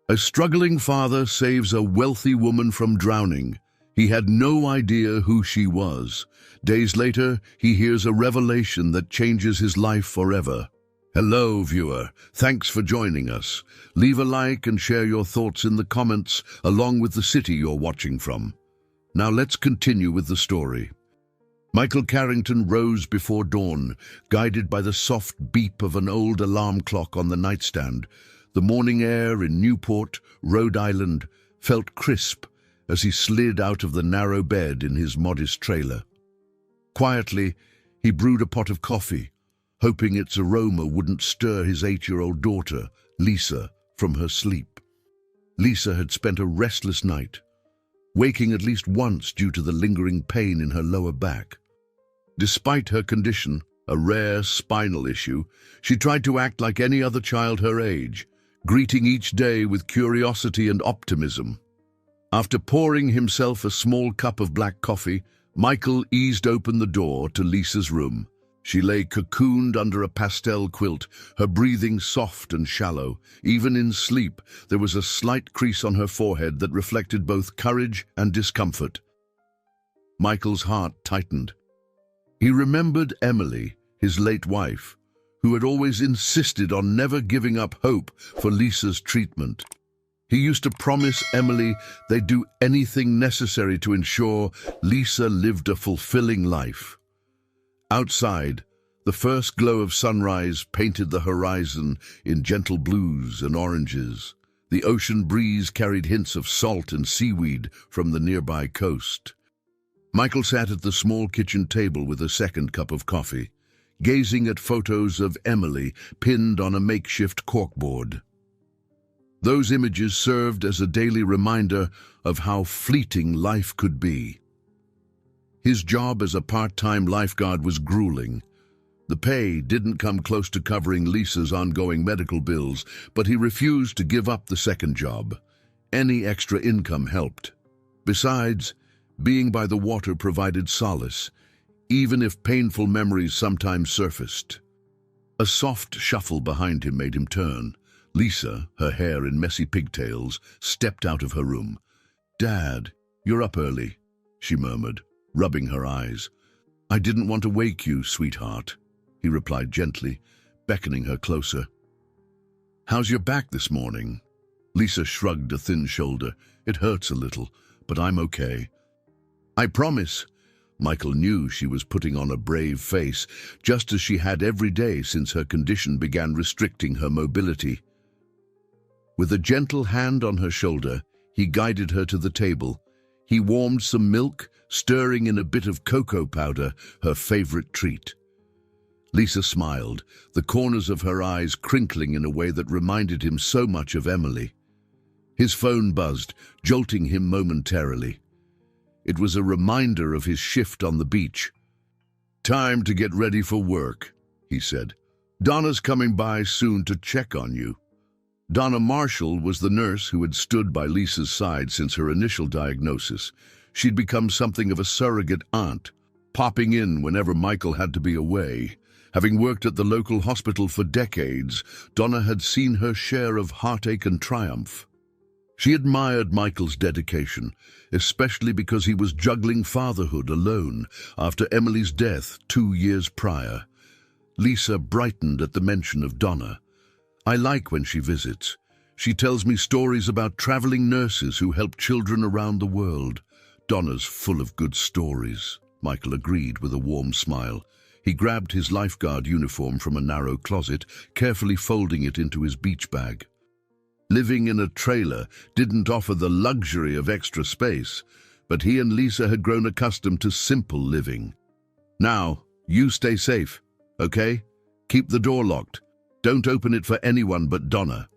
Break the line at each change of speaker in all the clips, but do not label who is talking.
A struggling father saves a wealthy woman from drowning. He had no idea who she was. Days later, he hears a revelation that changes his life forever. Hello, viewer. Thanks for joining us. Leave a like and share your thoughts in the comments, along with the city you're watching from. Now let's continue with the story. Michael Carrington rose before dawn, guided by the soft beep of an old alarm clock on the nightstand. The morning air in Newport, Rhode Island, felt crisp as he slid out of the narrow bed in his modest trailer. Quietly, he brewed a pot of coffee, hoping its aroma wouldn't stir his 8-year-old daughter, Lisa, from her sleep. Lisa had spent a restless night, waking at least once due to the lingering pain in her lower back. Despite her condition, a rare spinal issue, she tried to act like any other child her age, greeting each day with curiosity and optimism. After pouring himself a small cup of black coffee, Michael eased open the door to Lisa's room. She lay cocooned under a pastel quilt, her breathing soft and shallow. Even in sleep, there was a slight crease on her forehead that reflected both courage and discomfort. Michael's heart tightened. He remembered Emily, his late wife, who had always insisted on never giving up hope for Lisa's treatment. He used to promise Emily they'd do anything necessary to ensure Lisa lived a fulfilling life. Outside, the first glow of sunrise painted the horizon in gentle blues and oranges. The ocean breeze carried hints of salt and seaweed from the nearby coast. Michael sat at the small kitchen table with a second cup of coffee, gazing at photos of Emily pinned on a makeshift corkboard. Those images served as a daily reminder of how fleeting life could be. His job as a part-time lifeguard was grueling. The pay didn't come close to covering Lisa's ongoing medical bills, but he refused to give up the second job. Any extra income helped. Besides, being by the water provided solace, even if painful memories sometimes surfaced. A soft shuffle behind him made him turn. Lisa, her hair in messy pigtails, stepped out of her room. "Dad, you're up early," she murmured, rubbing her eyes. "I didn't want to wake you, sweetheart," he replied gently, beckoning her closer. "How's your back this morning?" Lisa shrugged a thin shoulder. "It hurts a little, but I'm okay." "I promise." Michael knew she was putting on a brave face, just as she had every day since her condition began restricting her mobility. With a gentle hand on her shoulder, he guided her to the table. He warmed some milk, stirring in a bit of cocoa powder, her favorite treat. Lisa smiled, the corners of her eyes crinkling in a way that reminded him so much of Emily. His phone buzzed, jolting him momentarily. It was a reminder of his shift on the beach. "Time to get ready for work," he said. "Donna's coming by soon to check on you." Donna Marshall was the nurse who had stood by Lisa's side since her initial diagnosis. She'd become something of a surrogate aunt, popping in whenever Michael had to be away. Having worked at the local hospital for decades, Donna had seen her share of heartache and triumph. She admired Michael's dedication, especially because he was juggling fatherhood alone after Emily's death 2 years prior. Lisa brightened at the mention of Donna. "I like when she visits. She tells me stories about traveling nurses who help children around the world." "Donna's full of good stories," Michael agreed with a warm smile. He grabbed his lifeguard uniform from a narrow closet, carefully folding it into his beach bag. Living in a trailer didn't offer the luxury of extra space, but he and Lisa had grown accustomed to simple living. "Now, you stay safe, okay? Keep the door locked. Don't open it for anyone but Donna."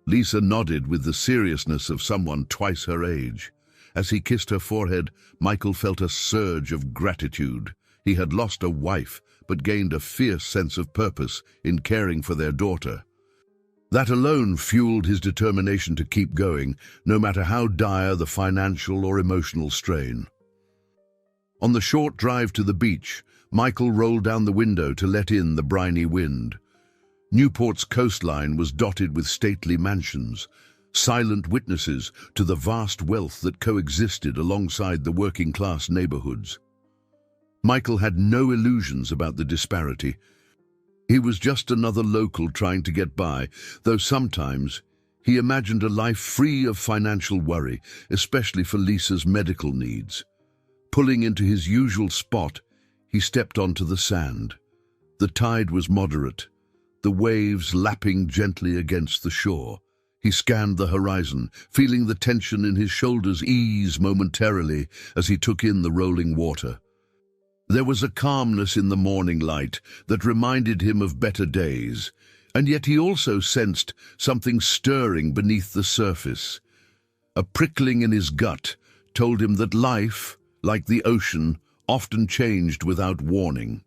Lisa nodded with the seriousness of someone twice her age. As he kissed her forehead, Michael felt a surge of gratitude. He had lost a wife, but gained a fierce sense of purpose in caring for their daughter. That alone fueled his determination to keep going, no matter how dire the financial or emotional strain. On the short drive to the beach, Michael rolled down the window to let in the briny wind. Newport's coastline was dotted with stately mansions. silent witnesses to the vast wealth that coexisted alongside the working-class neighborhoods. Michael had no illusions about the disparity. He was just another local trying to get by, though sometimes he imagined a life free of financial worry, especially for Lisa's medical needs. Pulling into his usual spot, he stepped onto the sand. The tide was moderate, the waves lapping gently against the shore. He scanned the horizon, feeling the tension in his shoulders ease momentarily as he took in the rolling water. There was a calmness in the morning light that reminded him of better days, and yet he also sensed something stirring beneath the surface. A prickling in his gut told him that life, like the ocean, often changed without warning.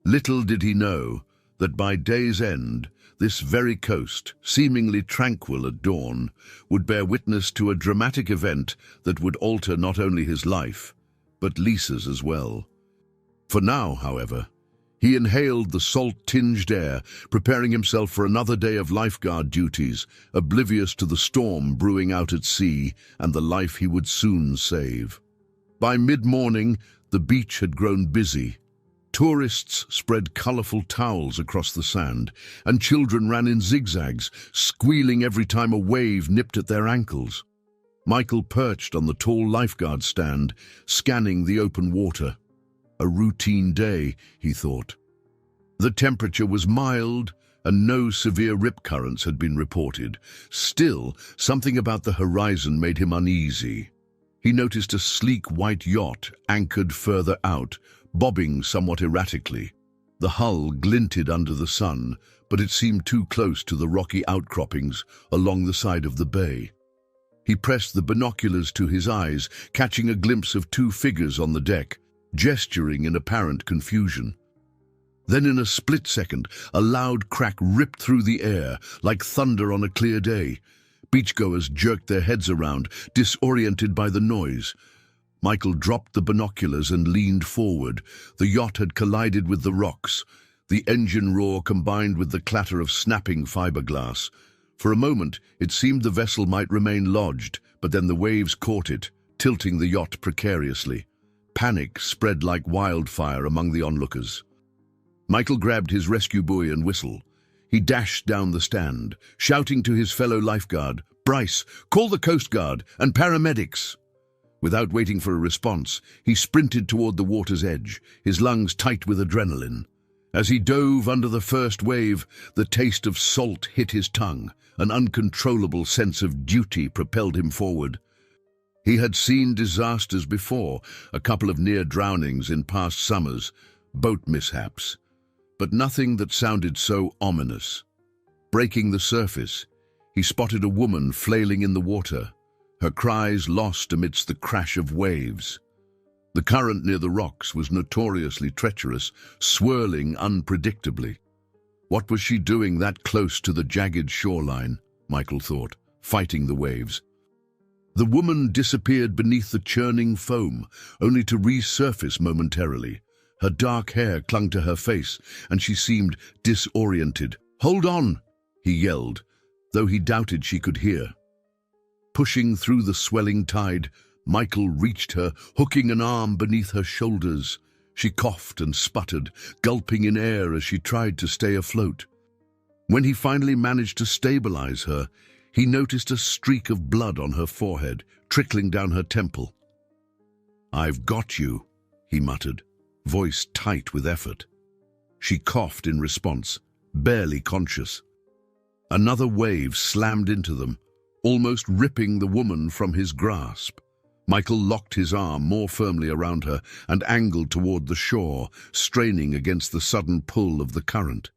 Little did he know that by day's end, this very coast, seemingly tranquil at dawn, would bear witness to a dramatic event that would alter not only his life, but Lisa's as well. For now, however, he inhaled the salt-tinged air, preparing himself for another day of lifeguard duties, oblivious to the storm brewing out at sea and the life he would soon save. By mid-morning, the beach had grown busy. Tourists spread colorful towels across the sand, and children ran in zigzags, squealing every time a wave nipped at their ankles. Michael perched on the tall lifeguard stand, scanning the open water. A routine day, he thought. The temperature was mild, and no severe rip currents had been reported. Still, something about the horizon made him uneasy. He noticed a sleek white yacht anchored further out, bobbing somewhat erratically. The hull glinted under the sun, but it seemed too close to the rocky outcroppings along the side of the bay. He pressed the binoculars to his eyes, catching a glimpse of two figures on the deck, gesturing in apparent confusion. Then in a split second, a loud crack ripped through the air, like thunder on a clear day. Beachgoers jerked their heads around, disoriented by the noise. Michael dropped the binoculars and leaned forward. The yacht had collided with the rocks. The engine roar combined with the clatter of snapping fiberglass. For a moment, it seemed the vessel might remain lodged, but then the waves caught it, tilting the yacht precariously. Panic spread like wildfire among the onlookers. Michael grabbed his rescue buoy and whistle. He dashed down the stand, shouting to his fellow lifeguard, "Bryce, call the Coast Guard and paramedics!" Without waiting for a response, he sprinted toward the water's edge, his lungs tight with adrenaline. As he dove under the first wave, the taste of salt hit his tongue. An uncontrollable sense of duty propelled him forward. He had seen disasters before, a couple of near drownings in past summers, boat mishaps, but nothing that sounded so ominous. Breaking the surface, he spotted a woman flailing in the water, her cries lost amidst the crash of waves. The current near the rocks was notoriously treacherous, swirling unpredictably. What was she doing that close to the jagged shoreline, Michael thought, fighting the waves? The woman disappeared beneath the churning foam, only to resurface momentarily. Her dark hair clung to her face, and she seemed disoriented. "Hold on!" he yelled, though he doubted she could hear. Pushing through the swelling tide, Michael reached her, hooking an arm beneath her shoulders. She coughed and sputtered, gulping in air as she tried to stay afloat. When he finally managed to stabilize her, he noticed a streak of blood on her forehead, trickling down her temple. "I've got you," he muttered, voice tight with effort. She coughed in response, barely conscious. Another wave slammed into them, almost ripping the woman from his grasp. Michael locked his arm more firmly around her and angled toward the shore, straining against the sudden pull of the current.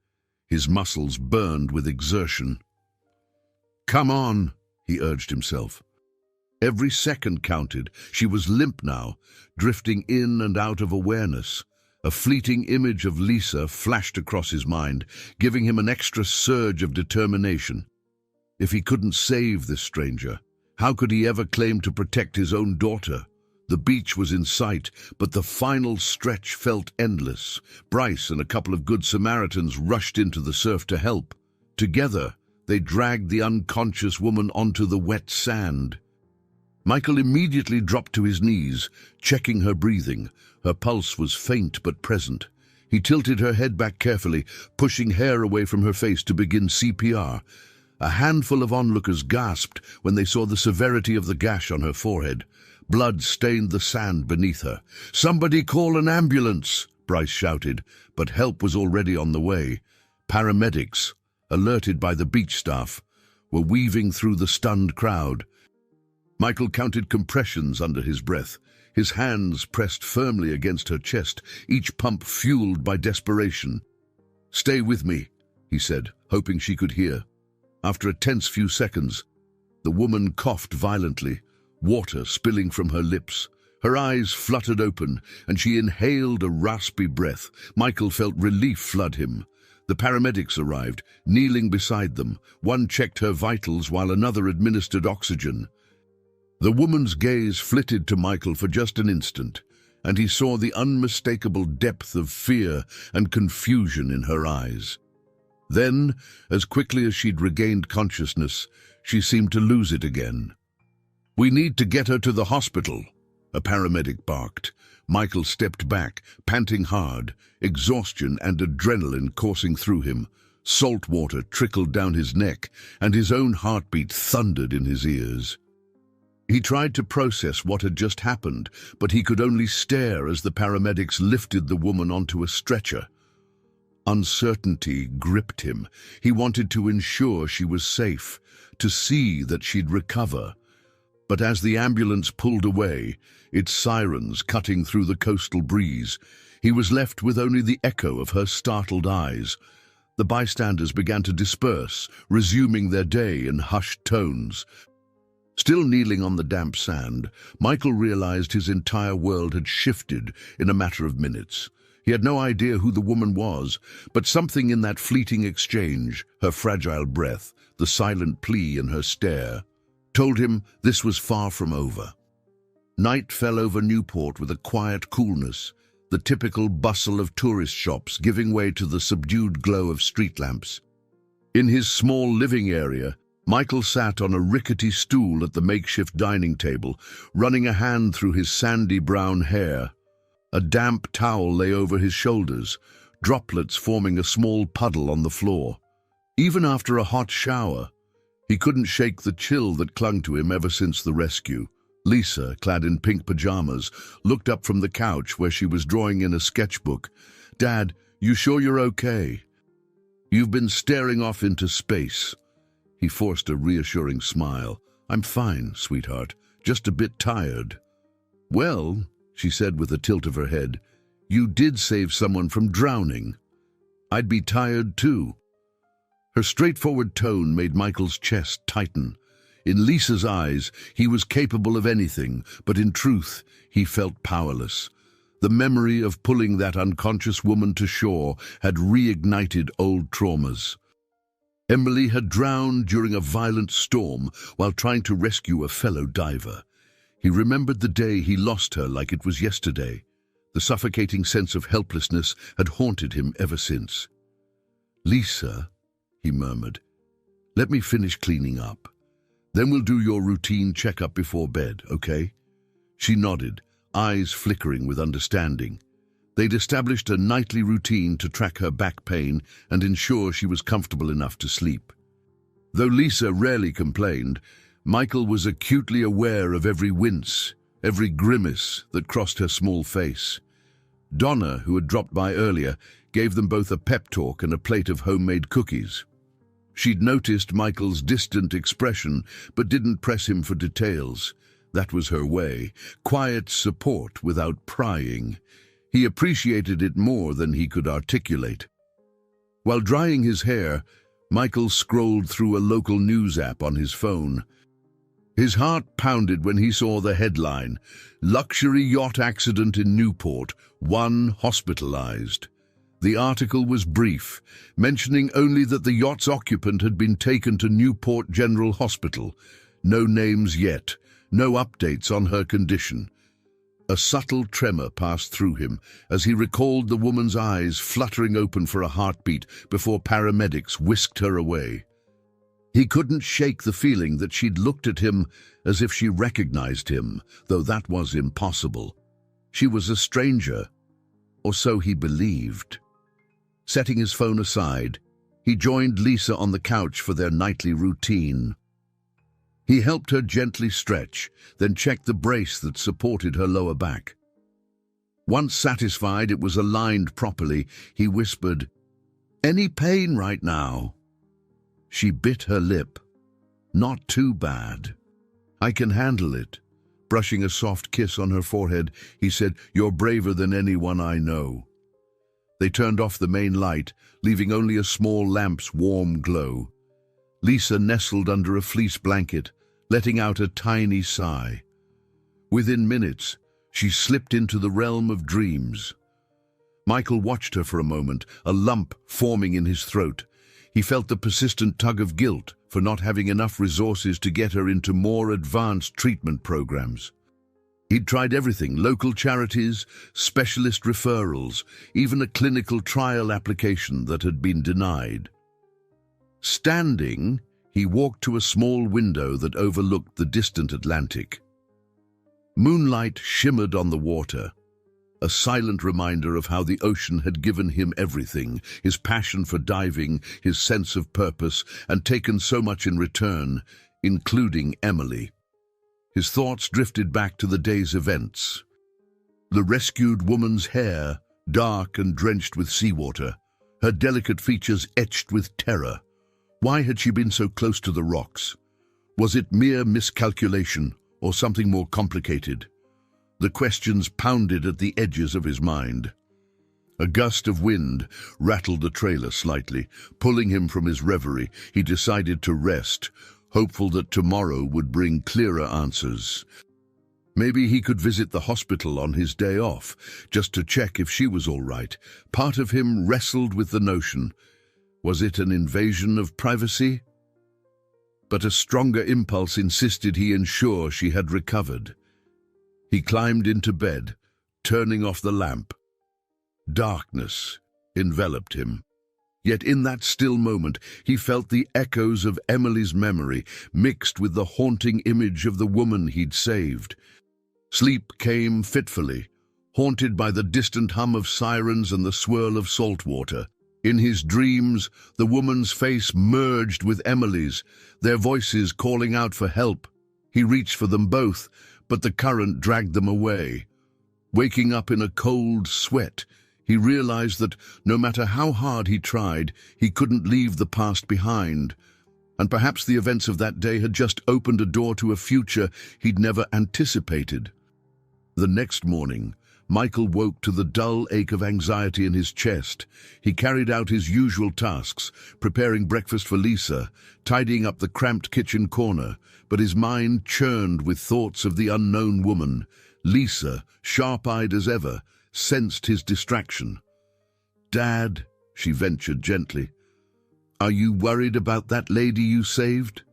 His muscles burned with exertion. "Come on," he urged himself. Every second counted. She was limp now, drifting in and out of awareness. A fleeting image of Lisa flashed across his mind, giving him an extra surge of determination. If he couldn't save this stranger, how could he ever claim to protect his own daughter? The beach was in sight, but the final stretch felt endless. Bryce and a couple of good Samaritans rushed into the surf to help. Together, They dragged the unconscious woman onto the wet sand. Michael immediately dropped to his knees, checking her breathing. Her pulse was faint but present. He tilted her head back carefully, pushing hair away from her face to begin CPR. A handful of onlookers gasped when they saw the severity of the gash on her forehead. Blood stained the sand beneath her. "Somebody call an ambulance!" Bryce shouted, but help was already on the way. Paramedics, alerted by the beach staff, were weaving through the stunned crowd. Michael counted compressions under his breath, his hands pressed firmly against her chest, each pump fueled by desperation. "Stay with me," he said, hoping she could hear. After a tense few seconds, the woman coughed violently, water spilling from her lips. Her eyes fluttered open, and she inhaled a raspy breath. Michael felt relief flood him. The paramedics arrived, kneeling beside them. One checked her vitals while another administered oxygen. The woman's gaze flitted to Michael for just an instant, and he saw the unmistakable depth of fear and confusion in her eyes. Then, as quickly as she'd regained consciousness, she seemed to lose it again. "We need to get her to the hospital," a paramedic barked. Michael stepped back, panting hard, exhaustion and adrenaline coursing through him. Salt water trickled down his neck, and his own heartbeat thundered in his ears. He tried to process what had just happened, but he could only stare as the paramedics lifted the woman onto a stretcher. Uncertainty gripped him. He wanted to ensure she was safe, to see that she'd recover. But as the ambulance pulled away, its sirens cutting through the coastal breeze, he was left with only the echo of her startled eyes. The bystanders began to disperse, resuming their day in hushed tones. Still kneeling on the damp sand, Michael realized his entire world had shifted in a matter of minutes. He had no idea who the woman was, but something in that fleeting exchange, her fragile breath, the silent plea in her stare, told him this was far from over. Night fell over Newport with a quiet coolness, the typical bustle of tourist shops giving way to the subdued glow of street lamps. In his small living area, Michael sat on a rickety stool at the makeshift dining table, running a hand through his sandy brown hair. A damp towel lay over his shoulders, droplets forming a small puddle on the floor. Even after a hot shower, he couldn't shake the chill that clung to him ever since the rescue. Lisa, clad in pink pajamas, looked up from the couch where she was drawing in a sketchbook. "Dad, you sure you're okay? You've been staring off into space." He forced a reassuring smile. "I'm fine, sweetheart, just a bit tired." "Well," she said with a tilt of her head, "you did save someone from drowning. I'd be tired too." Her straightforward tone made Michael's chest tighten. In Lisa's eyes, he was capable of anything, but in truth, he felt powerless. The memory of pulling that unconscious woman to shore had reignited old traumas. Emily had drowned during a violent storm while trying to rescue a fellow diver. He remembered the day he lost her like it was yesterday. The suffocating sense of helplessness had haunted him ever since. "Lisa," he murmured, "let me finish cleaning up. Then we'll do your routine checkup before bed, okay?" She nodded, eyes flickering with understanding. They'd established a nightly routine to track her back pain and ensure she was comfortable enough to sleep. Though Lisa rarely complained, Michael was acutely aware of every wince, every grimace that crossed her small face. Donna, who had dropped by earlier, gave them both a pep talk and a plate of homemade cookies. She'd noticed Michael's distant expression, but didn't press him for details. That was her way, quiet support without prying. He appreciated it more than he could articulate. While drying his hair, Michael scrolled through a local news app on his phone. His heart pounded when he saw the headline, "Luxury Yacht Accident in Newport, One Hospitalized." The article was brief, mentioning only that the yacht's occupant had been taken to Newport General Hospital. No names yet, no updates on her condition. A subtle tremor passed through him as he recalled the woman's eyes fluttering open for a heartbeat before paramedics whisked her away. He couldn't shake the feeling that she'd looked at him as if she recognized him, though that was impossible. She was a stranger, or so he believed. Setting his phone aside, he joined Lisa on the couch for their nightly routine. He helped her gently stretch, then checked the brace that supported her lower back. Once satisfied it was aligned properly, he whispered, "Any pain right now?" She bit her lip. "Not too bad. I can handle it." Brushing a soft kiss on her forehead, he said, "You're braver than anyone I know." They turned off the main light, leaving only a small lamp's warm glow. Lisa nestled under a fleece blanket, letting out a tiny sigh. Within minutes, she slipped into the realm of dreams. Michael watched her for a moment, a lump forming in his throat. He felt the persistent tug of guilt for not having enough resources to get her into more advanced treatment programs. He'd tried everything: local charities, specialist referrals, even a clinical trial application that had been denied. Standing, he walked to a small window that overlooked the distant Atlantic. Moonlight shimmered on the water, a silent reminder of how the ocean had given him everything: his passion for diving, his sense of purpose, and taken so much in return, including Emily. His thoughts drifted back to the day's events. The rescued woman's hair, dark and drenched with seawater, her delicate features etched with terror. Why had she been so close to the rocks? Was it mere miscalculation or something more complicated? The questions pounded at the edges of his mind. A gust of wind rattled the trailer slightly, pulling him from his reverie. He decided to rest, hopeful that tomorrow would bring clearer answers. Maybe he could visit the hospital on his day off, just to check if she was all right. Part of him wrestled with the notion. Was it an invasion of privacy? But a stronger impulse insisted he ensure she had recovered. He climbed into bed, turning off the lamp. Darkness enveloped him. Yet in that still moment, he felt the echoes of Emily's memory mixed with the haunting image of the woman he'd saved. Sleep came fitfully, haunted by the distant hum of sirens and the swirl of salt water. In his dreams, the woman's face merged with Emily's, their voices calling out for help. He reached for them both, but the current dragged them away. Waking up in a cold sweat, he realized that no matter how hard he tried, he couldn't leave the past behind. And perhaps the events of that day had just opened a door to a future he'd never anticipated. The next morning, Michael woke to the dull ache of anxiety in his chest. He carried out his usual tasks, preparing breakfast for Lisa, tidying up the cramped kitchen corner, but his mind churned with thoughts of the unknown woman. Lisa, sharp-eyed as ever, sensed his distraction. "Dad," she ventured gently, "are you worried about that lady you saved?"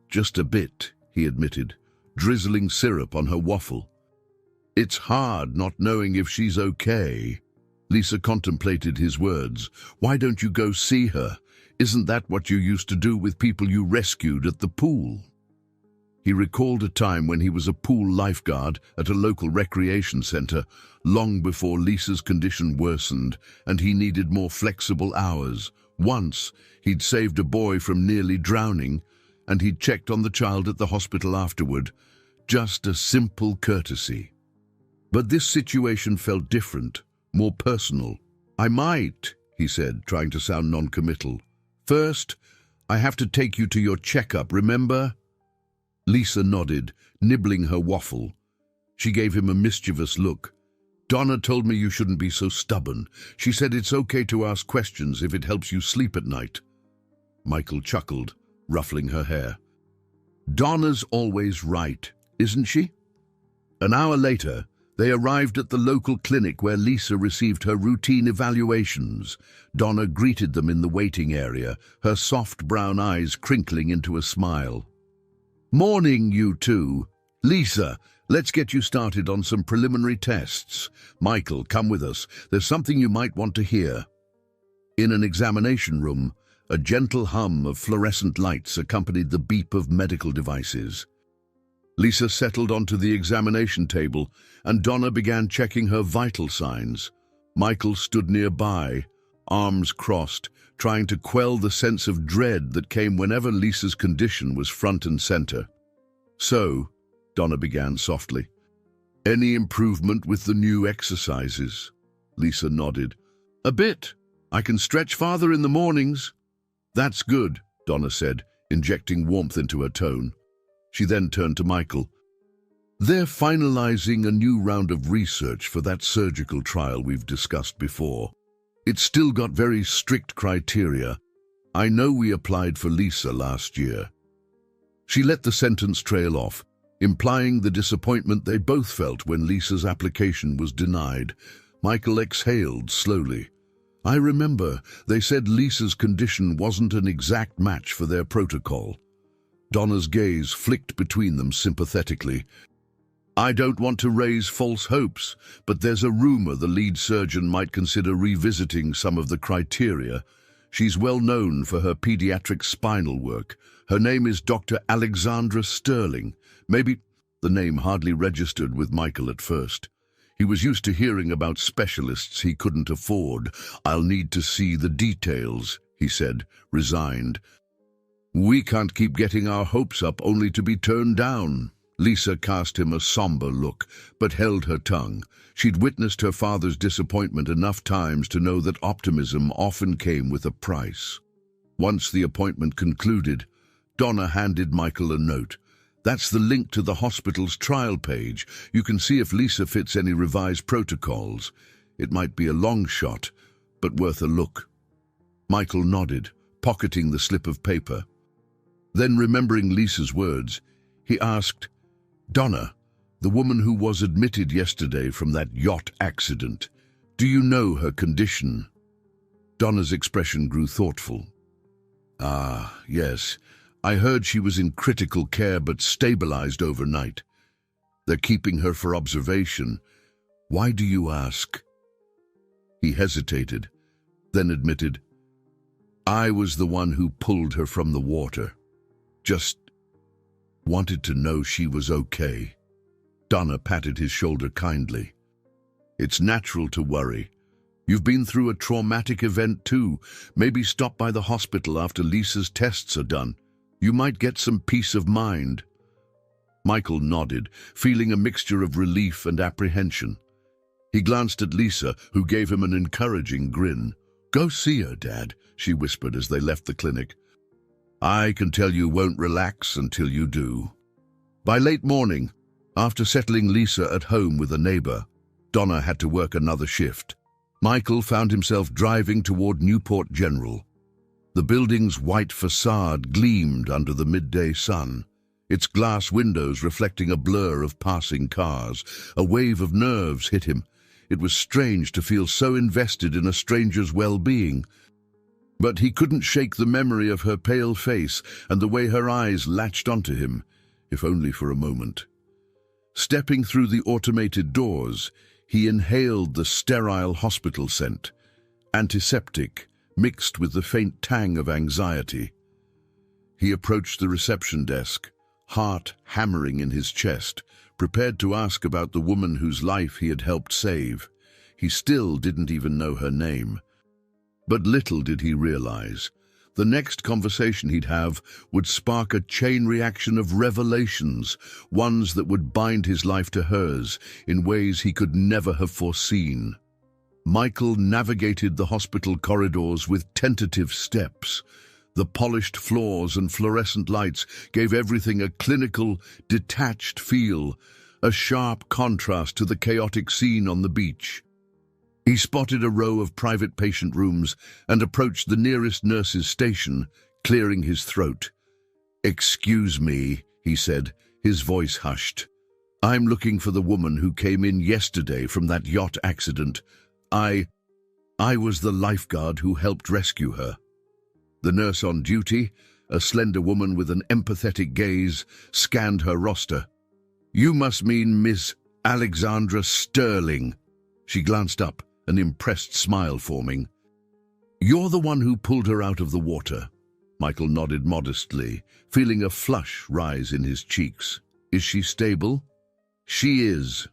"Just a bit," he admitted, drizzling syrup on her waffle. "It's hard not knowing if she's okay." Lisa contemplated his words. "Why don't you go see her? Isn't that what you used to do with people you rescued at the pool?" He recalled a time when he was a pool lifeguard at a local recreation center, long before Lisa's condition worsened and he needed more flexible hours. Once, he'd saved a boy from nearly drowning, and he'd checked on the child at the hospital afterward. Just a simple courtesy. But this situation felt different, more personal. "I might," he said, trying to sound non-committal. "First, I have to take you to your checkup, remember?" Lisa nodded, nibbling her waffle. She gave him a mischievous look. "Donna told me you shouldn't be so stubborn. She said it's okay to ask questions if it helps you sleep at night." Michael chuckled, ruffling her hair. "Donna's always right, isn't she?" An hour later, they arrived at the local clinic where Lisa received her routine evaluations. Donna greeted them in the waiting area, her soft brown eyes crinkling into a smile. "Morning, you two. Lisa, let's get you started on some preliminary tests. Michael, come with us. There's something you might want to hear." In an examination room, A gentle hum of fluorescent lights accompanied the beep of medical devices. Lisa settled onto the examination table, and Donna began checking her vital signs. Michael stood nearby, arms crossed, trying to quell the sense of dread that came whenever Lisa's condition was front and center. "So," Donna began softly, "any improvement with the new exercises?" Lisa nodded. "A bit. I can stretch farther in the mornings." "That's good," Donna said, injecting warmth into her tone. She then turned to Michael. "They're finalizing a new round of research for that surgical trial we've discussed before. It's still got very strict criteria. I know we applied for Lisa last year." She let the sentence trail off, implying the disappointment they both felt when Lisa's application was denied. Michael exhaled slowly. "I remember they said Lisa's condition wasn't an exact match for their protocol." Donna's gaze flicked between them sympathetically. "I don't want to raise false hopes, but there's a rumor the lead surgeon might consider revisiting some of the criteria. She's well known for her pediatric spinal work. Her name is Dr. Alexandra Sterling. Maybe—" The name hardly registered with Michael at first. He was used to hearing about specialists he couldn't afford. "I'll need to see the details," he said, resigned. "We can't keep getting our hopes up only to be turned down." Lisa cast him a somber look, but held her tongue. She'd witnessed her father's disappointment enough times to know that optimism often came with a price. Once the appointment concluded, Donna handed Michael a note. "That's the link to the hospital's trial page. You can see if Lisa fits any revised protocols. It might be a long shot, but worth a look." Michael nodded, pocketing the slip of paper. Then, remembering Lisa's words, he asked, "Donna, the woman who was admitted yesterday from that yacht accident, do you know her condition?" Donna's expression grew thoughtful. "Ah, yes. I heard she was in critical care but stabilized overnight. They're keeping her for observation. Why do you ask?" He hesitated, then admitted, "I was the one who pulled her from the water. Just wanted to know she was okay." Donna patted his shoulder kindly. "It's natural to worry. You've been through a traumatic event too. Maybe stop by the hospital after Lisa's tests are done. You might get some peace of mind." Michael nodded, feeling a mixture of relief and apprehension. He glanced at Lisa, who gave him an encouraging grin. "Go see her, Dad," she whispered as they left the clinic. "I can tell you won't relax until you do." By late morning, after settling Lisa at home with a neighbor, Donna had to work another shift. Michael found himself driving toward Newport General. The building's white facade gleamed under the midday sun, its glass windows reflecting a blur of passing cars. A wave of nerves hit him. It was strange to feel so invested in a stranger's well-being. But he couldn't shake the memory of her pale face and the way her eyes latched onto him, if only for a moment. Stepping through the automated doors, he inhaled the sterile hospital scent, antiseptic, mixed with the faint tang of anxiety. He approached the reception desk, heart hammering in his chest, prepared to ask about the woman whose life he had helped save. He still didn't even know her name. But little did he realize, the next conversation he'd have would spark a chain reaction of revelations, ones that would bind his life to hers in ways he could never have foreseen. Michael navigated the hospital corridors with tentative steps. The polished floors and fluorescent lights gave everything a clinical, detached feel, a sharp contrast to the chaotic scene on the beach. He spotted a row of private patient rooms and approached the nearest nurse's station, clearing his throat. "Excuse me," he said, his voice hushed. "I'm looking for the woman who came in yesterday from that yacht accident. I was the lifeguard who helped rescue her." The nurse on duty, a slender woman with an empathetic gaze, scanned her roster. "You must mean Miss Alexandra Sterling." She glanced up, an impressed smile forming. You're the one who pulled her out of the water. Michael nodded modestly, feeling a flush rise in his cheeks. Is she stable? She is,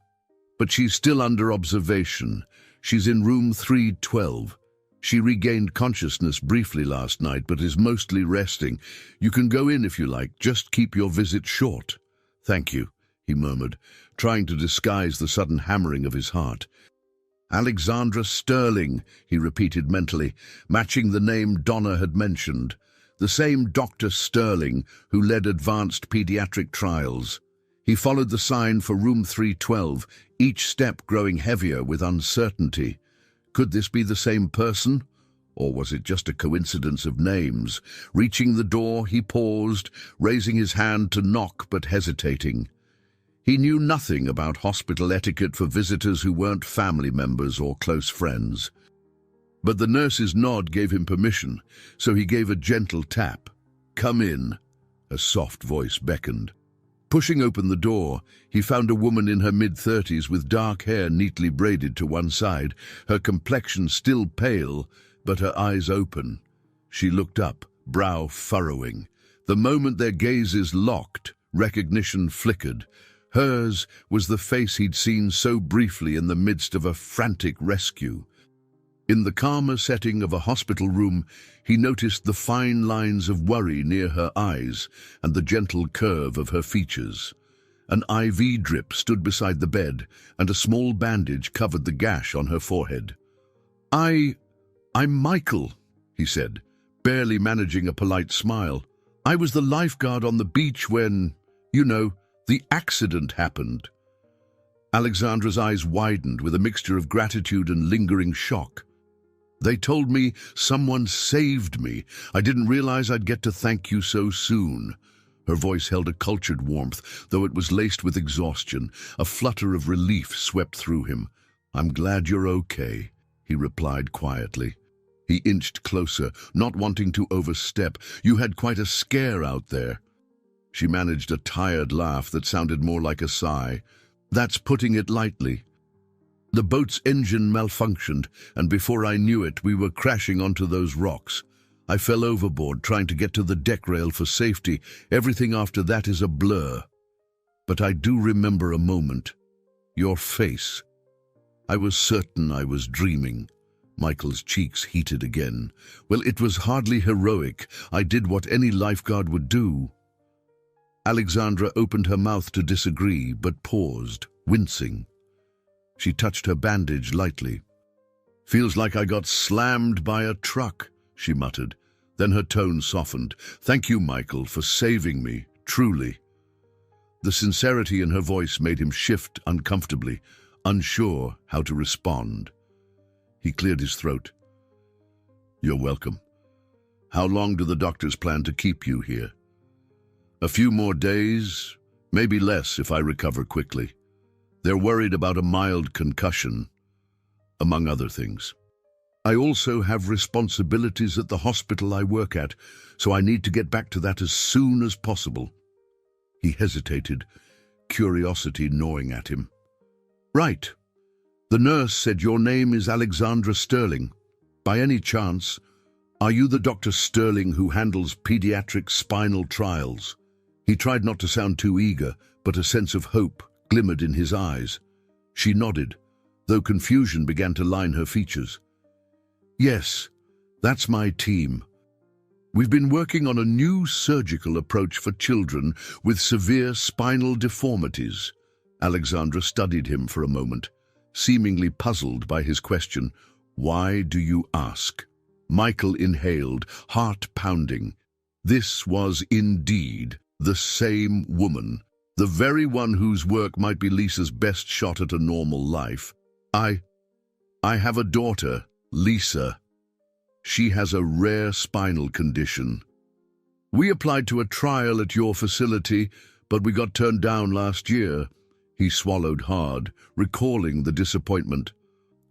but she's still under observation. She's in room 312. She regained consciousness briefly last night, but is mostly resting. You can go in if you like, just keep your visit short. Thank you, he murmured, trying to disguise the sudden hammering of his heart. Alexandra Sterling, he repeated mentally, matching the name Donna had mentioned. The same Dr. Sterling who led advanced pediatric trials. He followed the sign for room 312, each step growing heavier with uncertainty. Could this be the same person? Or was it just a coincidence of names? Reaching the door, he paused, raising his hand to knock but hesitating. He knew nothing about hospital etiquette for visitors who weren't family members or close friends. But the nurse's nod gave him permission, so he gave a gentle tap. "Come in," a soft voice beckoned. Pushing open the door, he found a woman in her mid-30s with dark hair neatly braided to one side, her complexion still pale, but her eyes open. She looked up, brow furrowing. The moment their gazes locked, recognition flickered. Hers was the face he'd seen so briefly in the midst of a frantic rescue. In the calmer setting of a hospital room, he noticed the fine lines of worry near her eyes and the gentle curve of her features. An IV drip stood beside the bed, and a small bandage covered the gash on her forehead. I'm Michael," he said, barely managing a polite smile. "I was the lifeguard on the beach when, the accident happened." Alexandra's eyes widened with a mixture of gratitude and lingering shock. "They told me someone saved me. I didn't realize I'd get to thank you so soon." Her voice held a cultured warmth, though it was laced with exhaustion. A flutter of relief swept through him. "I'm glad you're okay," he replied quietly. He inched closer, not wanting to overstep. "You had quite a scare out there." She managed a tired laugh that sounded more like a sigh. "That's putting it lightly. The boat's engine malfunctioned, and before I knew it, we were crashing onto those rocks. I fell overboard, trying to get to the deck rail for safety. Everything after that is a blur. But I do remember a moment. Your face. I was certain I was dreaming." Michael's cheeks heated again. "Well, it was hardly heroic. I did what any lifeguard would do." Alexandra opened her mouth to disagree, but paused, wincing. She touched her bandage lightly. "Feels like I got slammed by a truck," she muttered. Then her tone softened. "Thank you, Michael, for saving me, truly." The sincerity in her voice made him shift uncomfortably, unsure how to respond. He cleared his throat. "You're welcome. How long do the doctors plan to keep you here?" "A few more days, maybe less if I recover quickly. They're worried about a mild concussion, among other things. I also have responsibilities at the hospital I work at, so I need to get back to that as soon as possible." He hesitated, curiosity gnawing at him. "Right. The nurse said your name is Alexandra Sterling. By any chance, are you the Dr. Sterling who handles pediatric spinal trials?" He tried not to sound too eager, but a sense of hope glimmered in his eyes. She nodded, though confusion began to line her features. "Yes, that's my team. We've been working on a new surgical approach for children with severe spinal deformities." Alexandra studied him for a moment, seemingly puzzled by his question. "Why do you ask?" Michael inhaled, heart pounding. This was indeed the same woman. The very one whose work might be Lisa's best shot at a normal life. I have a daughter, Lisa. She has a rare spinal condition. We applied to a trial at your facility, but we got turned down last year." He swallowed hard, recalling the disappointment.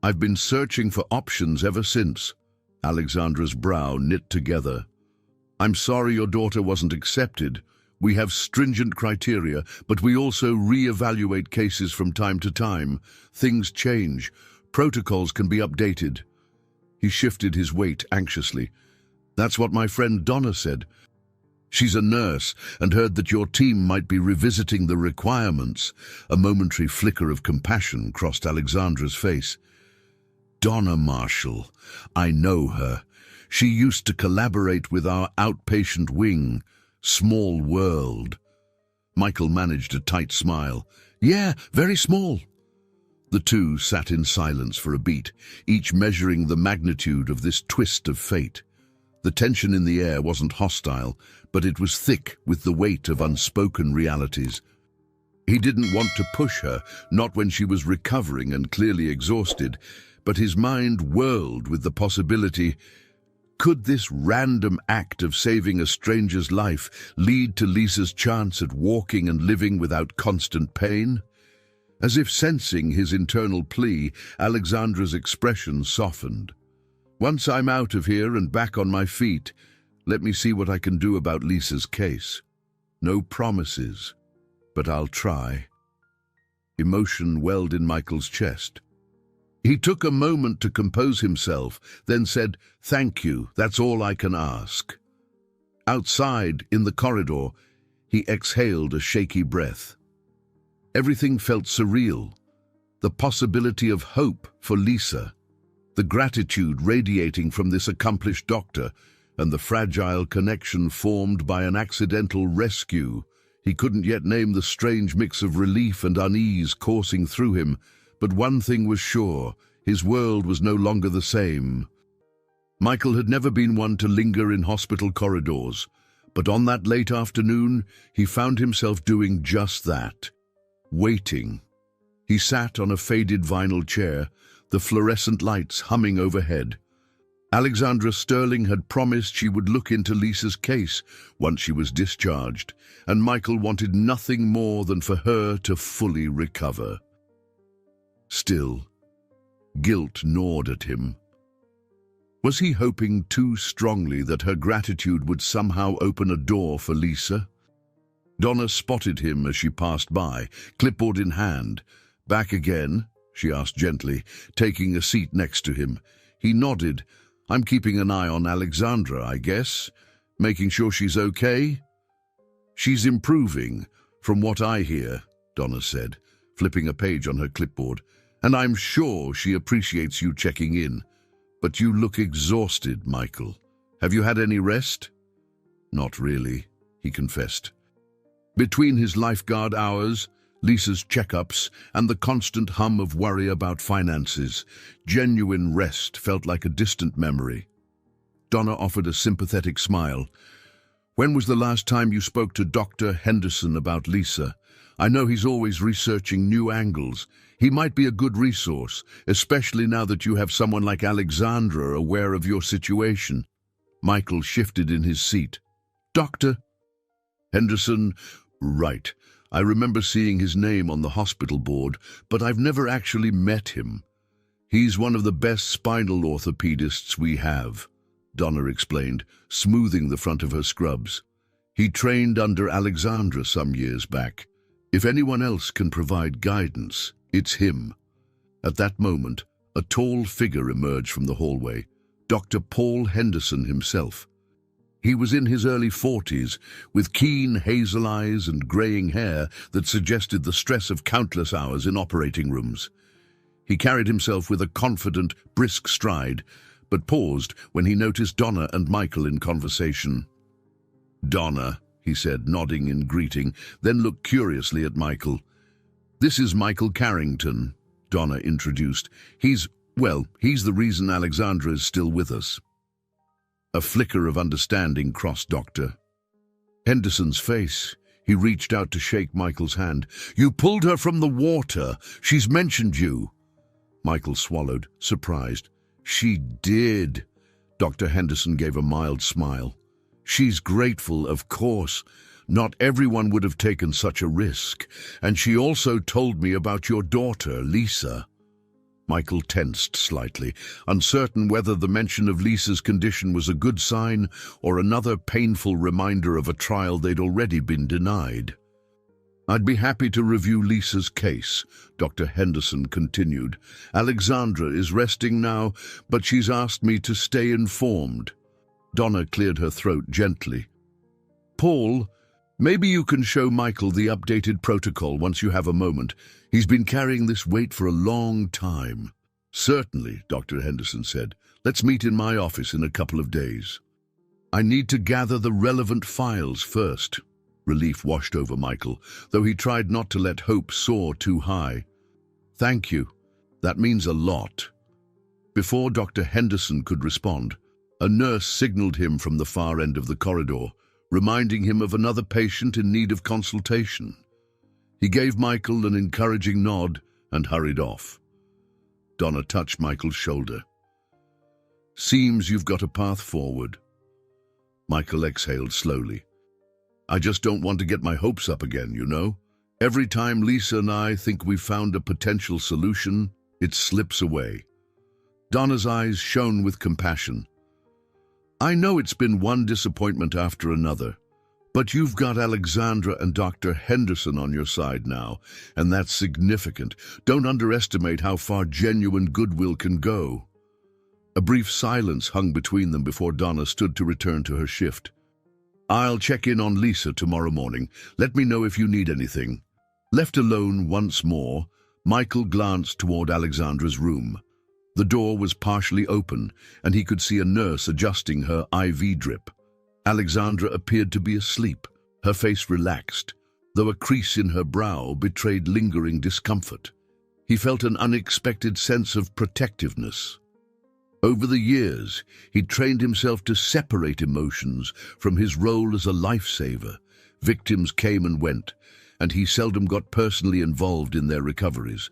"I've been searching for options ever since." Alexandra's brow knit together. "I'm sorry your daughter wasn't accepted. We have stringent criteria, but we also re-evaluate cases from time to time. Things change. Protocols can be updated." He shifted his weight anxiously. That's what my friend Donna said. She's a nurse and heard that your team might be revisiting the requirements. A momentary flicker of compassion crossed Alexandra's face. Donna Marshall. I know her. She used to collaborate with our outpatient wing. Small world. Michael managed a tight smile. Yeah, very small. The two sat in silence for a beat, each measuring the magnitude of this twist of fate. The tension in the air wasn't hostile, but it was thick with the weight of unspoken realities. He didn't want to push her, not when she was recovering and clearly exhausted, but his mind whirled with the possibility, could this random act of saving a stranger's life lead to Lisa's chance at walking and living without constant pain? As if sensing his internal plea, Alexandra's expression softened. Once I'm out of here and back on my feet, let me see what I can do about Lisa's case. No promises, but I'll try. Emotion welled in Michael's chest. He took a moment to compose himself, then said, "Thank you, that's all I can ask." Outside, in the corridor, he exhaled a shaky breath. Everything felt surreal. The possibility of hope for Lisa, the gratitude radiating from this accomplished doctor, and the fragile connection formed by an accidental rescue. He couldn't yet name the strange mix of relief and unease coursing through him, but one thing was sure, his world was no longer the same. Michael had never been one to linger in hospital corridors, but on that late afternoon, he found himself doing just that. Waiting. He sat on a faded vinyl chair, the fluorescent lights humming overhead. Alexandra Sterling had promised she would look into Lisa's case once she was discharged, and Michael wanted nothing more than for her to fully recover. Still, guilt gnawed at him. Was he hoping too strongly that her gratitude would somehow open a door for Lisa? Donna spotted him as she passed by, clipboard in hand. "Back again?" she asked gently, taking a seat next to him. He nodded. "I'm keeping an eye on Alexandra, I guess. Making sure she's okay?" "She's improving, from what I hear," Donna said, flipping a page on her clipboard. "And I'm sure she appreciates you checking in. But you look exhausted, Michael. Have you had any rest?" "Not really," he confessed. Between his lifeguard hours, Lisa's checkups, and the constant hum of worry about finances, genuine rest felt like a distant memory. Donna offered a sympathetic smile. "When was the last time you spoke to Dr. Henderson about Lisa? I know he's always researching new angles. He might be a good resource, especially now that you have someone like Alexandra aware of your situation." Michael shifted in his seat. "Dr. Henderson? Right. I remember seeing his name on the hospital board, but I've never actually met him. He's one of the best spinal orthopedists we have," Donna explained, smoothing the front of her scrubs. "He trained under Alexandra some years back. If anyone else can provide guidance, it's him." At that moment, a tall figure emerged from the hallway, Dr. Paul Henderson himself. He was in his early 40s, with keen hazel eyes and graying hair that suggested the stress of countless hours in operating rooms. He carried himself with a confident, brisk stride, but paused when he noticed Donna and Michael in conversation. "Donna," he said, nodding in greeting, then looked curiously at Michael. "This is Michael Carrington," Donna introduced. He's the reason Alexandra is still with us." A flicker of understanding crossed Dr. Henderson's face. He reached out to shake Michael's hand. "You pulled her from the water. She's mentioned you." Michael swallowed, surprised. "She did." Dr. Henderson gave a mild smile. "She's grateful, of course. Not everyone would have taken such a risk. And she also told me about your daughter, Lisa." Michael tensed slightly, uncertain whether the mention of Lisa's condition was a good sign or another painful reminder of a trial they'd already been denied. I'd be happy to review Lisa's case, Dr. Henderson continued. Alexandra is resting now, but she's asked me to stay informed. Donna cleared her throat gently. Paul, maybe you can show Michael the updated protocol once you have a moment. He's been carrying this weight for a long time. Certainly, Dr. Henderson said. Let's meet in my office in a couple of days. I need to gather the relevant files first. Relief washed over Michael, though he tried not to let hope soar too high. Thank you. That means a lot. Before Dr. Henderson could respond, a nurse signaled him from the far end of the corridor, reminding him of another patient in need of consultation. He gave Michael an encouraging nod and hurried off. Donna touched Michael's shoulder. Seems you've got a path forward. Michael exhaled slowly. I just don't want to get my hopes up again, you know? Every time Lisa and I think we've found a potential solution, it slips away. Donna's eyes shone with compassion. I know it's been one disappointment after another, but you've got Alexandra and Dr. Henderson on your side now, and that's significant. Don't underestimate how far genuine goodwill can go. A brief silence hung between them before Donna stood to return to her shift. I'll check in on Lisa tomorrow morning. Let me know if you need anything. Left alone once more, Michael glanced toward Alexandra's room. The door was partially open, and he could see a nurse adjusting her IV drip. Alexandra appeared to be asleep, her face relaxed, though a crease in her brow betrayed lingering discomfort. He felt an unexpected sense of protectiveness. Over the years, he'd trained himself to separate emotions from his role as a lifesaver. Victims came and went, and he seldom got personally involved in their recoveries.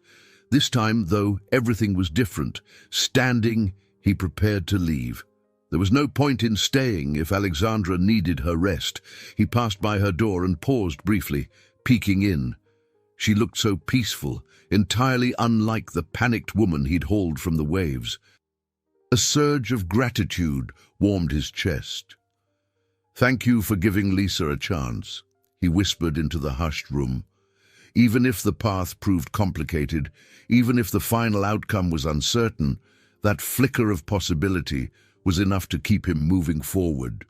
This time, though, everything was different. Standing, he prepared to leave. There was no point in staying if Alexandra needed her rest. He passed by her door and paused briefly, peeking in. She looked so peaceful, entirely unlike the panicked woman he'd hauled from the waves. A surge of gratitude warmed his chest. Thank you for giving Lisa a chance, he whispered into the hushed room. Even if the path proved complicated, even if the final outcome was uncertain, that flicker of possibility was enough to keep him moving forward.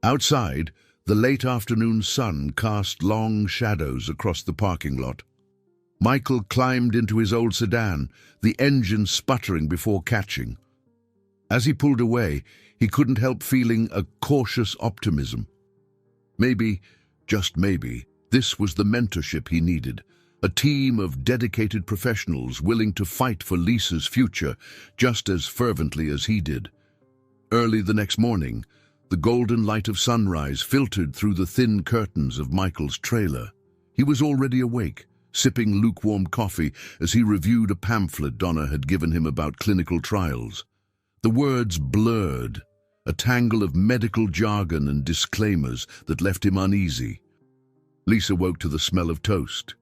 Outside, the late afternoon sun cast long shadows across the parking lot. Michael climbed into his old sedan, the engine sputtering before catching. As he pulled away, he couldn't help feeling a cautious optimism. Maybe, just maybe, this was the mentorship he needed, a team of dedicated professionals willing to fight for Lisa's future just as fervently as he did. Early the next morning, the golden light of sunrise filtered through the thin curtains of Michael's trailer. He was already awake, sipping lukewarm coffee as he reviewed a pamphlet Donna had given him about clinical trials. The words blurred, a tangle of medical jargon and disclaimers that left him uneasy. Lisa woke to the smell of toast.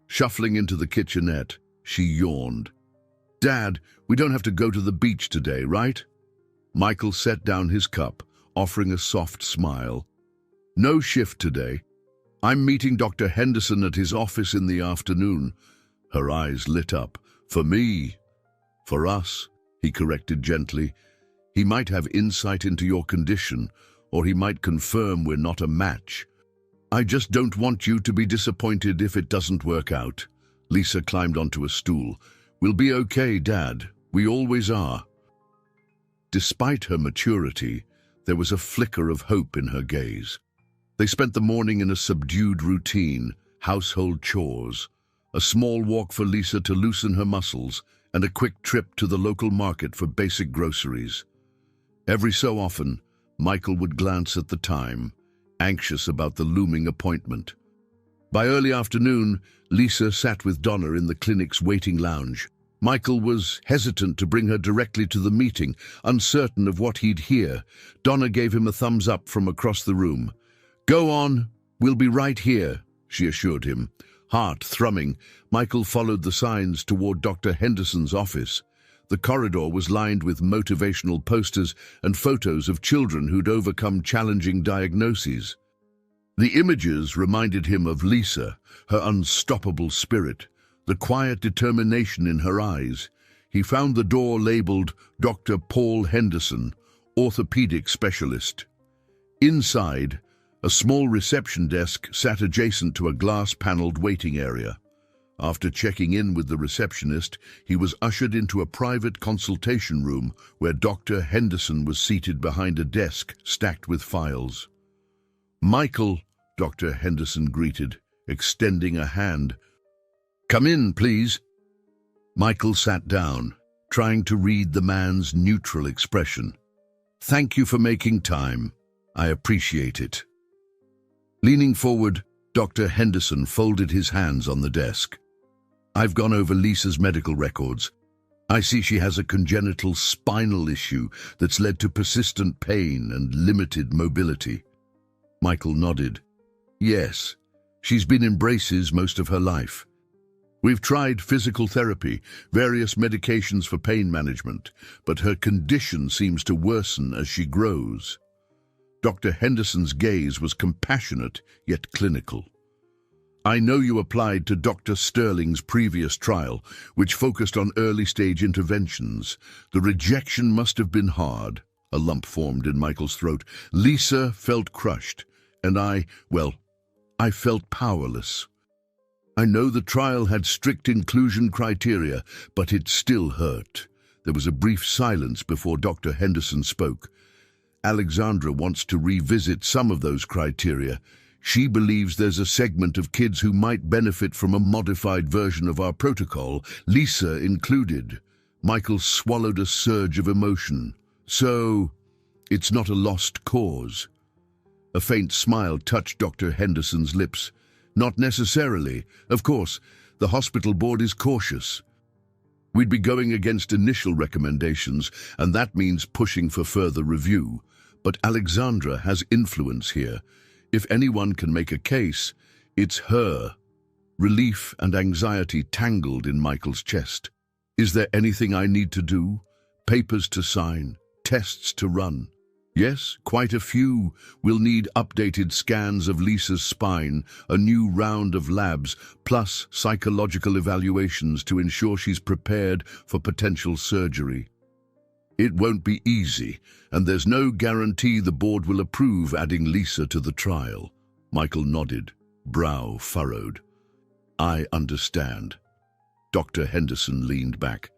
Shuffling into the kitchenette, she yawned. Dad, we don't have to go to the beach today, right? Michael set down his cup, offering a soft smile. No shift today. I'm meeting Dr. Henderson at his office in the afternoon. Her eyes lit up. For me. For us. He corrected gently. He might have insight into your condition, or he might confirm we're not a match. I just don't want you to be disappointed if it doesn't work out. Lisa climbed onto a stool. We'll be okay, Dad. We always are. Despite her maturity, there was a flicker of hope in her gaze. They spent the morning in a subdued routine, household chores, a small walk for Lisa to loosen her muscles, and a quick trip to the local market for basic groceries. Every so often, Michael would glance at the time, anxious about the looming appointment. By early afternoon, Lisa sat with Donna in the clinic's waiting lounge. Michael was hesitant to bring her directly to the meeting, uncertain of what he'd hear. Donna gave him a thumbs up from across the room. Go on, we'll be right here, she assured him. Heart thrumming, Michael followed the signs toward Dr. Henderson's office. The corridor was lined with motivational posters and photos of children who'd overcome challenging diagnoses. The images reminded him of Lisa, her unstoppable spirit, the quiet determination in her eyes. He found the door labeled Dr. Paul Henderson, orthopedic specialist. Inside, a small reception desk sat adjacent to a glass-paneled waiting area. After checking in with the receptionist, he was ushered into a private consultation room where Dr. Henderson was seated behind a desk stacked with files. "Michael," Dr. Henderson greeted, extending a hand. "Come in, please." Michael sat down, trying to read the man's neutral expression. "Thank you for making time. I appreciate it." Leaning forward, Dr. Henderson folded his hands on the desk. "I've gone over Lisa's medical records. I see she has a congenital spinal issue that's led to persistent pain and limited mobility." Michael nodded. "Yes, she's been in braces most of her life. We've tried physical therapy, various medications for pain management, but her condition seems to worsen as she grows." Dr. Henderson's gaze was compassionate yet clinical. "I know you applied to Dr. Sterling's previous trial, which focused on early-stage interventions. The rejection must have been hard." A lump formed in Michael's throat. "Lisa felt crushed, and I felt powerless. I know the trial had strict inclusion criteria, but it still hurt." There was a brief silence before Dr. Henderson spoke. "Alexandra wants to revisit some of those criteria. She believes there's a segment of kids who might benefit from a modified version of our protocol, Lisa included." Michael swallowed a surge of emotion. "So, it's not a lost cause?" A faint smile touched Dr. Henderson's lips. "Not necessarily. Of course, the hospital board is cautious. We'd be going against initial recommendations, and that means pushing for further review. But Alexandra has influence here. If anyone can make a case, it's her." Relief and anxiety tangled in Michael's chest. "Is there anything I need to do? Papers to sign? Tests to run?" "Yes, quite a few. We'll need updated scans of Lisa's spine, a new round of labs, plus psychological evaluations to ensure she's prepared for potential surgery." "It won't be easy, and there's no guarantee the board will approve adding Lisa to the trial." Michael nodded, brow furrowed. "I understand." Dr. Henderson leaned back.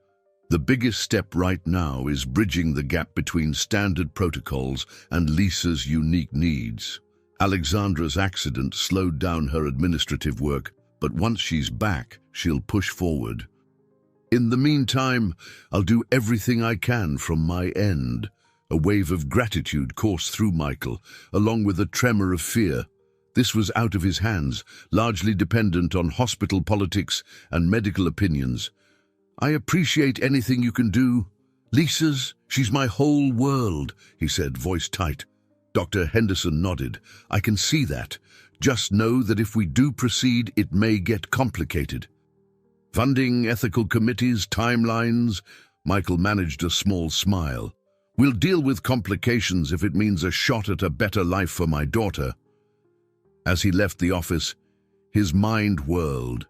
"The biggest step right now is bridging the gap between standard protocols and Lisa's unique needs. Alexandra's accident slowed down her administrative work, but once she's back, she'll push forward. In the meantime, I'll do everything I can from my end." A wave of gratitude coursed through Michael, along with a tremor of fear. This was out of his hands, largely dependent on hospital politics and medical opinions. "I appreciate anything you can do. She's my whole world," he said, voice tight. Dr. Henderson nodded. "I can see that. Just know that if we do proceed, it may get complicated." "Funding, ethical committees, timelines." Michael managed a small smile. "We'll deal with complications if it means a shot at a better life for my daughter." As he left the office, his mind whirled.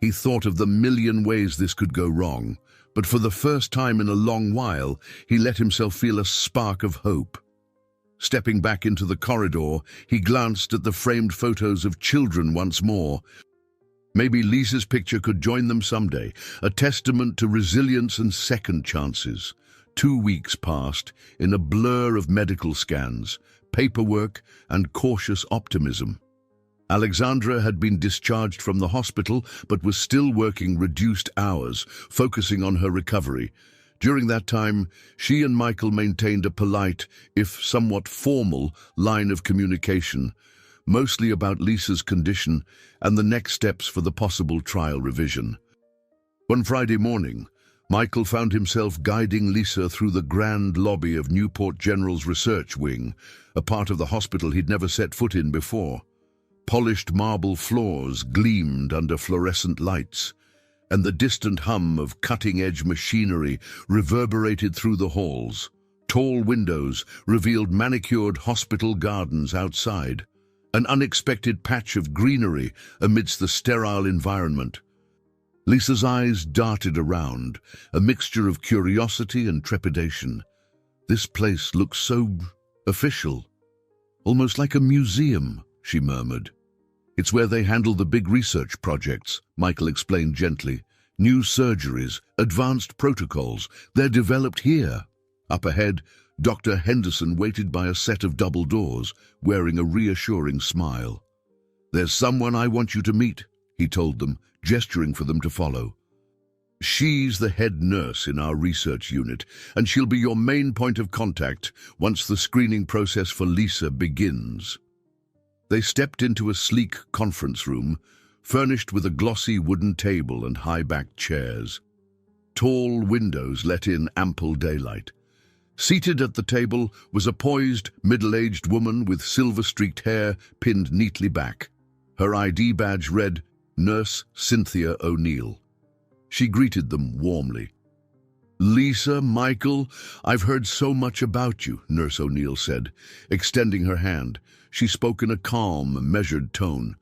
He thought of the million ways this could go wrong, but for the first time in a long while, he let himself feel a spark of hope. Stepping back into the corridor, he glanced at the framed photos of children once more. Maybe Lisa's picture could join them someday, a testament to resilience and second chances. 2 weeks passed in a blur of medical scans, paperwork, and cautious optimism. Alexandra had been discharged from the hospital but was still working reduced hours, focusing on her recovery. During that time, she and Michael maintained a polite, if somewhat formal, line of communication, mostly about Lisa's condition and the next steps for the possible trial revision. One Friday morning, Michael found himself guiding Lisa through the grand lobby of Newport General's research wing, a part of the hospital he'd never set foot in before. Polished marble floors gleamed under fluorescent lights, and the distant hum of cutting-edge machinery reverberated through the halls. Tall windows revealed manicured hospital gardens outside. an unexpected patch of greenery amidst the sterile environment. Lisa's eyes darted around, a mixture of curiosity and trepidation. This place looks so official, almost like a museum, she murmured. It's where they handle the big research projects, Michael explained gently. New surgeries, advanced protocols, they're developed here. Up ahead, Dr. Henderson waited by a set of double doors, wearing a reassuring smile. There's someone I want you to meet, he told them, gesturing for them to follow. She's the head nurse in our research unit, and she'll be your main point of contact once the screening process for Lisa begins. They stepped into a sleek conference room, furnished with a glossy wooden table and high-backed chairs. Tall windows let in ample daylight. Seated at the table was a poised, middle-aged woman with silver-streaked hair pinned neatly back. Her ID badge read, Nurse Cynthia O'Neill. She greeted them warmly. Lisa, Michael, I've heard so much about you, Nurse O'Neill said, extending her hand. She spoke in a calm, measured tone.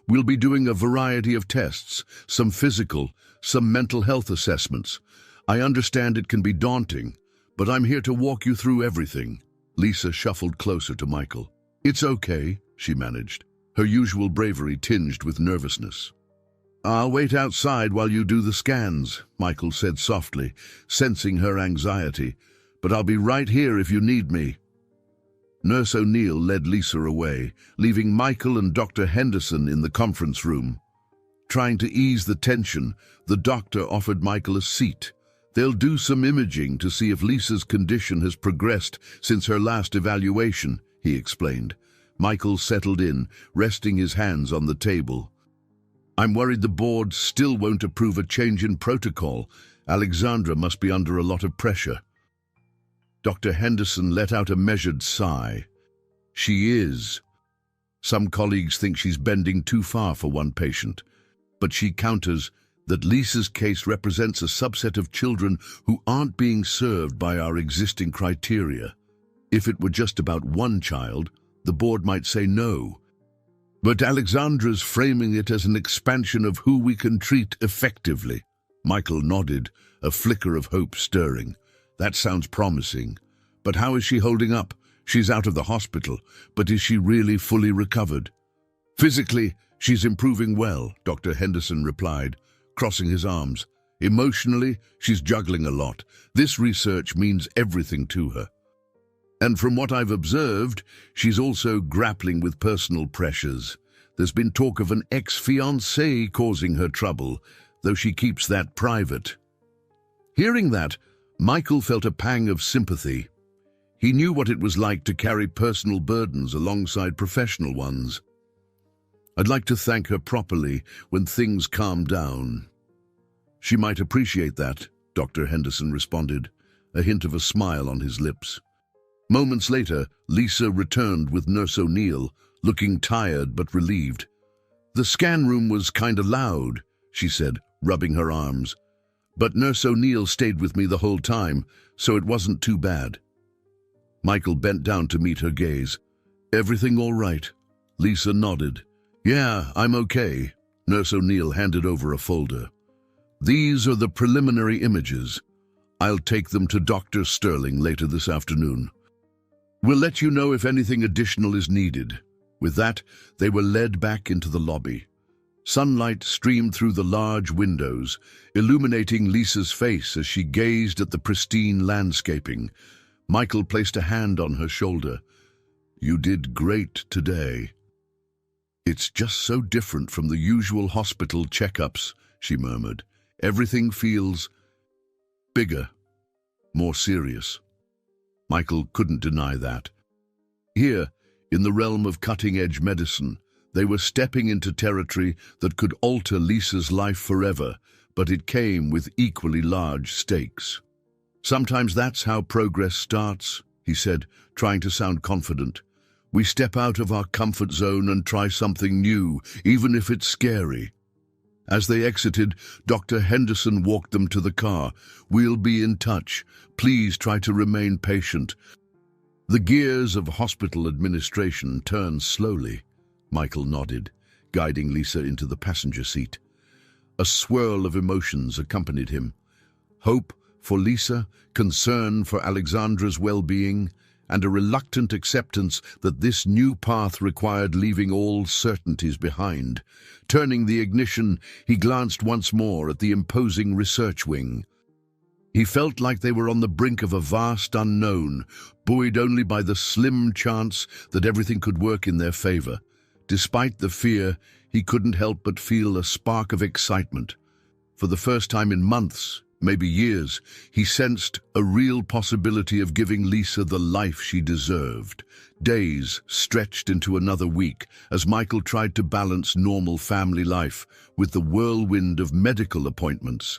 We'll be doing a variety of tests, some physical, some mental health assessments. I understand it can be daunting, but I'm here to walk you through everything. Lisa shuffled closer to Michael. It's okay, she managed, her usual bravery tinged with nervousness. I'll wait outside while you do the scans, Michael said softly, sensing her anxiety, but I'll be right here if you need me. Nurse O'Neill led Lisa away, leaving Michael and Dr. Henderson in the conference room. Trying to ease the tension, the doctor offered Michael a seat. They'll do some imaging to see if Lisa's condition has progressed since her last evaluation, he explained. Michael settled in, resting his hands on the table. I'm worried the board still won't approve a change in protocol. Alexandra must be under a lot of pressure. Dr. Henderson let out a measured sigh. She is. Some colleagues think she's bending too far for one patient, but she counters that Lisa's case represents a subset of children who aren't being served by our existing criteria. If it were just about one child, the board might say no. But Alexandra's framing it as an expansion of who we can treat effectively. Michael nodded, a flicker of hope stirring. That sounds promising. But how is she holding up? She's out of the hospital, but is she really fully recovered? Physically, she's improving well, Dr. Henderson replied, crossing his arms. Emotionally, she's juggling a lot. This research means everything to her. And from what I've observed, she's also grappling with personal pressures. There's been talk of an ex-fiancé causing her trouble, though she keeps that private. Hearing that, Michael felt a pang of sympathy. He knew what it was like to carry personal burdens alongside professional ones. I'd like to thank her properly when things calm down. She might appreciate that, Dr. Henderson responded, a hint of a smile on his lips. Moments later, Lisa returned with Nurse O'Neill, looking tired but relieved. The scan room was kinda loud, she said, rubbing her arms. But Nurse O'Neill stayed with me the whole time, so it wasn't too bad. Michael bent down to meet her gaze. Everything all right? Lisa nodded. Yeah, I'm okay. Nurse O'Neill handed over a folder. These are the preliminary images. I'll take them to Dr. Sterling later this afternoon. We'll let you know if anything additional is needed. With that, they were led back into the lobby. Sunlight streamed through the large windows, illuminating Lisa's face as she gazed at the pristine landscaping. Michael placed a hand on her shoulder. You did great today. It's just so different from the usual hospital checkups, she murmured. Everything feels bigger, more serious. Michael couldn't deny that. Here, in the realm of cutting-edge medicine, they were stepping into territory that could alter Lisa's life forever, but it came with equally large stakes. Sometimes that's how progress starts, he said, trying to sound confident. We step out of our comfort zone and try something new, even if it's scary. As they exited, Dr. Henderson walked them to the car. We'll be in touch. Please try to remain patient. The gears of hospital administration turned slowly. Michael nodded, guiding Lisa into the passenger seat. A swirl of emotions accompanied him. Hope for Lisa, concern for Alexandra's well-being, and a reluctant acceptance that this new path required leaving all certainties behind. Turning the ignition, he glanced once more at the imposing research wing. He felt like they were on the brink of a vast unknown, buoyed only by the slim chance that everything could work in their favor. Despite the fear, he couldn't help but feel a spark of excitement. For the first time in months, maybe years, he sensed a real possibility of giving Lisa the life she deserved. Days stretched into another week as Michael tried to balance normal family life with the whirlwind of medical appointments.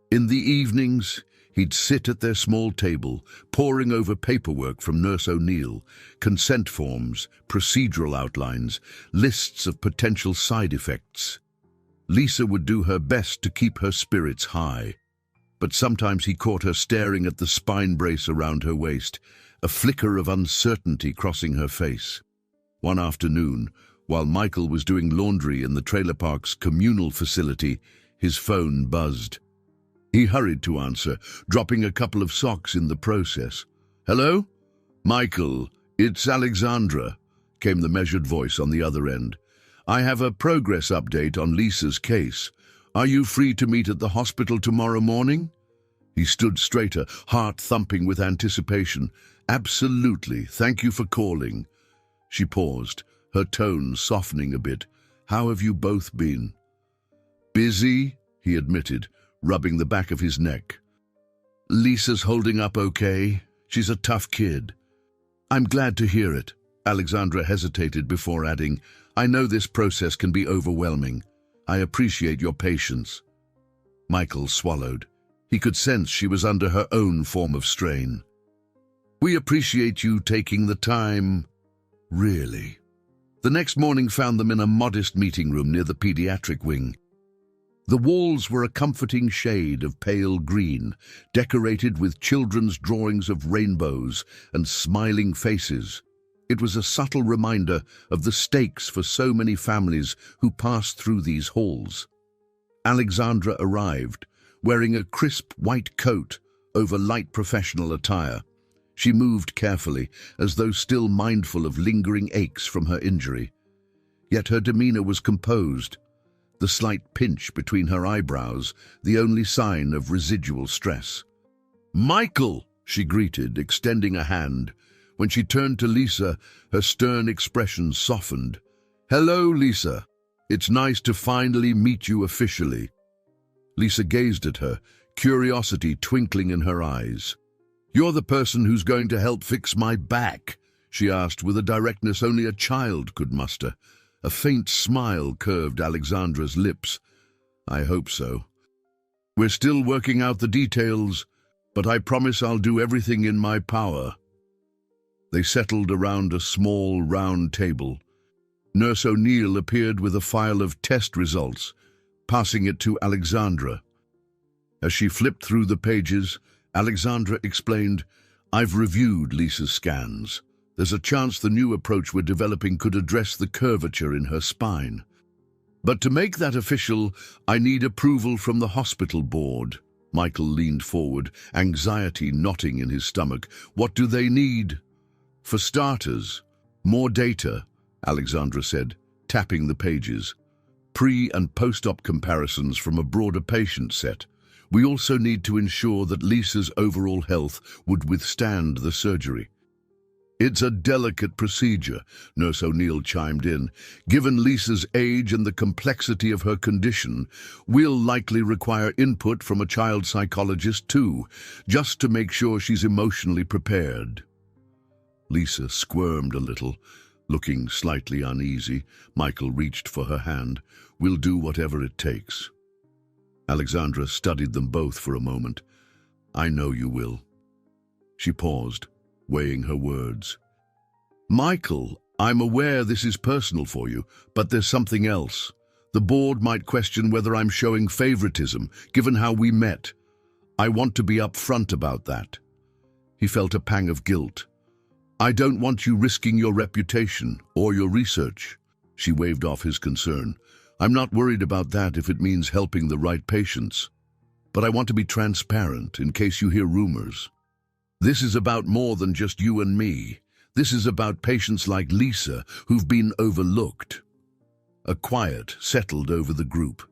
In the evenings, he'd sit at their small table, poring over paperwork from Nurse O'Neill, consent forms, procedural outlines, lists of potential side effects. Lisa would do her best to keep her spirits high, but sometimes he caught her staring at the spine brace around her waist, a flicker of uncertainty crossing her face. One afternoon, while Michael was doing laundry in the trailer park's communal facility, his phone buzzed. He hurried to answer, dropping a couple of socks in the process. "Hello? Michael, it's Alexandra," came the measured voice on the other end. "I have a progress update on Lisa's case. Are you free to meet at the hospital tomorrow morning?" He stood straighter, heart thumping with anticipation. "Absolutely, thank you for calling." She paused, her tone softening a bit. "How have you both been?" "Busy," he admitted, rubbing the back of his neck. "Lisa's holding up okay. She's a tough kid." "I'm glad to hear it." Alexandra hesitated before adding, "I know this process can be overwhelming. I appreciate your patience." Michael swallowed. He could sense she was under her own form of strain. "We appreciate you taking the time." "Really?" The next morning found them in a modest meeting room near the pediatric wing. The walls were a comforting shade of pale green, decorated with children's drawings of rainbows and smiling faces. It was a subtle reminder of the stakes for so many families who passed through these halls. Alexandra arrived, wearing a crisp white coat over light professional attire. She moved carefully, as though still mindful of lingering aches from her injury. Yet her demeanor was composed, the slight pinch between her eyebrows the only sign of residual stress. "Michael!" she greeted, extending a hand. When she turned to Lisa, her stern expression softened. "Hello, Lisa. It's nice to finally meet you officially." Lisa gazed at her, curiosity twinkling in her eyes. "You're the person who's going to help fix my back?" she asked with a directness only a child could muster. A faint smile curved Alexandra's lips. "I hope so. We're still working out the details, but I promise I'll do everything in my power." They settled around a small, round table. Nurse O'Neill appeared with a file of test results, passing it to Alexandra. As she flipped through the pages, Alexandra explained, "I've reviewed Lisa's scans. There's a chance the new approach we're developing could address the curvature in her spine. But to make that official, I need approval from the hospital board." Michael leaned forward, anxiety knotting in his stomach. "What do they need?" "For starters, more data," Alexandra said, tapping the pages. "Pre- and post-op comparisons from a broader patient set. We also need to ensure that Lisa's overall health would withstand the surgery." "It's a delicate procedure," Nurse O'Neill chimed in. "Given Lisa's age and the complexity of her condition, we'll likely require input from a child psychologist too, just to make sure she's emotionally prepared." Lisa squirmed a little, looking slightly uneasy. Michael reached for her hand. "We'll do whatever it takes." Alexandra studied them both for a moment. "I know you will." She paused, weighing her words. "Michael, I'm aware this is personal for you, but there's something else. The board might question whether I'm showing favoritism, given how we met. I want to be upfront about that." He felt a pang of guilt. "I don't want you risking your reputation or your research." She waved off his concern. I'm not worried about that if it means helping the right patients. But I want to be transparent in case you hear rumors. This is about more than just you and me. This is about patients like Lisa who've been overlooked. A quiet settled over the group.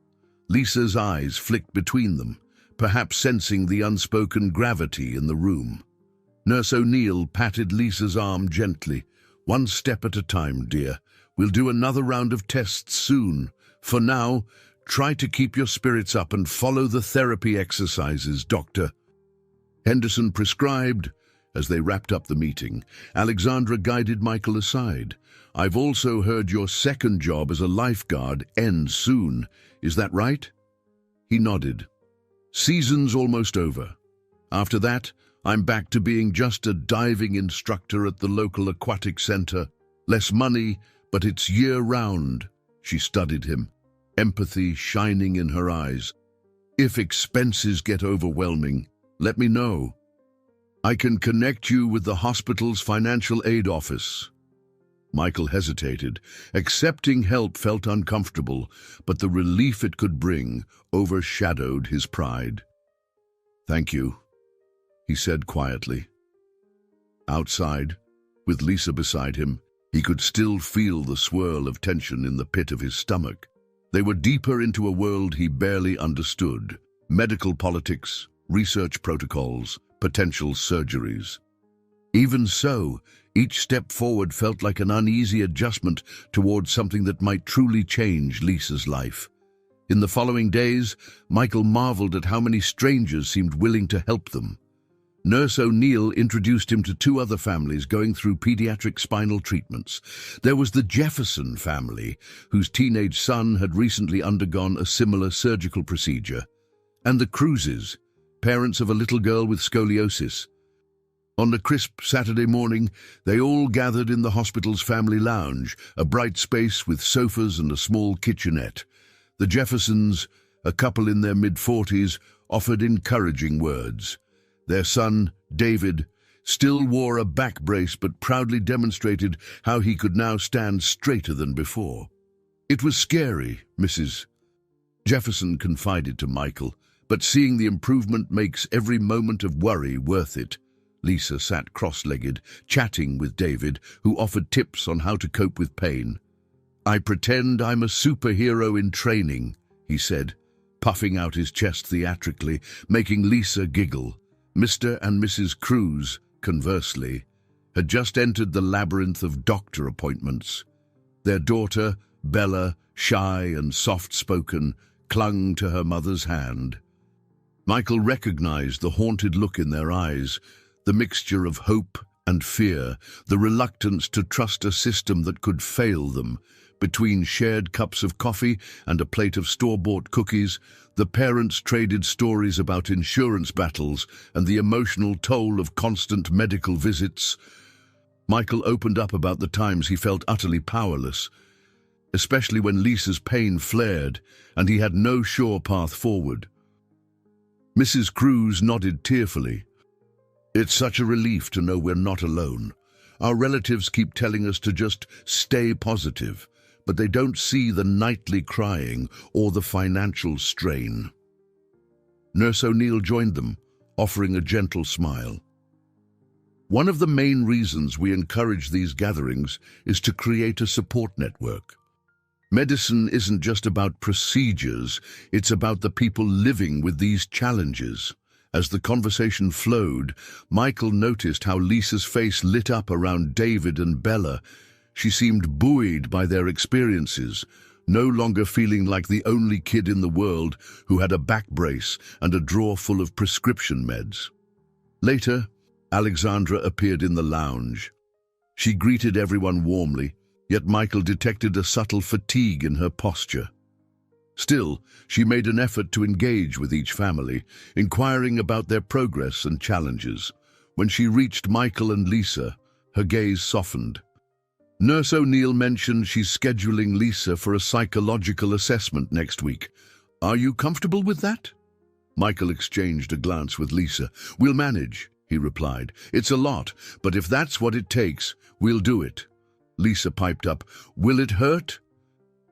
Lisa's eyes flicked between them, perhaps sensing the unspoken gravity in the room. Nurse O'Neill patted Lisa's arm gently. One step at a time, dear. We'll do another round of tests soon. For now, try to keep your spirits up and follow the therapy exercises, Doctor. Henderson prescribed. As they wrapped up the meeting, Alexandra guided Michael aside. I've also heard your second job as a lifeguard ends soon. Is that right? He nodded. Season's almost over. After that, I'm back to being just a diving instructor at the local aquatic center. Less money, but it's year-round. She studied him, empathy shining in her eyes. If expenses get overwhelming, let me know. I can connect you with the hospital's financial aid office. Michael hesitated. Accepting help felt uncomfortable, but the relief it could bring overshadowed his pride. Thank you, he said quietly. Outside, with Lisa beside him, he could still feel the swirl of tension in the pit of his stomach. They were deeper into a world he barely understood. Medical politics, research protocols, potential surgeries. Even so, each step forward felt like an uneasy adjustment towards something that might truly change Lisa's life. In the following days, Michael marveled at how many strangers seemed willing to help them. Nurse O'Neill introduced him to two other families going through pediatric spinal treatments. There was the Jefferson family, whose teenage son had recently undergone a similar surgical procedure, and the Cruises, parents of a little girl with scoliosis. On a crisp Saturday morning, they all gathered in the hospital's family lounge, a bright space with sofas and a small kitchenette. The Jeffersons, a couple in their mid-40s, offered encouraging words. Their son, David, still wore a back brace but proudly demonstrated how he could now stand straighter than before. It was scary, Mrs. Jefferson confided to Michael, but seeing the improvement makes every moment of worry worth it. Lisa sat cross-legged, chatting with David, who offered tips on how to cope with pain. I pretend I'm a superhero in training, he said, puffing out his chest theatrically, making Lisa giggle. Mr. and Mrs. Cruz, conversely, had just entered the labyrinth of doctor appointments. Their daughter, Bella, shy and soft-spoken, clung to her mother's hand. Michael recognized the haunted look in their eyes, the mixture of hope and fear, the reluctance to trust a system that could fail them. Between shared cups of coffee and a plate of store-bought cookies, the parents traded stories about insurance battles and the emotional toll of constant medical visits. Michael opened up about the times he felt utterly powerless, especially when Lisa's pain flared and he had no sure path forward. Mrs. Cruz nodded tearfully. It's such a relief to know we're not alone. Our relatives keep telling us to just stay positive, but they don't see the nightly crying or the financial strain. Nurse O'Neill joined them, offering a gentle smile. One of the main reasons we encourage these gatherings is to create a support network. Medicine isn't just about procedures, it's about the people living with these challenges. As the conversation flowed, Michael noticed how Lisa's face lit up around David and Bella. She seemed buoyed by their experiences, no longer feeling like the only kid in the world who had a back brace and a drawer full of prescription meds. Later, Alexandra appeared in the lounge. She greeted everyone warmly, yet Michael detected a subtle fatigue in her posture. Still, she made an effort to engage with each family, inquiring about their progress and challenges. When she reached Michael and Lisa, her gaze softened. Nurse O'Neill mentioned she's scheduling Lisa for a psychological assessment next week. Are you comfortable with that? Michael exchanged a glance with Lisa. We'll manage, he replied. It's a lot, but if that's what it takes, we'll do it. Lisa piped up. Will it hurt?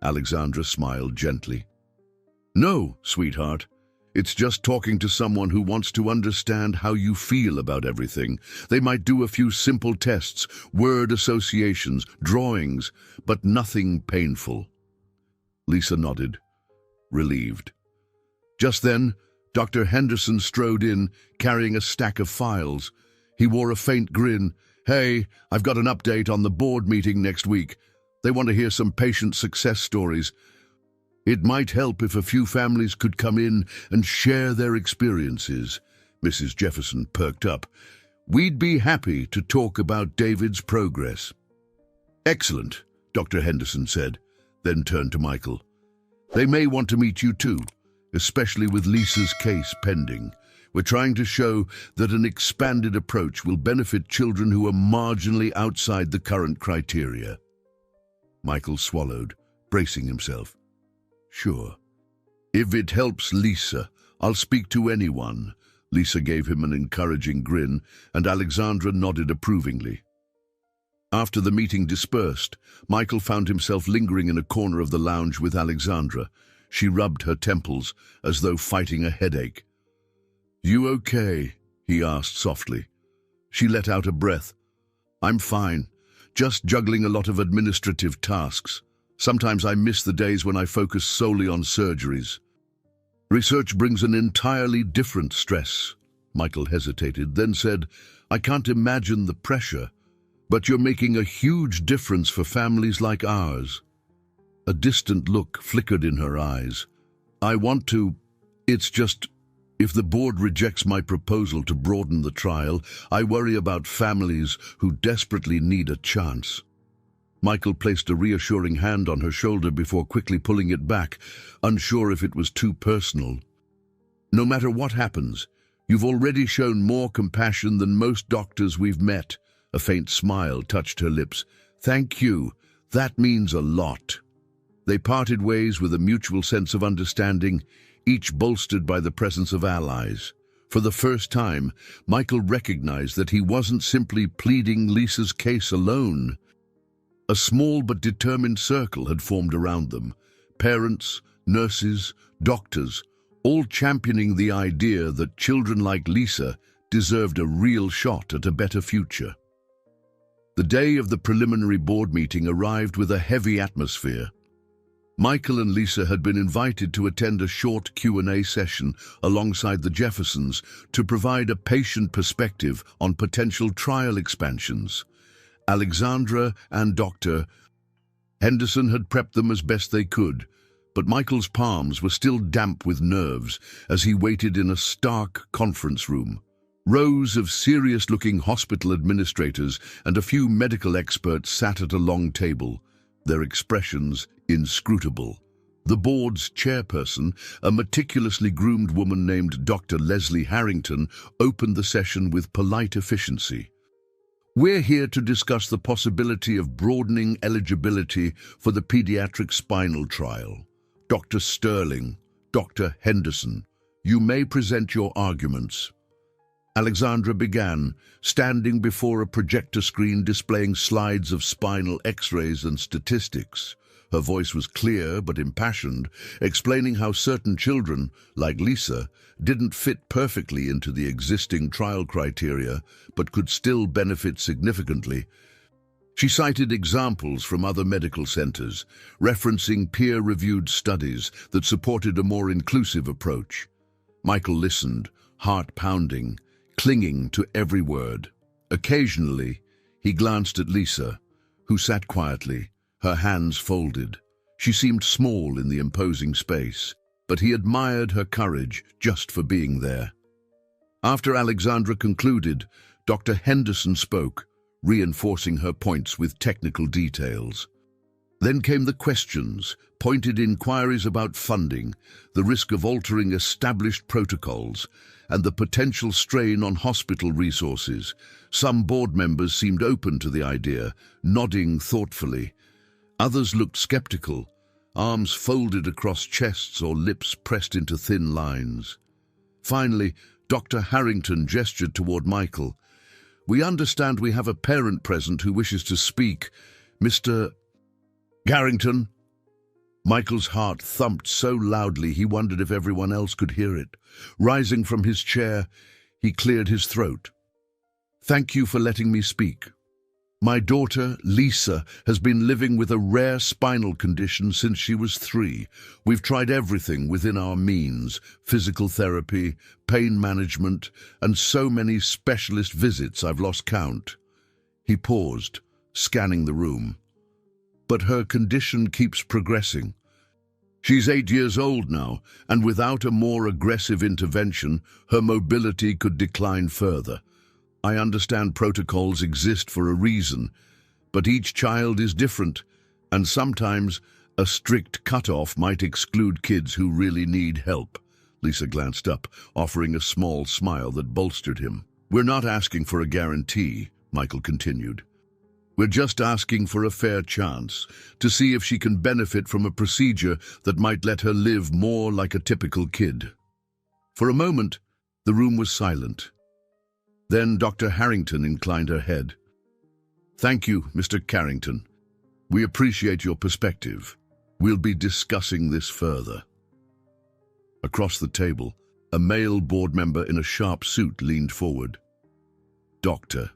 Alexandra smiled gently. No, sweetheart. It's just talking to someone who wants to understand how you feel about everything. They might do a few simple tests, word associations, drawings, but nothing painful. Lisa nodded, relieved. Just then, Dr. Henderson strode in, carrying a stack of files. He wore a faint grin. Hey, I've got an update on the board meeting next week. They want to hear some patient success stories. It might help if a few families could come in and share their experiences. Mrs. Jefferson perked up. We'd be happy to talk about David's progress. Excellent, Dr. Henderson said, then turned to Michael. They may want to meet you too, especially with Lisa's case pending. We're trying to show that an expanded approach will benefit children who are marginally outside the current criteria. Michael swallowed, bracing himself. Sure. If it helps Lisa, I'll speak to anyone. Lisa gave him an encouraging grin, and Alexandra nodded approvingly. After the meeting dispersed, Michael found himself lingering in a corner of the lounge with Alexandra. She rubbed her temples as though fighting a headache. You okay? He asked softly. She let out a breath. I'm fine, just juggling a lot of administrative tasks. Sometimes I miss the days when I focus solely on surgeries. Research brings an entirely different stress. Michael hesitated, then said, I can't imagine the pressure, but you're making a huge difference for families like ours. A distant look flickered in her eyes. I want to. It's just, if the board rejects my proposal to broaden the trial, I worry about families who desperately need a chance. Michael placed a reassuring hand on her shoulder before quickly pulling it back, unsure if it was too personal. No matter what happens, you've already shown more compassion than most doctors we've met. A faint smile touched her lips. Thank you. That means a lot. They parted ways with a mutual sense of understanding, each bolstered by the presence of allies. For the first time, Michael recognized that he wasn't simply pleading Lisa's case alone. A small but determined circle had formed around them. Parents, nurses, doctors, all championing the idea that children like Lisa deserved a real shot at a better future. The day of the preliminary board meeting arrived with a heavy atmosphere. Michael and Lisa had been invited to attend a short Q&A session alongside the Jeffersons to provide a patient perspective on potential trial expansions. Alexandra and Dr. Henderson had prepped them as best they could, but Michael's palms were still damp with nerves as he waited in a stark conference room. Rows of serious-looking hospital administrators and a few medical experts sat at a long table, their expressions inscrutable. The board's chairperson, a meticulously groomed woman named Dr. Leslie Harrington, opened the session with polite efficiency. We're here to discuss the possibility of broadening eligibility for the pediatric spinal trial. Dr. Sterling, Dr. Henderson, you may present your arguments. Alexandra began, standing before a projector screen displaying slides of spinal X-rays and statistics. Her voice was clear but impassioned, explaining how certain children, like Lisa, didn't fit perfectly into the existing trial criteria, but could still benefit significantly. She cited examples from other medical centers, referencing peer-reviewed studies that supported a more inclusive approach. Michael listened, heart pounding, clinging to every word. Occasionally, he glanced at Lisa, who sat quietly, her hands folded. She seemed small in the imposing space, but he admired her courage just for being there. After Alexandra concluded, Dr. Henderson spoke, reinforcing her points with technical details. Then came the questions, pointed inquiries about funding, the risk of altering established protocols, and the potential strain on hospital resources. Some board members seemed open to the idea, nodding thoughtfully. Others looked skeptical, arms folded across chests or lips pressed into thin lines. Finally, Dr. Harrington gestured toward Michael. We understand we have a parent present who wishes to speak. Mr. Harrington? Michael's heart thumped so loudly he wondered if everyone else could hear it. Rising from his chair, he cleared his throat. "Thank you for letting me speak. My daughter, Lisa, has been living with a rare spinal condition since she was 3. We've tried everything within our means: physical therapy, pain management, and so many specialist visits I've lost count." He paused, scanning the room. "But her condition keeps progressing. She's 8 years old now, and without a more aggressive intervention, her mobility could decline further. I understand protocols exist for a reason, but each child is different, and sometimes a strict cutoff might exclude kids who really need help." Lisa glanced up, offering a small smile that bolstered him. "We're not asking for a guarantee," Michael continued. "We're just asking for a fair chance to see if she can benefit from a procedure that might let her live more like a typical kid." For a moment, the room was silent. Then Dr. Harrington inclined her head. "Thank you, Mr. Carrington. We appreciate your perspective. We'll be discussing this further." Across the table, a male board member in a sharp suit leaned forward. "Doctor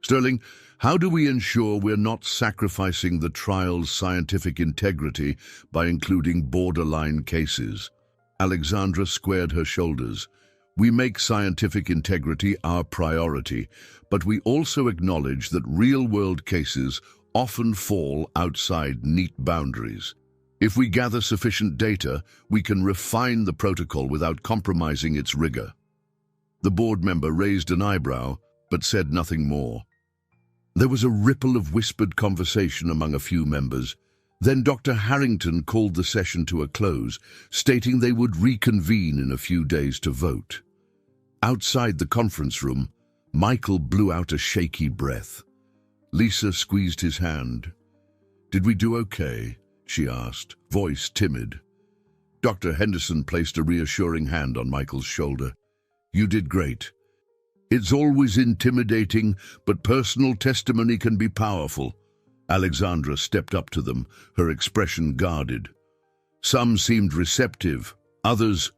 Sterling, how do we ensure we're not sacrificing the trial's scientific integrity by including borderline cases?" Alexandra squared her shoulders. "We make scientific integrity our priority, but we also acknowledge that real-world cases often fall outside neat boundaries. If we gather sufficient data, we can refine the protocol without compromising its rigor." The board member raised an eyebrow, but said nothing more. There was a ripple of whispered conversation among a few members. Then Dr. Harrington called the session to a close, stating they would reconvene in a few days to vote. Outside the conference room, Michael blew out a shaky breath. Lisa squeezed his hand. "Did we do okay?" she asked, voice timid. Dr. Henderson placed a reassuring hand on Michael's shoulder. "You did great. It's always intimidating, but personal testimony can be powerful." Alexandra stepped up to them, her expression guarded. Some seemed receptive, others,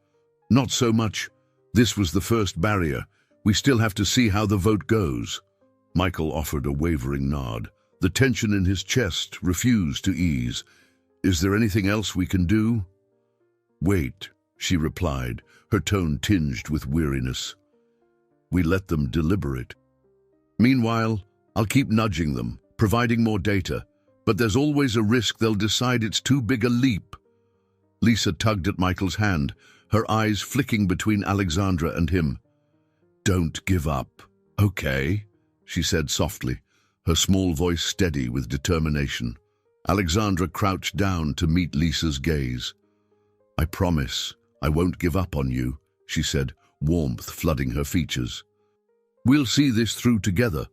not so much. This was the first barrier. We still have to see how the vote goes. Michael offered a wavering nod. The tension in his chest refused to ease. "Is there anything else we can do?" "Wait," she replied, her tone tinged with weariness. "We let them deliberate. Meanwhile, I'll keep nudging them, providing more data, but there's always a risk they'll decide it's too big a leap." Lisa tugged at Michael's hand, her eyes flicking between Alexandra and him. "Don't give up, okay?" she said softly, her small voice steady with determination. Alexandra crouched down to meet Lisa's gaze. "I promise I won't give up on you," she said, warmth flooding her features. "We'll see this through together."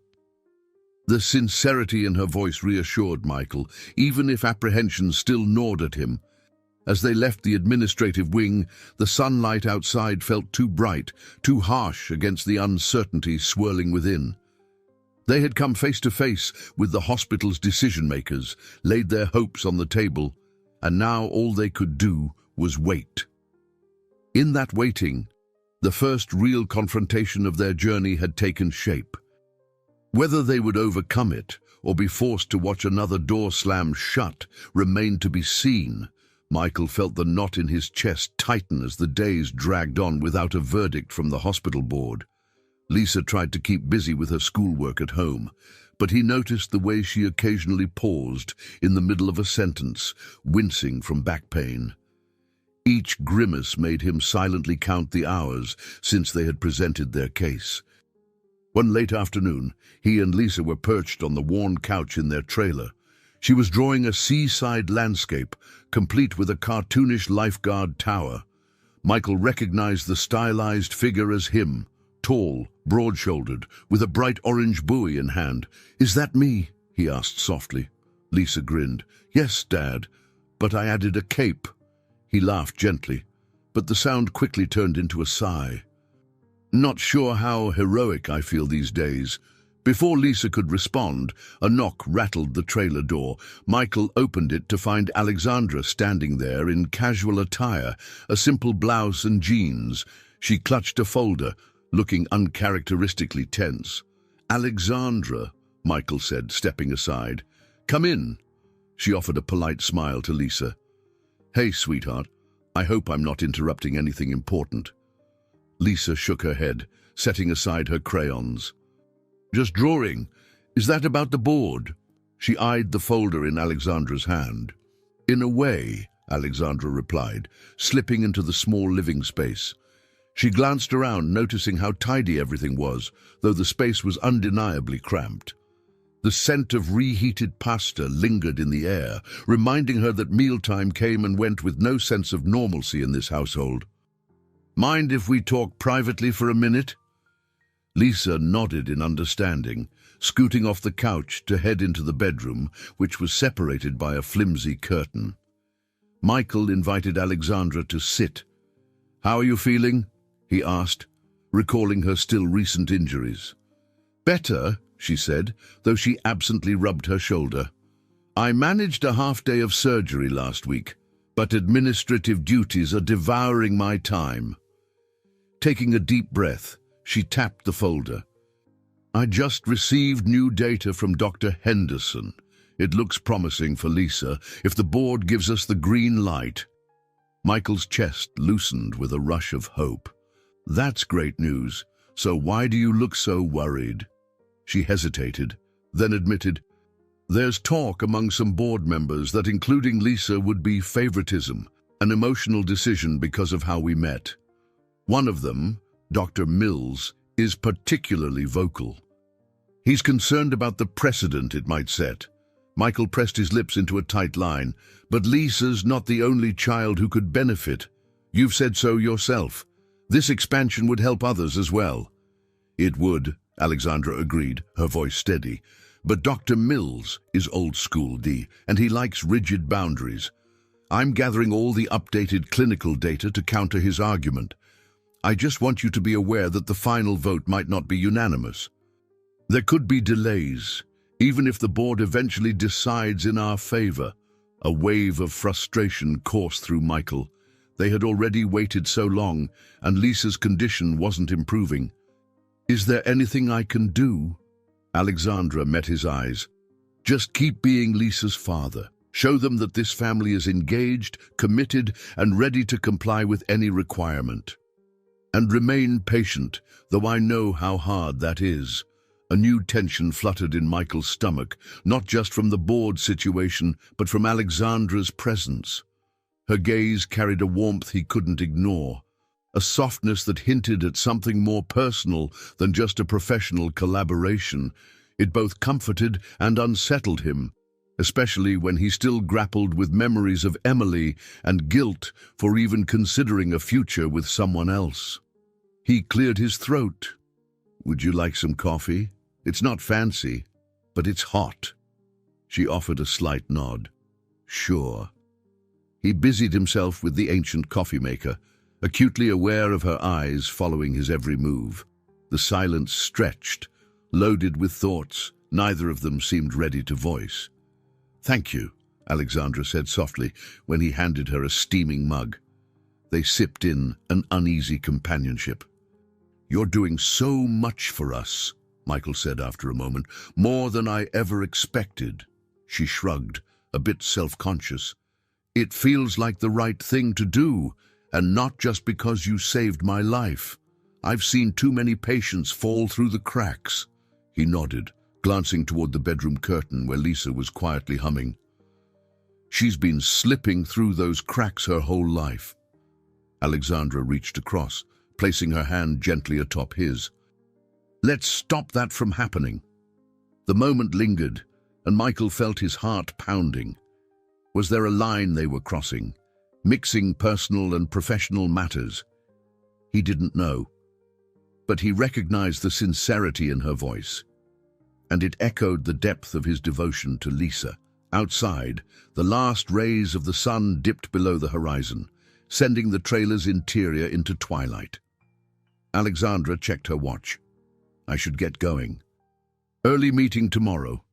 The sincerity in her voice reassured Michael, even if apprehension still gnawed at him. As they left the administrative wing, the sunlight outside felt too bright, too harsh against the uncertainty swirling within. They had come face to face with the hospital's decision-makers, laid their hopes on the table, and now all they could do was wait. In that waiting, the first real confrontation of their journey had taken shape. Whether they would overcome it or be forced to watch another door slam shut remained to be seen. Michael felt the knot in his chest tighten as the days dragged on without a verdict from the hospital board. Lisa tried to keep busy with her schoolwork at home, but he noticed the way she occasionally paused in the middle of a sentence, wincing from back pain. Each grimace made him silently count the hours since they had presented their case. One late afternoon, he and Lisa were perched on the worn couch in their trailer. She was drawing a seaside landscape, complete with a cartoonish lifeguard tower. Michael recognized the stylized figure as him, tall, broad-shouldered, with a bright orange buoy in hand. "Is that me?" he asked softly. Lisa grinned. "Yes, Dad, but I added a cape." He laughed gently, but the sound quickly turned into a sigh. "Not sure how heroic I feel these days. Before Lisa could respond, a knock rattled the trailer door. Michael opened it to find Alexandra standing there in casual attire, a simple blouse and jeans. She clutched a folder, looking uncharacteristically tense. "Alexandra," Michael said, stepping aside. "Come in." She offered a polite smile to Lisa. "Hey, sweetheart. I hope I'm not interrupting anything important." Lisa shook her head, setting aside her crayons. "Just drawing. Is that about the board?" She eyed the folder in Alexandra's hand. "In a way," Alexandra replied, slipping into the small living space. She glanced around, noticing how tidy everything was, though the space was undeniably cramped. The scent of reheated pasta lingered in the air, reminding her that mealtime came and went with no sense of normalcy in this household. "Mind if we talk privately for a minute?" Lisa nodded in understanding, scooting off the couch to head into the bedroom, which was separated by a flimsy curtain. Michael invited Alexandra to sit. "How are you feeling?" he asked, recalling her still recent injuries. "Better," she said, though she absently rubbed her shoulder. "I managed a half-day of surgery last week, but administrative duties are devouring my time." Taking a deep breath, she tapped the folder. "I just received new data from Dr. Henderson. It looks promising for Lisa, if the board gives us the green light." Michael's chest loosened with a rush of hope. "That's great news. So why do you look so worried?" She hesitated, then admitted, "There's talk among some board members that including Lisa would be favoritism, an emotional decision because of how we met. One of them, Dr. Mills, is particularly vocal. He's concerned about the precedent it might set." Michael pressed his lips into a tight line. "But Lisa's not the only child who could benefit. You've said so yourself. This expansion would help others as well." "It would," Alexandra agreed, her voice steady. "But Dr. Mills is old school, Dee, and he likes rigid boundaries. I'm gathering all the updated clinical data to counter his argument. I just want you to be aware that the final vote might not be unanimous. There could be delays, even if the board eventually decides in our favor." A wave of frustration coursed through Michael. They had already waited so long, and Lisa's condition wasn't improving. "Is there anything I can do?" Alexandra met his eyes. "Just keep being Lisa's father. Show them that this family is engaged, committed, and ready to comply with any requirement. And remain patient, though I know how hard that is." A new tension fluttered in Michael's stomach, not just from the board situation, but from Alexandra's presence. Her gaze carried a warmth he couldn't ignore, a softness that hinted at something more personal than just a professional collaboration. It both comforted and unsettled him, especially when he still grappled with memories of Emily and guilt for even considering a future with someone else. He cleared his throat. "Would you like some coffee? It's not fancy, but it's hot." She offered a slight nod. "Sure." He busied himself with the ancient coffee maker, acutely aware of her eyes following his every move. The silence stretched, loaded with thoughts neither of them seemed ready to voice. "Thank you," Alexandra said softly when he handed her a steaming mug. They sipped in an uneasy companionship. "You're doing so much for us," Michael said after a moment. "More than I ever expected." She shrugged, a bit self-conscious. "It feels like the right thing to do, and not just because you saved my life. I've seen too many patients fall through the cracks." He nodded, glancing toward the bedroom curtain where Lisa was quietly humming. "She's been slipping through those cracks her whole life." Alexandra reached across, placing her hand gently atop his. "Let's stop that from happening." The moment lingered, and Michael felt his heart pounding. Was there a line they were crossing, mixing personal and professional matters? He didn't know, but he recognized the sincerity in her voice, and it echoed the depth of his devotion to Lisa. Outside, the last rays of the sun dipped below the horizon, sending the trailer's interior into twilight. Alexandra checked her watch. "I should get going." Early meeting tomorrow.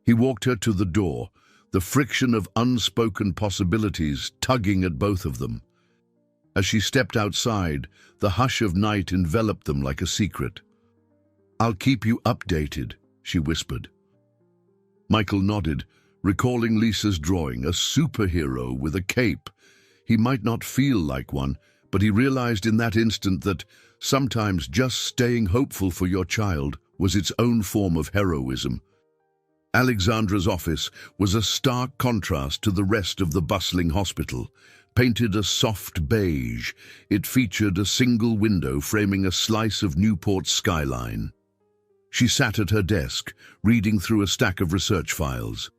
He walked her to the door, the friction of unspoken possibilities tugging at both of them. As she stepped outside, the hush of night enveloped them like a secret. "I'll keep you updated," she whispered. Michael nodded, recalling Lisa's drawing, a superhero with a cape. He might not feel like one, but he realized in that instant that sometimes just staying hopeful for your child was its own form of heroism. Alexandra's office was a stark contrast to the rest of the bustling hospital. Painted a soft beige, it featured a single window framing a slice of Newport's skyline. She sat at her desk, reading through a stack of research files.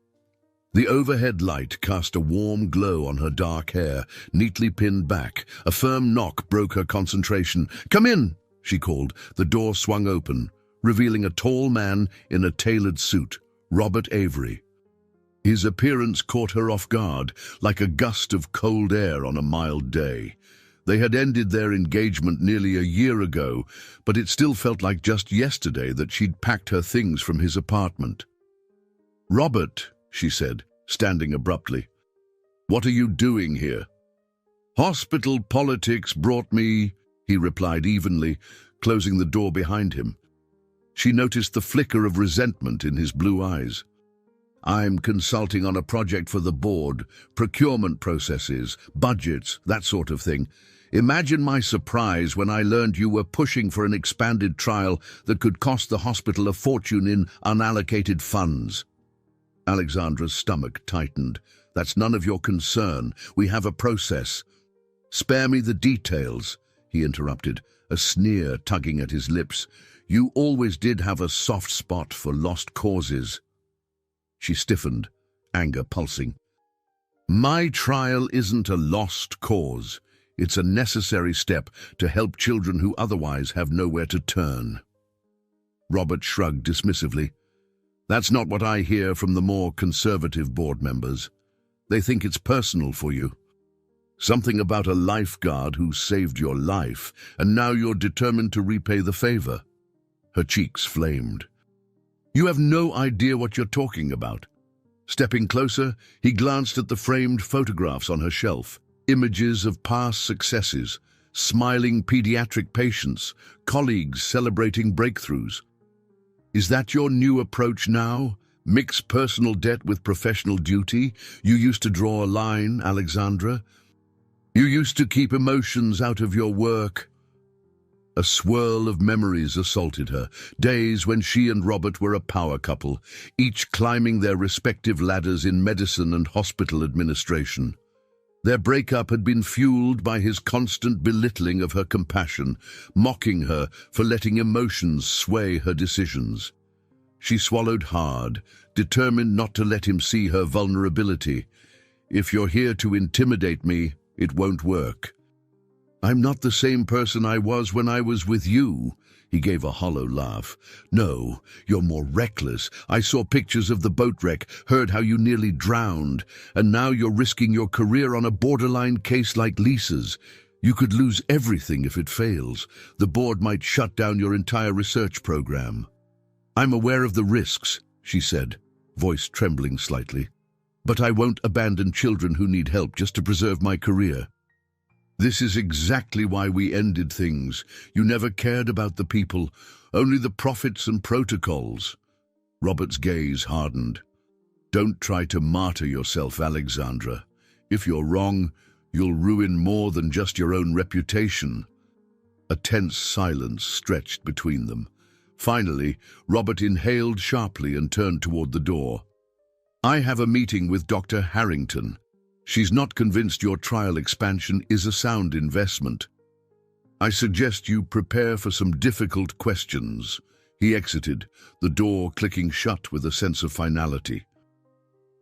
The overhead light cast a warm glow on her dark hair, neatly pinned back. A firm knock broke her concentration. "Come in," she called. The door swung open, revealing a tall man in a tailored suit, Robert Avery. His appearance caught her off guard, like a gust of cold air on a mild day. They had ended their engagement nearly a year ago, but it still felt like just yesterday that she'd packed her things from his apartment. "Robert," she said, standing abruptly, "what are you doing here?" "Hospital politics brought me," he replied evenly, closing the door behind him. She noticed the flicker of resentment in his blue eyes. "I'm consulting on a project for the board, procurement processes, budgets, that sort of thing. Imagine my surprise when I learned you were pushing for an expanded trial that could cost the hospital a fortune in unallocated funds." Alexandra's stomach tightened. "That's none of your concern. We have a process." "Spare me the details," he interrupted, a sneer tugging at his lips. "You always did have a soft spot for lost causes." She stiffened, anger pulsing. "My trial isn't a lost cause. It's a necessary step to help children who otherwise have nowhere to turn." Robert shrugged dismissively. "That's not what I hear from the more conservative board members. They think it's personal for you. Something about a lifeguard who saved your life, and now you're determined to repay the favor." Her cheeks flamed. "You have no idea what you're talking about." Stepping closer, he glanced at the framed photographs on her shelf. Images of past successes, smiling pediatric patients, colleagues celebrating breakthroughs. "Is that your new approach now? Mix personal debt with professional duty? You used to draw a line, Alexandra. You used to keep emotions out of your work." A swirl of memories assaulted her, days when she and Robert were a power couple, each climbing their respective ladders in medicine and hospital administration. Their breakup had been fueled by his constant belittling of her compassion, mocking her for letting emotions sway her decisions. She swallowed hard, determined not to let him see her vulnerability. "If you're here to intimidate me, it won't work." "I'm not the same person I was when I was with you." He gave a hollow laugh. "No, you're more reckless. I saw pictures of the boat wreck, heard how you nearly drowned, and now you're risking your career on a borderline case like Lisa's. You could lose everything if it fails. The board might shut down your entire research program." "I'm aware of the risks," she said, voice trembling slightly. "But I won't abandon children who need help just to preserve my career." "This is exactly why we ended things. You never cared about the people, only the profits and protocols." Robert's gaze hardened. "Don't try to martyr yourself, Alexandra. If you're wrong, you'll ruin more than just your own reputation." A tense silence stretched between them. Finally, Robert inhaled sharply and turned toward the door. "I have a meeting with Dr. Harrington. She's not convinced your trial expansion is a sound investment. I suggest you prepare for some difficult questions." He exited, the door clicking shut with a sense of finality.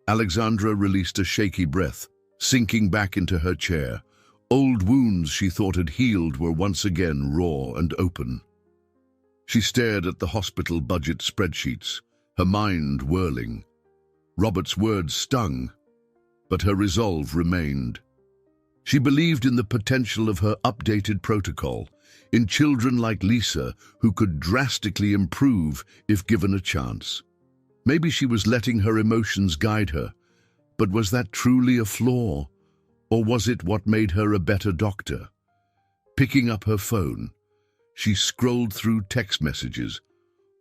Alexandra released a shaky breath, sinking back into her chair. Old wounds she thought had healed were once again raw and open. She stared at the hospital budget spreadsheets, her mind whirling. Robert's words stung, but her resolve remained. She believed in the potential of her updated protocol, in children like Lisa who could drastically improve if given a chance. Maybe she was letting her emotions guide her, but was that truly a flaw? Or was it what made her a better doctor? Picking up her phone, she scrolled through text messages.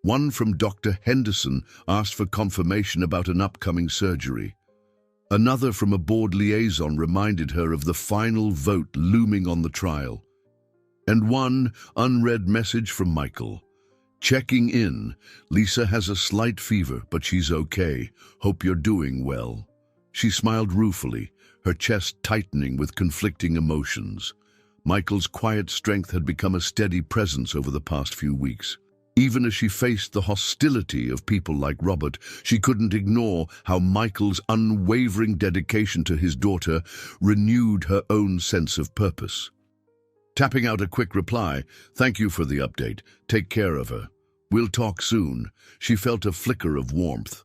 One from Dr. Henderson asked for confirmation about an upcoming surgery. Another from a board liaison reminded her of the final vote looming on the trial. And one unread message from Michael. Checking in. Lisa has a slight fever, but she's okay. Hope you're doing well. She smiled ruefully, her chest tightening with conflicting emotions. Michael's quiet strength had become a steady presence over the past few weeks. Even as she faced the hostility of people like Robert, she couldn't ignore how Michael's unwavering dedication to his daughter renewed her own sense of purpose. Tapping out a quick reply, "Thank you for the update. Take care of her. We'll talk soon," she felt a flicker of warmth.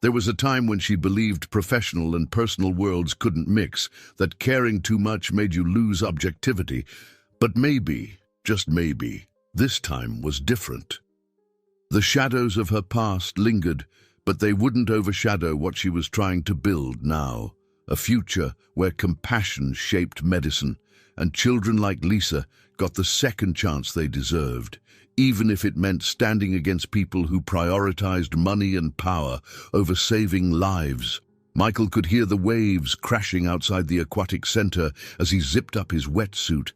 There was a time when she believed professional and personal worlds couldn't mix, that caring too much made you lose objectivity. But maybe, just maybe, this time was different. The shadows of her past lingered, but they wouldn't overshadow what she was trying to build now. A future where compassion shaped medicine, and children like Lisa got the second chance they deserved, even if it meant standing against people who prioritized money and power over saving lives. Michael could hear the waves crashing outside the aquatic center as he zipped up his wetsuit.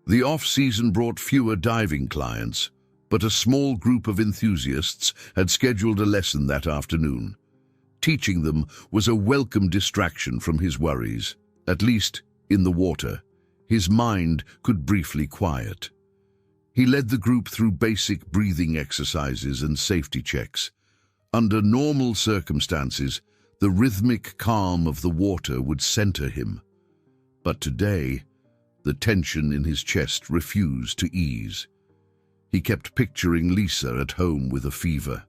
The off-season brought fewer diving clients, but a small group of enthusiasts had scheduled a lesson that afternoon. Teaching them was a welcome distraction from his worries. At least, in the water, his mind could briefly quiet. He led the group through basic breathing exercises and safety checks. Under normal circumstances, the rhythmic calm of the water would center him. But today, the tension in his chest refused to ease. He kept picturing Lisa at home with a fever.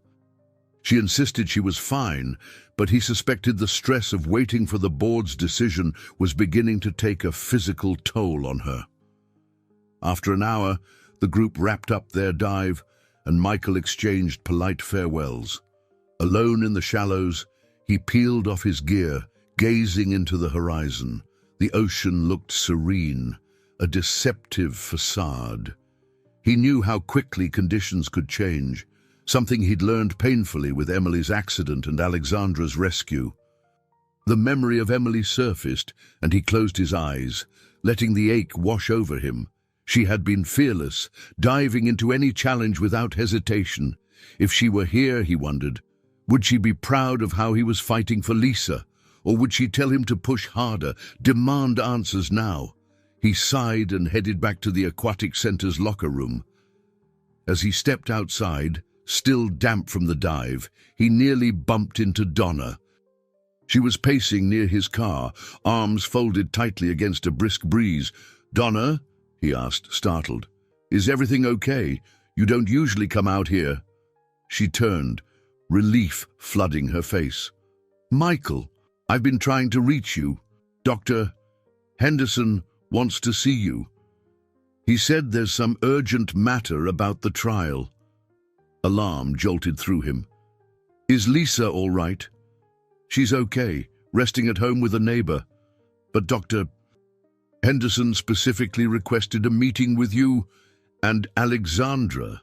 She insisted she was fine, but he suspected the stress of waiting for the board's decision was beginning to take a physical toll on her. After an hour, the group wrapped up their dive, and Michael exchanged polite farewells. Alone in the shallows, he peeled off his gear, gazing into the horizon. The ocean looked serene, a deceptive facade. He knew how quickly conditions could change, something he'd learned painfully with Emily's accident and Alexandra's rescue. The memory of Emily surfaced, and he closed his eyes, letting the ache wash over him. She had been fearless, diving into any challenge without hesitation. If she were here, he wondered, would she be proud of how he was fighting for Lisa? Or would she tell him to push harder, demand answers now? He sighed and headed back to the aquatic center's locker room. As he stepped outside, still damp from the dive, he nearly bumped into Donna. She was pacing near his car, arms folded tightly against a brisk breeze. "Donna?" he asked, startled. "Is everything okay? You don't usually come out here." She turned, relief flooding her face. "Michael, I've been trying to reach you. Dr. Henderson wants to see you. He said there's some urgent matter about the trial." Alarm jolted through him. "Is Lisa all right?" "She's okay, resting at home with a neighbor. But Dr. Henderson specifically requested a meeting with you and Alexandra."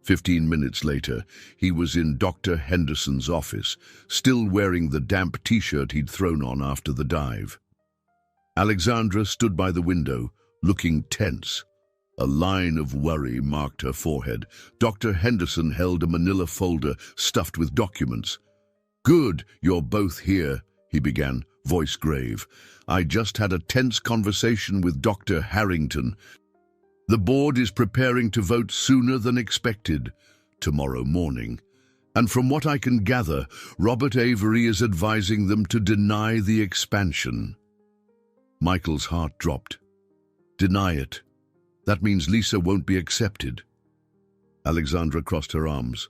15 minutes later, he was in Dr. Henderson's office, still wearing the damp t-shirt he'd thrown on after the dive. Alexandra stood by the window, looking tense. A line of worry marked her forehead. Dr. Henderson held a manila folder stuffed with documents. "Good, you're both here," he began, voice grave. "I just had a tense conversation with Dr. Harrington. The board is preparing to vote sooner than expected, tomorrow morning. And from what I can gather, Robert Avery is advising them to deny the expansion." Michael's heart dropped. "Deny it? That means Lisa won't be accepted." Alexandra crossed her arms.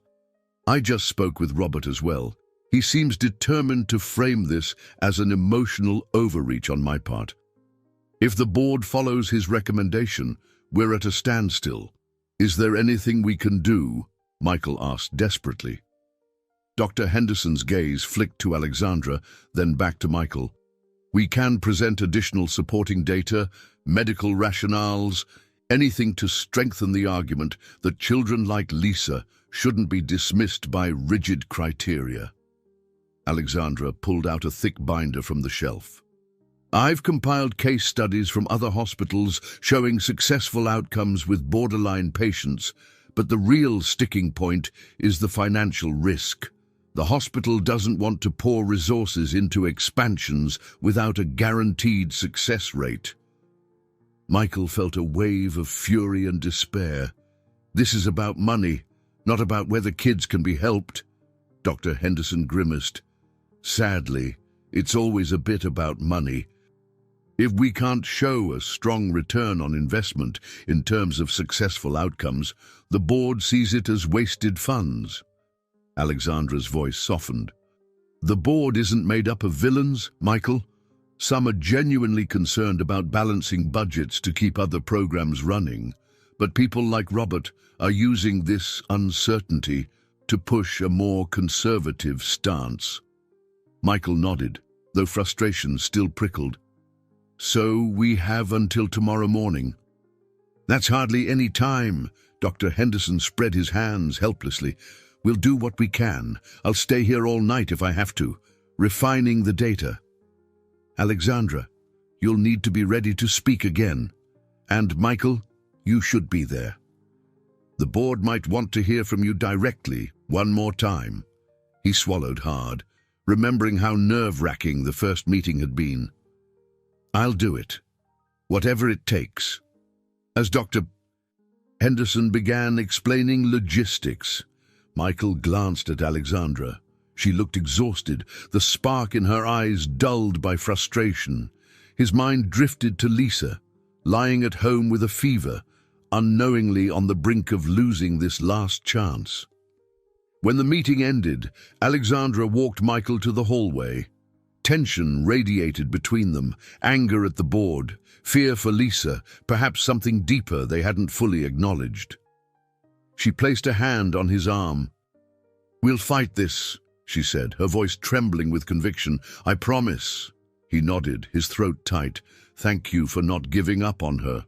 "I just spoke with Robert as well. He seems determined to frame this as an emotional overreach on my part. If the board follows his recommendation, We're at a standstill. Is there anything we can do? Michael asked desperately. Dr. Henderson's gaze flicked to Alexandra, then back to Michael. We can present additional supporting data, medical rationales, anything to strengthen the argument that children like Lisa shouldn't be dismissed by rigid criteria. Alexandra pulled out a thick binder from the shelf. I've compiled case studies from other hospitals showing successful outcomes with borderline patients, but the real sticking point is the financial risk. The hospital doesn't want to pour resources into expansions without a guaranteed success rate. Michael felt a wave of fury and despair. This is about money, not about whether kids can be helped. Dr. Henderson grimaced. Sadly, it's always a bit about money. If we can't show a strong return on investment in terms of successful outcomes, the board sees it as wasted funds. Alexandra's voice softened. The board isn't made up of villains, Michael. Some are genuinely concerned about balancing budgets to keep other programs running, but people like Robert are using this uncertainty to push a more conservative stance. Michael nodded, though frustration still prickled. So we have until tomorrow morning. That's hardly any time. Dr. Henderson spread his hands helplessly. We'll do what we can. I'll stay here all night if I have to, refining the data. Alexandra, you'll need to be ready to speak again. And Michael, you should be there. The board might want to hear from you directly one more time. He swallowed hard, remembering how nerve-wracking the first meeting had been. I'll do it, whatever it takes. As Dr. Henderson began explaining logistics, Michael glanced at Alexandra. She looked exhausted, the spark in her eyes dulled by frustration. His mind drifted to Lisa, lying at home with a fever, unknowingly on the brink of losing this last chance. When the meeting ended, Alexandra walked Michael to the hallway. Tension radiated between them, anger at the board, fear for Lisa, perhaps something deeper they hadn't fully acknowledged. She placed a hand on his arm. We'll fight this, she said, her voice trembling with conviction. I promise. He nodded, his throat tight. Thank you for not giving up on her.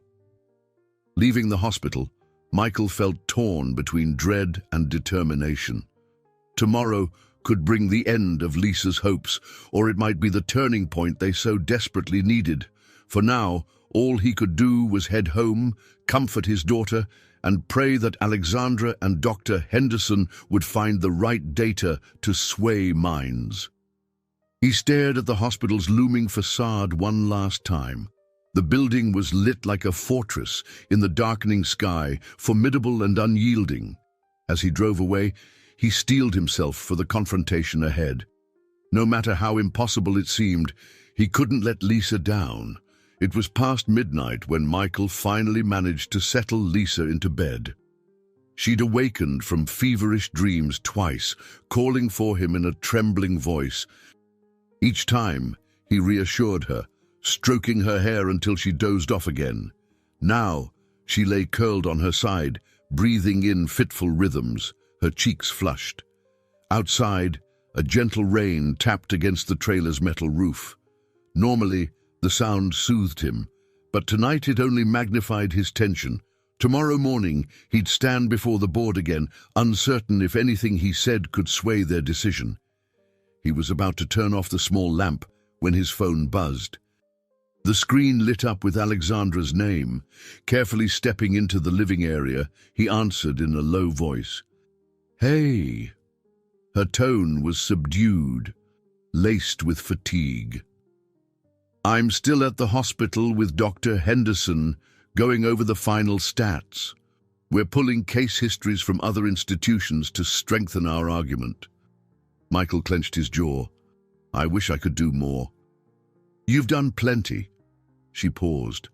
Leaving the hospital, Michael felt torn between dread and determination. Tomorrow could bring the end of Lisa's hopes, or it might be the turning point they so desperately needed. For now, all he could do was head home, comfort his daughter, and pray that Alexandra and Dr. Henderson would find the right data to sway minds. He stared at the hospital's looming facade one last time. The building was lit like a fortress in the darkening sky, formidable and unyielding. As he drove away, he steeled himself for the confrontation ahead. No matter how impossible it seemed, he couldn't let Lisa down. It was past midnight when Michael finally managed to settle Lisa into bed. She'd awakened from feverish dreams twice, calling for him in a trembling voice. Each time, he reassured her, stroking her hair until she dozed off again. Now, she lay curled on her side, breathing in fitful rhythms, her cheeks flushed. Outside, a gentle rain tapped against the trailer's metal roof. Normally, the sound soothed him, but tonight it only magnified his tension. Tomorrow morning, he'd stand before the board again, uncertain if anything he said could sway their decision. He was about to turn off the small lamp when his phone buzzed. The screen lit up with Alexandra's name. Carefully stepping into the living area, he answered in a low voice. Hey. Her tone was subdued, laced with fatigue. I'm still at the hospital with Dr. Henderson, going over the final stats. We're pulling case histories from other institutions to strengthen our argument. Michael clenched his jaw. I wish I could do more. You've done plenty. She paused,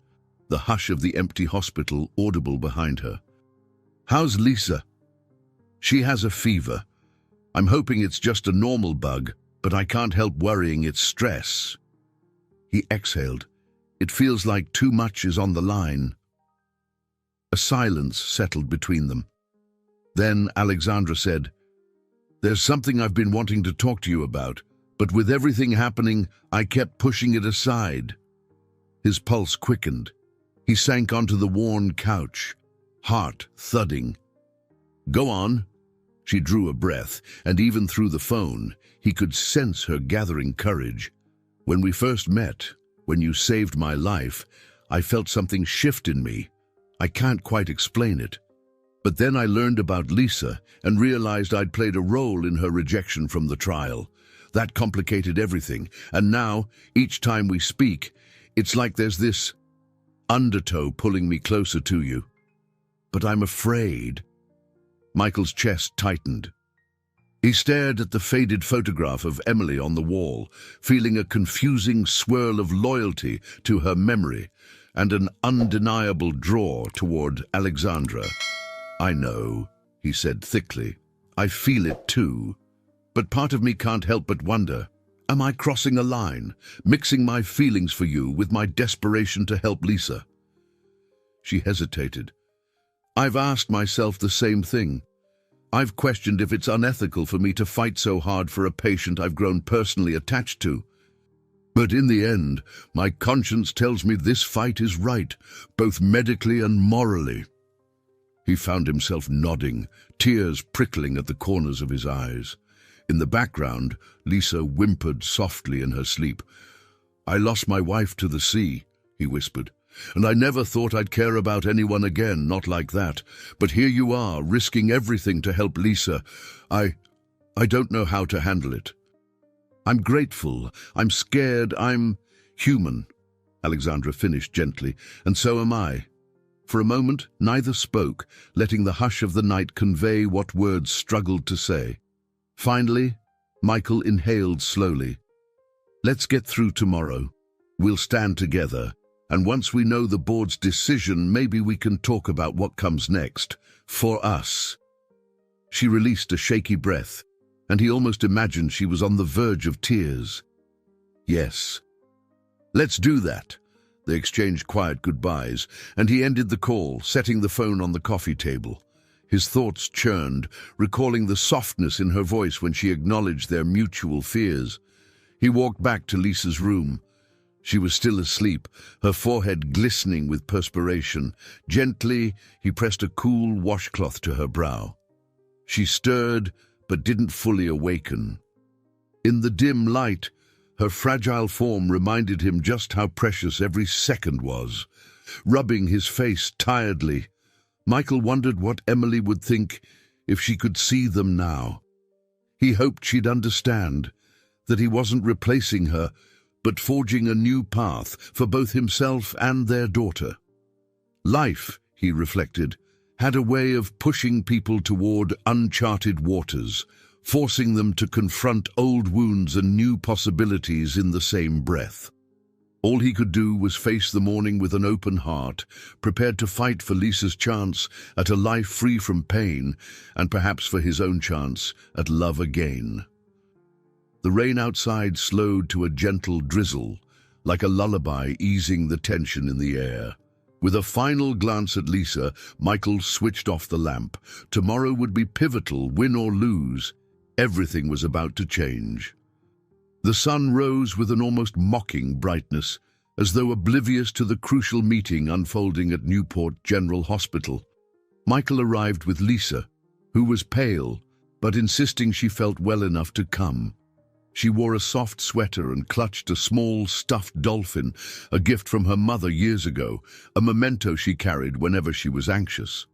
the hush of the empty hospital audible behind her. How's Lisa? She has a fever. I'm hoping it's just a normal bug, but I can't help worrying it's stress. He exhaled. It feels like too much is on the line. A silence settled between them. Then Alexandra said, "There's something I've been wanting to talk to you about, but with everything happening, I kept pushing it aside." His pulse quickened. He sank onto the worn couch, heart thudding. "Go on." She drew a breath, and even through the phone, he could sense her gathering courage. "When we first met, when you saved my life, I felt something shift in me. I can't quite explain it. But then I learned about Lisa and realized I'd played a role in her rejection from the trial. That complicated everything, and now, each time we speak, it's like there's this undertow pulling me closer to you. But I'm afraid." Michael's chest tightened. He stared at the faded photograph of Emily on the wall, feeling a confusing swirl of loyalty to her memory and an undeniable draw toward Alexandra. "I know," he said thickly. "I feel it too. But part of me can't help but wonder, am I crossing a line, mixing my feelings for you with my desperation to help Lisa?" She hesitated. "I've asked myself the same thing. I've questioned if it's unethical for me to fight so hard for a patient I've grown personally attached to. But in the end, my conscience tells me this fight is right, both medically and morally." He found himself nodding, tears prickling at the corners of his eyes. In the background, Lisa whimpered softly in her sleep. "I lost my wife to the sea," he whispered, "and I never thought I'd care about anyone again, not like that. But here you are, risking everything to help Lisa. I don't know how to handle it. I'm grateful, I'm scared, I'm human," Alexandra finished gently, "and so am I." For a moment, neither spoke, letting the hush of the night convey what words struggled to say. Finally, Michael inhaled slowly. "Let's get through tomorrow. We'll stand together, and once we know the board's decision, maybe we can talk about what comes next, for us." She released a shaky breath, and he almost imagined she was on the verge of tears. "Yes, let's do that." They exchanged quiet goodbyes, and he ended the call, setting the phone on the coffee table. His thoughts churned, recalling the softness in her voice when she acknowledged their mutual fears. He walked back to Lisa's room. She was still asleep, her forehead glistening with perspiration. Gently, he pressed a cool washcloth to her brow. She stirred, but didn't fully awaken. In the dim light, her fragile form reminded him just how precious every second was. Rubbing his face tiredly, Michael wondered what Emily would think if she could see them now. He hoped she'd understand that he wasn't replacing her, but forging a new path for both himself and their daughter. Life, he reflected, had a way of pushing people toward uncharted waters, forcing them to confront old wounds and new possibilities in the same breath. All he could do was face the morning with an open heart, prepared to fight for Lisa's chance at a life free from pain, and perhaps for his own chance at love again. The rain outside slowed to a gentle drizzle, like a lullaby easing the tension in the air. With a final glance at Lisa, Michael switched off the lamp. Tomorrow would be pivotal, win or lose. Everything was about to change. The sun rose with an almost mocking brightness, as though oblivious to the crucial meeting unfolding at Newport General Hospital. Michael arrived with Lisa, who was pale, but insisting she felt well enough to come. She wore a soft sweater and clutched a small stuffed dolphin, a gift from her mother years ago, a memento she carried whenever she was anxious.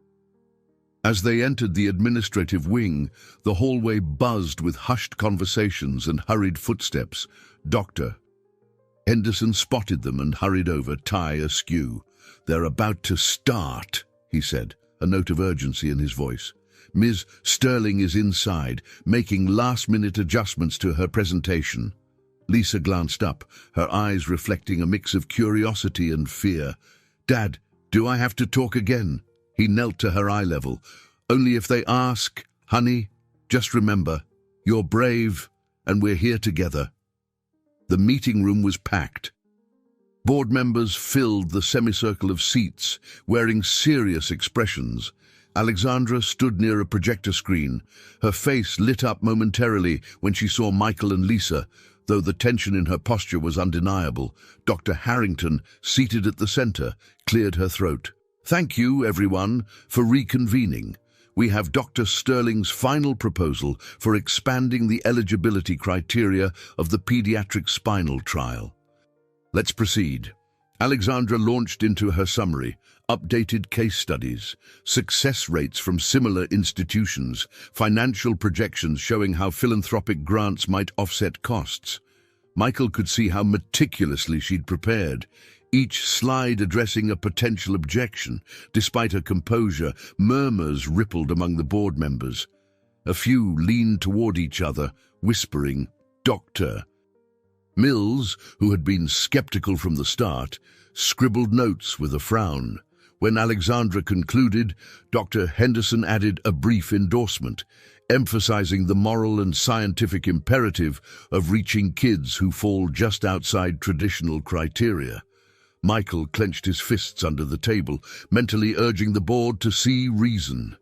As they entered the administrative wing, the hallway buzzed with hushed conversations and hurried footsteps. "Doctor." Henderson spotted them and hurried over, tie askew. "They're about to start," he said, a note of urgency in his voice. "Ms. Sterling is inside, making last-minute adjustments to her presentation." Lisa glanced up, her eyes reflecting a mix of curiosity and fear. "Dad, do I have to talk again?" He knelt to her eye level. "Only if they ask, honey. Just remember, you're brave, and we're here together." The meeting room was packed. Board members filled the semicircle of seats, wearing serious expressions. Alexandra stood near a projector screen. Her face lit up momentarily when she saw Michael and Lisa, though the tension in her posture was undeniable. Dr. Harrington, seated at the center, cleared her throat. "Thank you, everyone, for reconvening. We have Dr. Sterling's final proposal for expanding the eligibility criteria of the pediatric spinal trial. Let's proceed." Alexandra launched into her summary: updated case studies, success rates from similar institutions, financial projections showing how philanthropic grants might offset costs. Michael could see how meticulously she'd prepared, each slide addressing a potential objection. Despite her composure, murmurs rippled among the board members. A few leaned toward each other, whispering, "Doctor." Mills, who had been skeptical from the start, scribbled notes with a frown. When Alexandra concluded, Dr. Henderson added a brief endorsement, emphasizing the moral and scientific imperative of reaching kids who fall just outside traditional criteria. Michael clenched his fists under the table, mentally urging the board to see reason.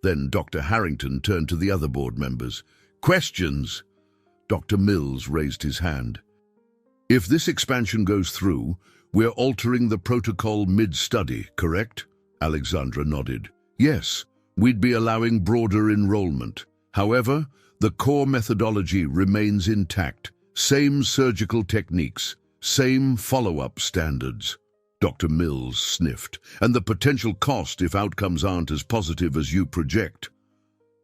Then Dr. Harrington turned to the other board members. "Questions?" Dr. Mills raised his hand. "If this expansion goes through, we're altering the protocol mid-study, correct?" Alexandra nodded. "Yes, we'd be allowing broader enrollment. However, the core methodology remains intact. Same surgical techniques, same follow-up standards." Dr. Mills sniffed. "And the potential cost if outcomes aren't as positive as you project."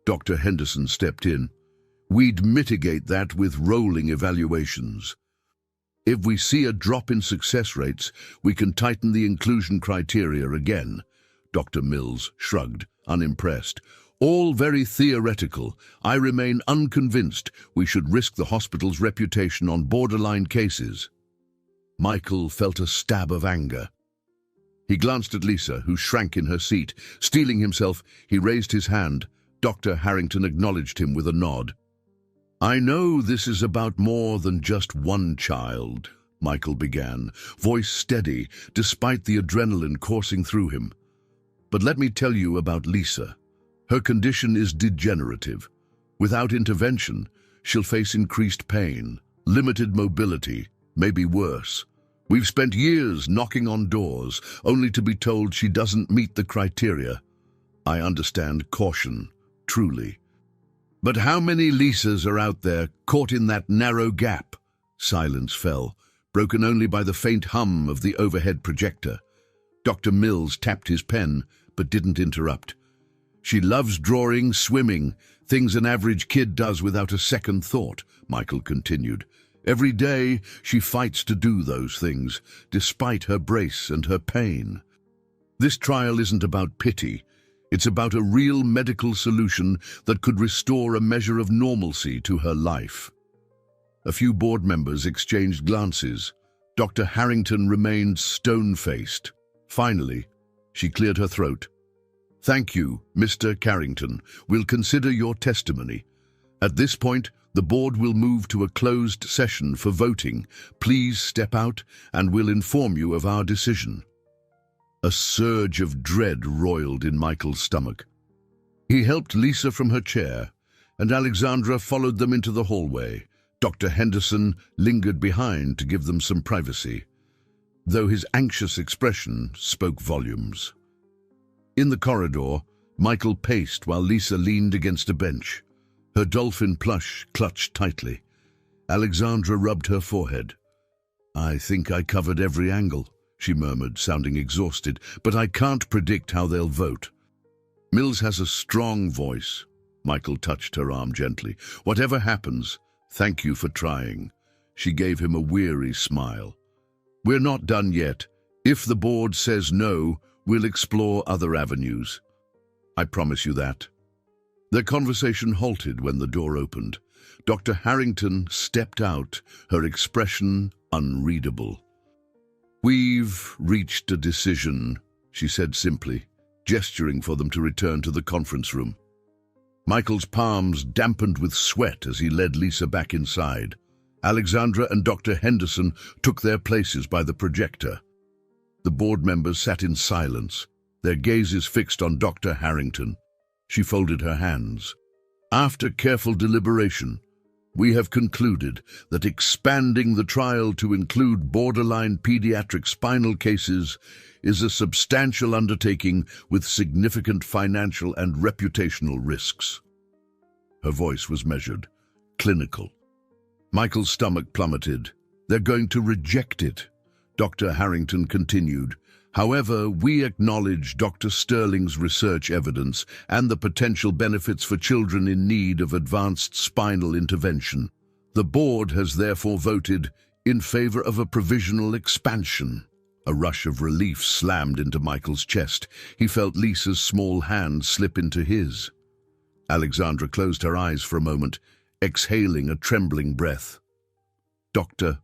Dr. Henderson stepped in. "We'd mitigate that with rolling evaluations. If we see a drop in success rates, we can tighten the inclusion criteria again." Dr. Mills shrugged, unimpressed. "All very theoretical. I remain unconvinced we should risk the hospital's reputation on borderline cases." Michael felt a stab of anger. He glanced at Lisa, who shrank in her seat. Steeling himself, he raised his hand. Dr. Harrington acknowledged him with a nod. "I know this is about more than just one child," Michael began, voice steady despite the adrenaline coursing through him. "But let me tell you about Lisa. Her condition is degenerative. Without intervention, she'll face increased pain, limited mobility, maybe worse. We've spent years knocking on doors, only to be told she doesn't meet the criteria. I understand caution, truly. But how many Lisas are out there caught in that narrow gap?" Silence fell, broken only by the faint hum of the overhead projector. Dr. Mills tapped his pen, but didn't interrupt. "She loves drawing, swimming, things an average kid does without a second thought," Michael continued. "Every day she fights to do those things, despite her brace and her pain. This trial isn't about pity. It's about a real medical solution that could restore a measure of normalcy to her life." A few board members exchanged glances. Dr. Harrington remained stone-faced. Finally, she cleared her throat. "Thank you, Mr. Carrington. We'll consider your testimony. At this point, the board will move to a closed session for voting. Please step out, and we'll inform you of our decision." A surge of dread roiled in Michael's stomach. He helped Lisa from her chair, and Alexandra followed them into the hallway. Dr. Henderson lingered behind to give them some privacy, though his anxious expression spoke volumes. In the corridor, Michael paced while Lisa leaned against a bench, her dolphin plush clutched tightly. Alexandra rubbed her forehead. "I think I covered every angle," she murmured, sounding exhausted, "but I can't predict how they'll vote." "Mills has a strong voice." Michael touched her arm gently. "Whatever happens, thank you for trying." She gave him a weary smile. "We're not done yet. If the board says no, we'll explore other avenues. I promise you that." Their conversation halted when the door opened. Dr. Harrington stepped out, her expression unreadable. "We've reached a decision," she said simply, gesturing for them to return to the conference room. Michael's palms dampened with sweat as he led Lisa back inside. Alexandra and Dr. Henderson took their places by the projector. The board members sat in silence, their gazes fixed on Dr. Harrington. She folded her hands. After careful deliberation, we have concluded that expanding the trial to include borderline pediatric spinal cases is a substantial undertaking with significant financial and reputational risks. Her voice was measured, clinical. Michael's stomach plummeted. They're going to reject it, Dr. Harrington continued. However, we acknowledge Dr. Sterling's research evidence and the potential benefits for children in need of advanced spinal intervention. The board has therefore voted in favor of a provisional expansion. A rush of relief slammed into Michael's chest. He felt Lisa's small hand slip into his. Alexandra closed her eyes for a moment, exhaling a trembling breath. Dr.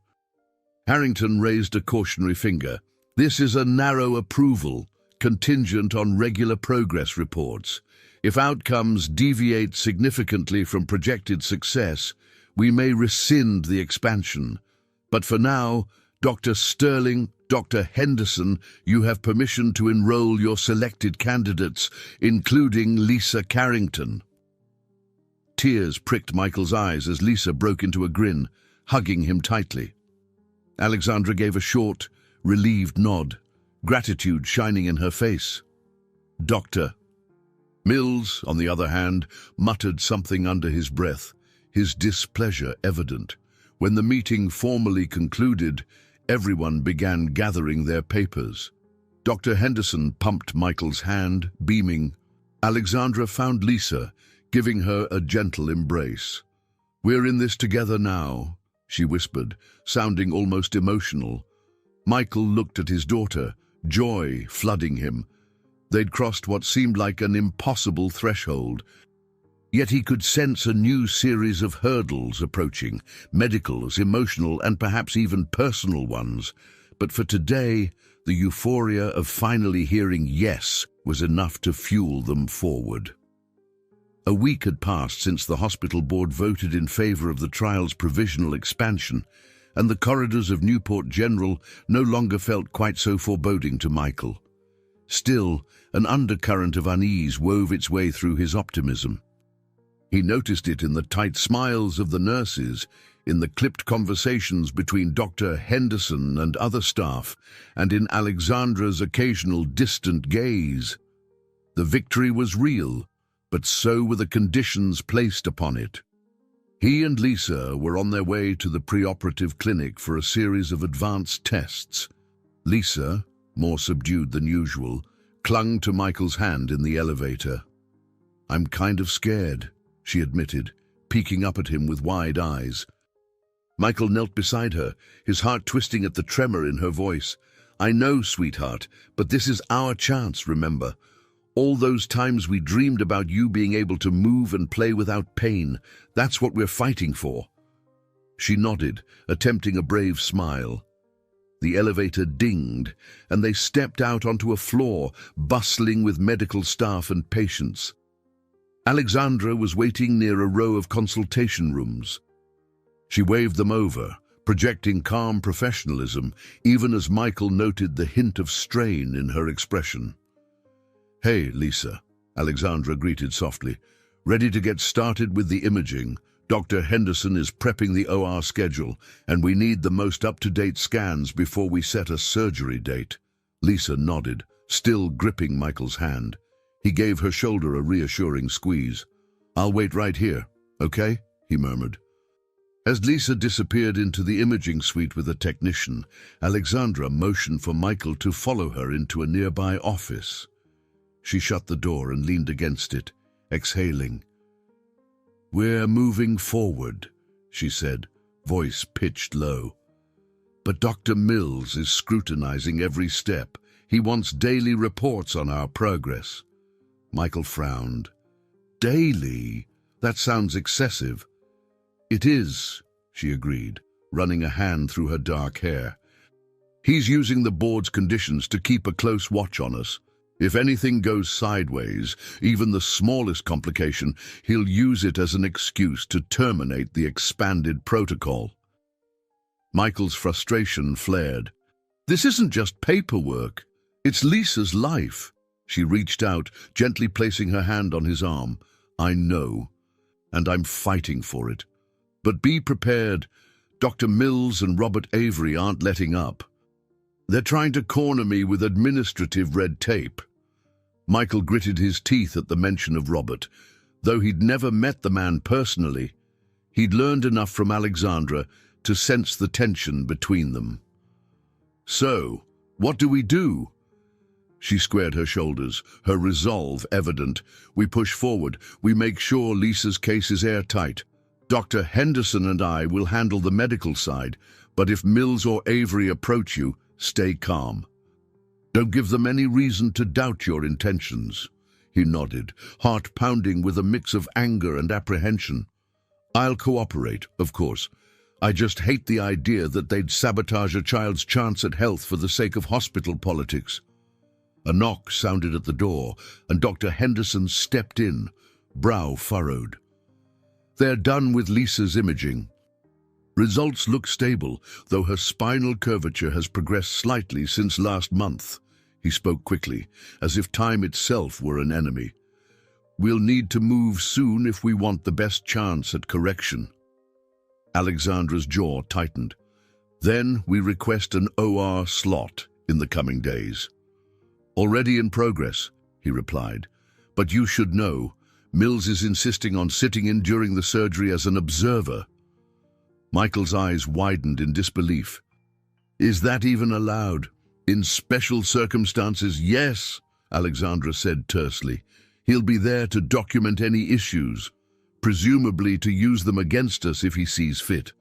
Harrington raised a cautionary finger. This is a narrow approval, contingent on regular progress reports. If outcomes deviate significantly from projected success, we may rescind the expansion. But for now, Dr. Sterling, Dr. Henderson, you have permission to enroll your selected candidates, including Lisa Carrington. Tears pricked Michael's eyes as Lisa broke into a grin, hugging him tightly. Alexandra gave a short, relieved nod, gratitude shining in her face. Dr. Mills, on the other hand, muttered something under his breath, his displeasure evident. When the meeting formally concluded, everyone began gathering their papers. Dr. Henderson pumped Michael's hand, beaming. Alexandra found Lisa, giving her a gentle embrace. "We're in this together now," she whispered, sounding almost emotional. Michael looked at his daughter, joy flooding him. They'd crossed what seemed like an impossible threshold. Yet he could sense a new series of hurdles approaching, medicals, emotional, and perhaps even personal ones. But for today, the euphoria of finally hearing yes was enough to fuel them forward. A week had passed since the hospital board voted in favor of the trial's provisional expansion, and the corridors of Newport General no longer felt quite so foreboding to Michael. Still, an undercurrent of unease wove its way through his optimism. He noticed it in the tight smiles of the nurses, in the clipped conversations between Dr. Henderson and other staff, and in Alexandra's occasional distant gaze. The victory was real, but so were the conditions placed upon it. He and Lisa were on their way to the preoperative clinic for a series of advanced tests. Lisa, more subdued than usual, clung to Michael's hand in the elevator. "I'm kind of scared," she admitted, peeking up at him with wide eyes. Michael knelt beside her, his heart twisting at the tremor in her voice. "I know, sweetheart, but this is our chance, remember. All those times we dreamed about you being able to move and play without pain, that's what we're fighting for." She nodded, attempting a brave smile. The elevator dinged, and they stepped out onto a floor, bustling with medical staff and patients. Alexandra was waiting near a row of consultation rooms. She waved them over, projecting calm professionalism, even as Michael noted the hint of strain in her expression. "Hey, Lisa," Alexandra greeted softly. "Ready to get started with the imaging? Dr. Henderson is prepping the OR schedule, and we need the most up-to-date scans before we set a surgery date." Lisa nodded, still gripping Michael's hand. He gave her shoulder a reassuring squeeze. "I'll wait right here, okay?" he murmured. As Lisa disappeared into the imaging suite with a technician, Alexandra motioned for Michael to follow her into a nearby office. She shut the door and leaned against it, exhaling. "We're moving forward," she said, voice pitched low. "But Dr. Mills is scrutinizing every step. He wants daily reports on our progress." Michael frowned. "Daily? That sounds excessive." "It is," she agreed, running a hand through her dark hair. "He's using the board's conditions to keep a close watch on us. If anything goes sideways, even the smallest complication, he'll use it as an excuse to terminate the expanded protocol." Michael's frustration flared. This isn't just paperwork. It's Lisa's life. She reached out, gently placing her hand on his arm. I know, and I'm fighting for it. But be prepared. Dr. Mills and Robert Avery aren't letting up. They're trying to corner me with administrative red tape. Michael gritted his teeth at the mention of Robert. Though he'd never met the man personally, he'd learned enough from Alexandra to sense the tension between them. So, what do we do? She squared her shoulders, her resolve evident. We push forward. We make sure Lisa's case is airtight. Dr. Henderson and I will handle the medical side, but if Mills or Avery approach you, stay calm. Don't give them any reason to doubt your intentions. He nodded, heart pounding with a mix of anger and apprehension. I'll cooperate, of course. I just hate the idea that they'd sabotage a child's chance at health for the sake of hospital politics. A knock sounded at the door, and Dr. Henderson stepped in, brow furrowed. They're done with Lisa's imaging. Results look stable, though her spinal curvature has progressed slightly since last month. He spoke quickly, as if time itself were an enemy. We'll need to move soon if we want the best chance at correction. Alexandra's jaw tightened. Then we request an OR slot in the coming days. Already in progress, he replied. But you should know, Mills is insisting on sitting in during the surgery as an observer. Michael's eyes widened in disbelief. Is that even allowed? In special circumstances, yes, Alexandra said tersely. He'll be there to document any issues, presumably to use them against us if he sees fit.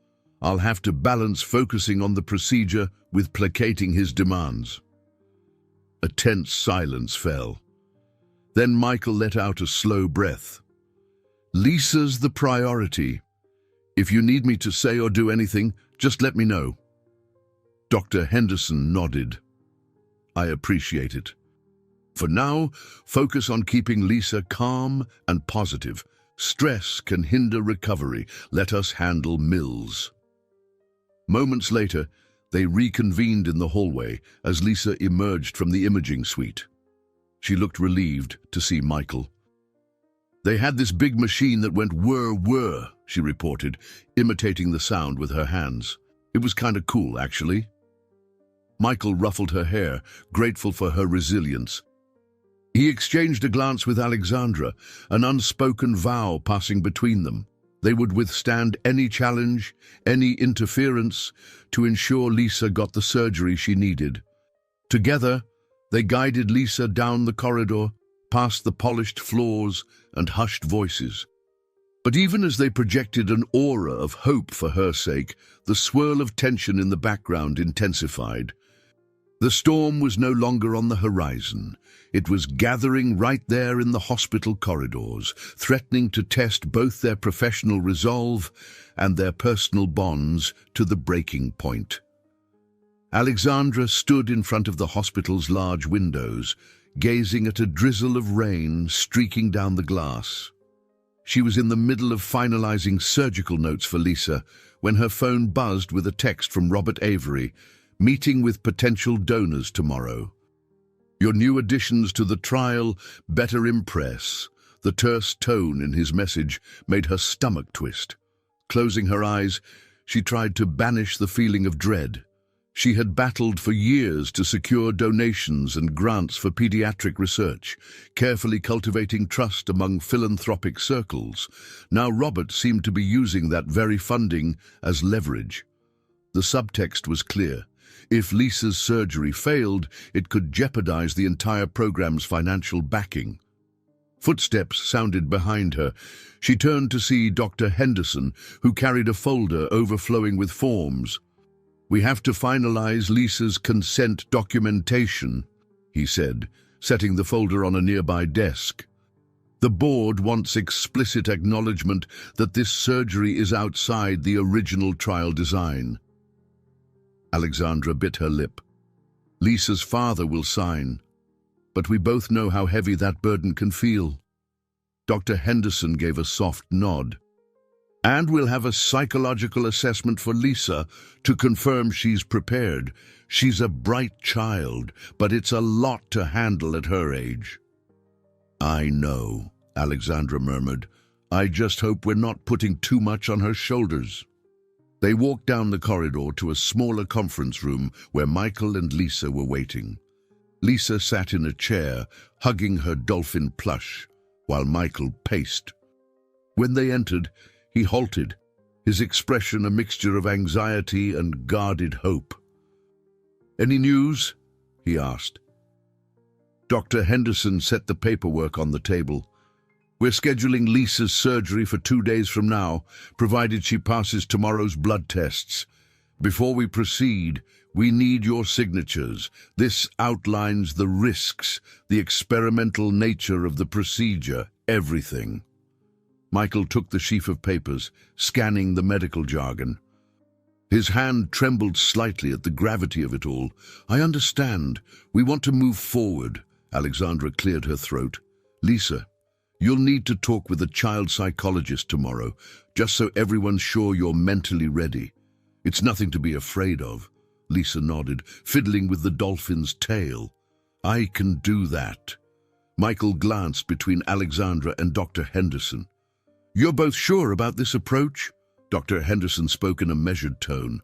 I'll have to balance focusing on the procedure with placating his demands. A tense silence fell. Then Michael let out a slow breath. Lisa's the priority. If you need me to say or do anything, just let me know. Dr. Henderson nodded. I appreciate it. For now, focus on keeping Lisa calm and positive. Stress can hinder recovery. Let us handle Mills. Moments later, they reconvened in the hallway as Lisa emerged from the imaging suite. She looked relieved to see Michael. They had this big machine that went whir, whir, she reported, imitating the sound with her hands. It was kind of cool, actually. Michael ruffled her hair, grateful for her resilience. He exchanged a glance with Alexandra, an unspoken vow passing between them. They would withstand any challenge, any interference, to ensure Lisa got the surgery she needed. Together, they guided Lisa down the corridor, past the polished floors and hushed voices. But even as they projected an aura of hope for her sake, the swirl of tension in the background intensified. The storm was no longer on the horizon. It was gathering right there in the hospital corridors, threatening to test both their professional resolve and their personal bonds to the breaking point. Alexandra stood in front of the hospital's large windows, gazing at a drizzle of rain streaking down the glass. She was in the middle of finalizing surgical notes for Lisa when her phone buzzed with a text from Robert Avery, meeting with potential donors tomorrow. Your new additions to the trial better impress. The terse tone in his message made her stomach twist. Closing her eyes, she tried to banish the feeling of dread. She had battled for years to secure donations and grants for pediatric research, carefully cultivating trust among philanthropic circles. Now Robert seemed to be using that very funding as leverage. The subtext was clear. If Lisa's surgery failed, it could jeopardize the entire program's financial backing. Footsteps sounded behind her. She turned to see Dr. Henderson, who carried a folder overflowing with forms. We have to finalize Lisa's consent documentation, he said, setting the folder on a nearby desk. The board wants explicit acknowledgement that this surgery is outside the original trial design. Alexandra bit her lip. Lisa's father will sign, but we both know how heavy that burden can feel. Dr. Henderson gave a soft nod. And we'll have a psychological assessment for Lisa to confirm she's prepared. She's a bright child, but it's a lot to handle at her age." "I know," Alexandra murmured. "I just hope we're not putting too much on her shoulders." They walked down the corridor to a smaller conference room where Michael and Lisa were waiting. Lisa sat in a chair, hugging her dolphin plush, while Michael paced. When they entered, he halted, his expression a mixture of anxiety and guarded hope. "Any news?" he asked. Dr. Henderson set the paperwork on the table. "We're scheduling Lisa's surgery for 2 days from now, provided she passes tomorrow's blood tests. Before we proceed, we need your signatures. This outlines the risks, the experimental nature of the procedure, everything." Michael took the sheaf of papers, scanning the medical jargon. His hand trembled slightly at the gravity of it all. "I understand. We want to move forward." Alexandra cleared her throat. "Lisa, you'll need to talk with a child psychologist tomorrow, just so everyone's sure you're mentally ready. It's nothing to be afraid of." Lisa nodded, fiddling with the dolphin's tail. "I can do that." Michael glanced between Alexandra and Dr. Henderson. "You're both sure about this approach?" Dr. Henderson spoke in a measured tone.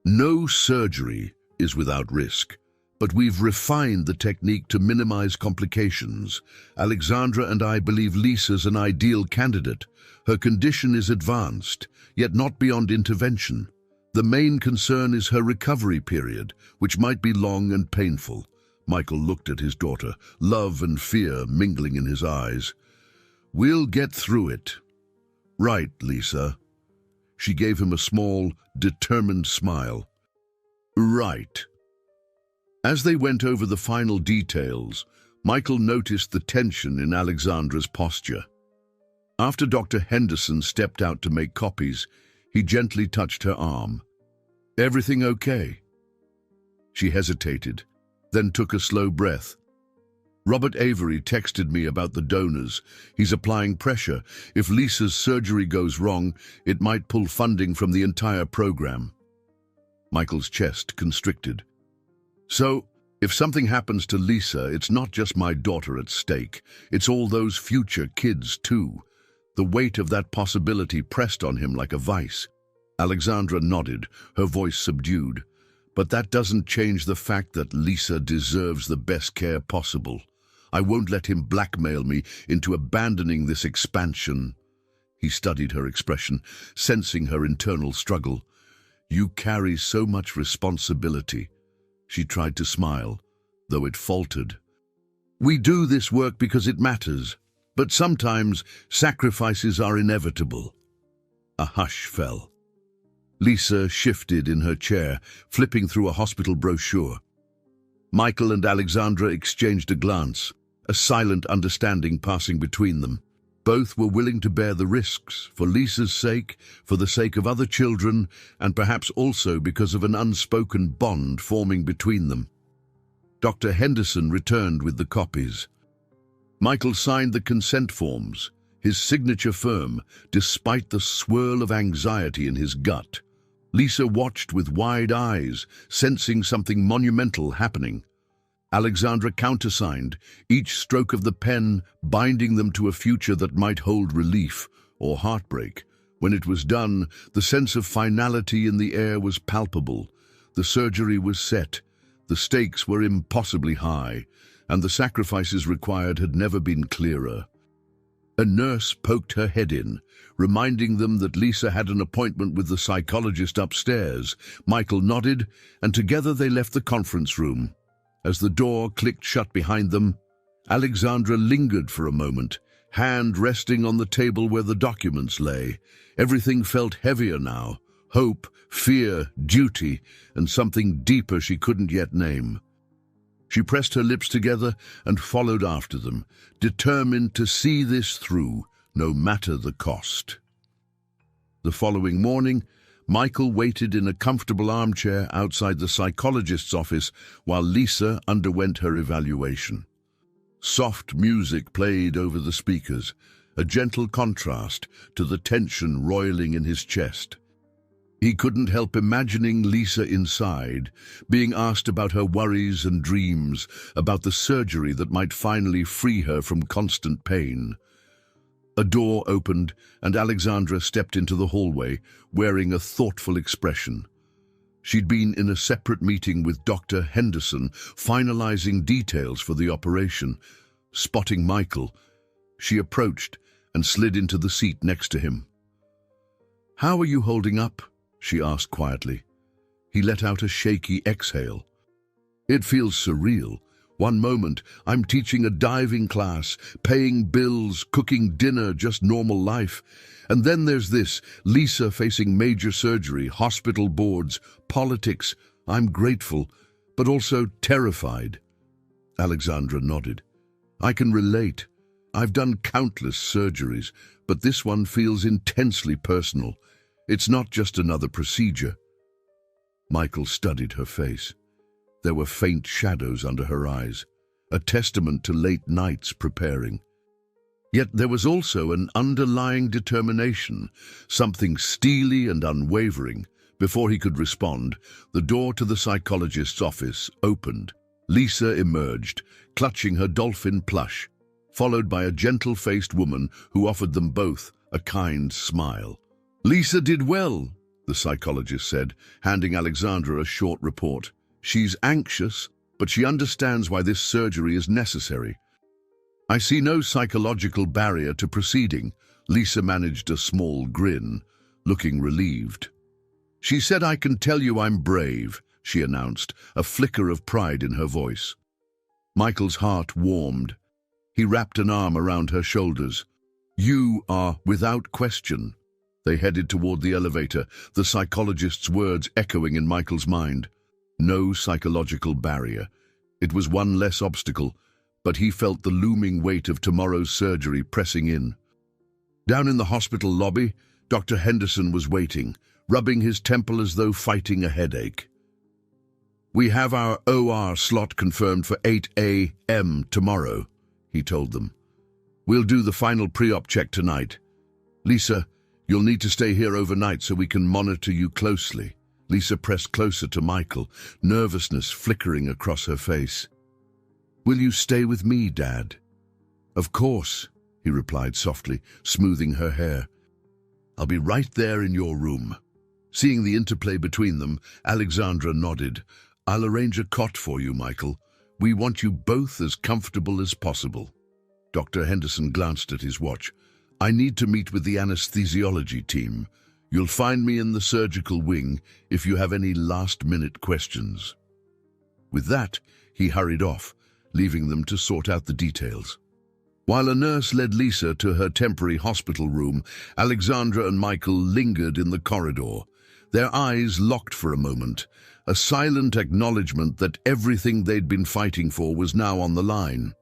"No surgery is without risk, but we've refined the technique to minimize complications. Alexandra and I believe Lisa's an ideal candidate. Her condition is advanced, yet not beyond intervention. The main concern is her recovery period, which might be long and painful." Michael looked at his daughter, love and fear mingling in his eyes. "We'll get through it." "Right, Lisa." She gave him a small, determined smile. "Right." As they went over the final details, Michael noticed the tension in Alexandra's posture. After Dr. Henderson stepped out to make copies, he gently touched her arm. "Everything okay?" She hesitated, then took a slow breath. "Robert Avery texted me about the donors. He's applying pressure. If Lisa's surgery goes wrong, it might pull funding from the entire program." Michael's chest constricted. "So, if something happens to Lisa, it's not just my daughter at stake. It's all those future kids, too." The weight of that possibility pressed on him like a vice. Alexandra nodded, her voice subdued. "But that doesn't change the fact that Lisa deserves the best care possible. I won't let him blackmail me into abandoning this expansion." He studied her expression, sensing her internal struggle. "You carry so much responsibility." She tried to smile, though it faltered. "We do this work because it matters, but sometimes sacrifices are inevitable." A hush fell. Lisa shifted in her chair, flipping through a hospital brochure. Michael and Alexandra exchanged a glance, a silent understanding passing between them. Both were willing to bear the risks, for Lisa's sake, for the sake of other children, and perhaps also because of an unspoken bond forming between them. Dr. Henderson returned with the copies. Michael signed the consent forms, his signature firm, despite the swirl of anxiety in his gut. Lisa watched with wide eyes, sensing something monumental happening. Alexandra countersigned, each stroke of the pen binding them to a future that might hold relief or heartbreak. When it was done, the sense of finality in the air was palpable. The surgery was set, the stakes were impossibly high, and the sacrifices required had never been clearer. A nurse poked her head in, reminding them that Lisa had an appointment with the psychologist upstairs. Michael nodded, and together they left the conference room. As the door clicked shut behind them, Alexandra lingered for a moment, hand resting on the table where the documents lay. Everything felt heavier now. Hope, fear, duty, and something deeper she couldn't yet name. She pressed her lips together and followed after them, determined to see this through, no matter the cost. The following morning, Michael waited in a comfortable armchair outside the psychologist's office while Lisa underwent her evaluation. Soft music played over the speakers, a gentle contrast to the tension roiling in his chest. He couldn't help imagining Lisa inside, being asked about her worries and dreams, about the surgery that might finally free her from constant pain. A door opened, and Alexandra stepped into the hallway, wearing a thoughtful expression. She'd been in a separate meeting with Dr. Henderson, finalizing details for the operation. Spotting Michael, she approached and slid into the seat next to him. "How are you holding up?" she asked quietly. He let out a shaky exhale. "It feels surreal. One moment, I'm teaching a diving class, paying bills, cooking dinner, just normal life. And then there's this, Lisa facing major surgery, hospital boards, politics. I'm grateful, but also terrified." Alexandra nodded. "I can relate. I've done countless surgeries, but this one feels intensely personal. It's not just another procedure." Michael studied her face. There were faint shadows under her eyes, a testament to late nights preparing. Yet there was also an underlying determination, something steely and unwavering. Before he could respond, the door to the psychologist's office opened. Lisa emerged, clutching her dolphin plush, followed by a gentle-faced woman who offered them both a kind smile. "Lisa did well," the psychologist said, handing Alexandra a short report. "She's anxious, but she understands why this surgery is necessary." "I see no psychological barrier to proceeding." Lisa managed a small grin, looking relieved. "She said I can tell you I'm brave," she announced, a flicker of pride in her voice. Michael's heart warmed. He wrapped an arm around her shoulders. "You are, without question." They headed toward the elevator, the psychologist's words echoing in Michael's mind. No psychological barrier. It was one less obstacle, but he felt the looming weight of tomorrow's surgery pressing in. Down in the hospital lobby, Dr. Henderson was waiting, rubbing his temple as though fighting a headache. "We have our OR slot confirmed for 8 a.m. tomorrow," he told them. "We'll do the final pre-op check tonight. Lisa, you'll need to stay here overnight so we can monitor you closely." Lisa pressed closer to Michael, nervousness flickering across her face. "Will you stay with me, Dad?" "Of course," he replied softly, smoothing her hair. "I'll be right there in your room." Seeing the interplay between them, Alexandra nodded. "I'll arrange a cot for you, Michael. We want you both as comfortable as possible." Dr. Henderson glanced at his watch. "I need to meet with the anesthesiology team. You'll find me in the surgical wing if you have any last-minute questions." With that, he hurried off, leaving them to sort out the details. While a nurse led Lisa to her temporary hospital room, Alexandra and Michael lingered in the corridor. Their eyes locked for a moment, a silent acknowledgement that everything they'd been fighting for was now on the line.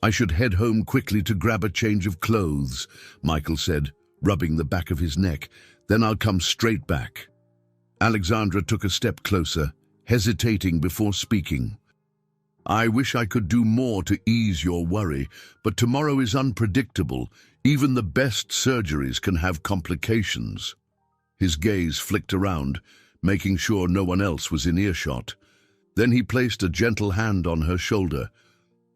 "I should head home quickly to grab a change of clothes," Michael said, rubbing the back of his neck. "Then I'll come straight back." Alexandra took a step closer, hesitating before speaking. "I wish I could do more to ease your worry, but tomorrow is unpredictable. Even the best surgeries can have complications." His gaze flicked around, making sure no one else was in earshot. Then he placed a gentle hand on her shoulder.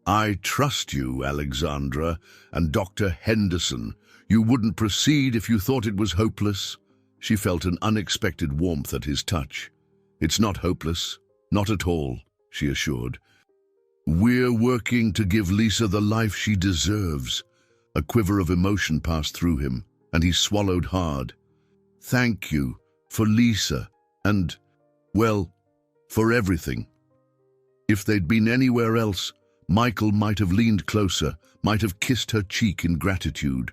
"I trust you, Alexandra, and Dr. Henderson. You wouldn't proceed if you thought it was hopeless." She felt an unexpected warmth at his touch. "It's not hopeless, not at all," she assured. "We're working to give Lisa the life she deserves." A quiver of emotion passed through him, and he swallowed hard. "Thank you for Lisa and, well, for everything." If they'd been anywhere else, Michael might have leaned closer, might have kissed her cheek in gratitude.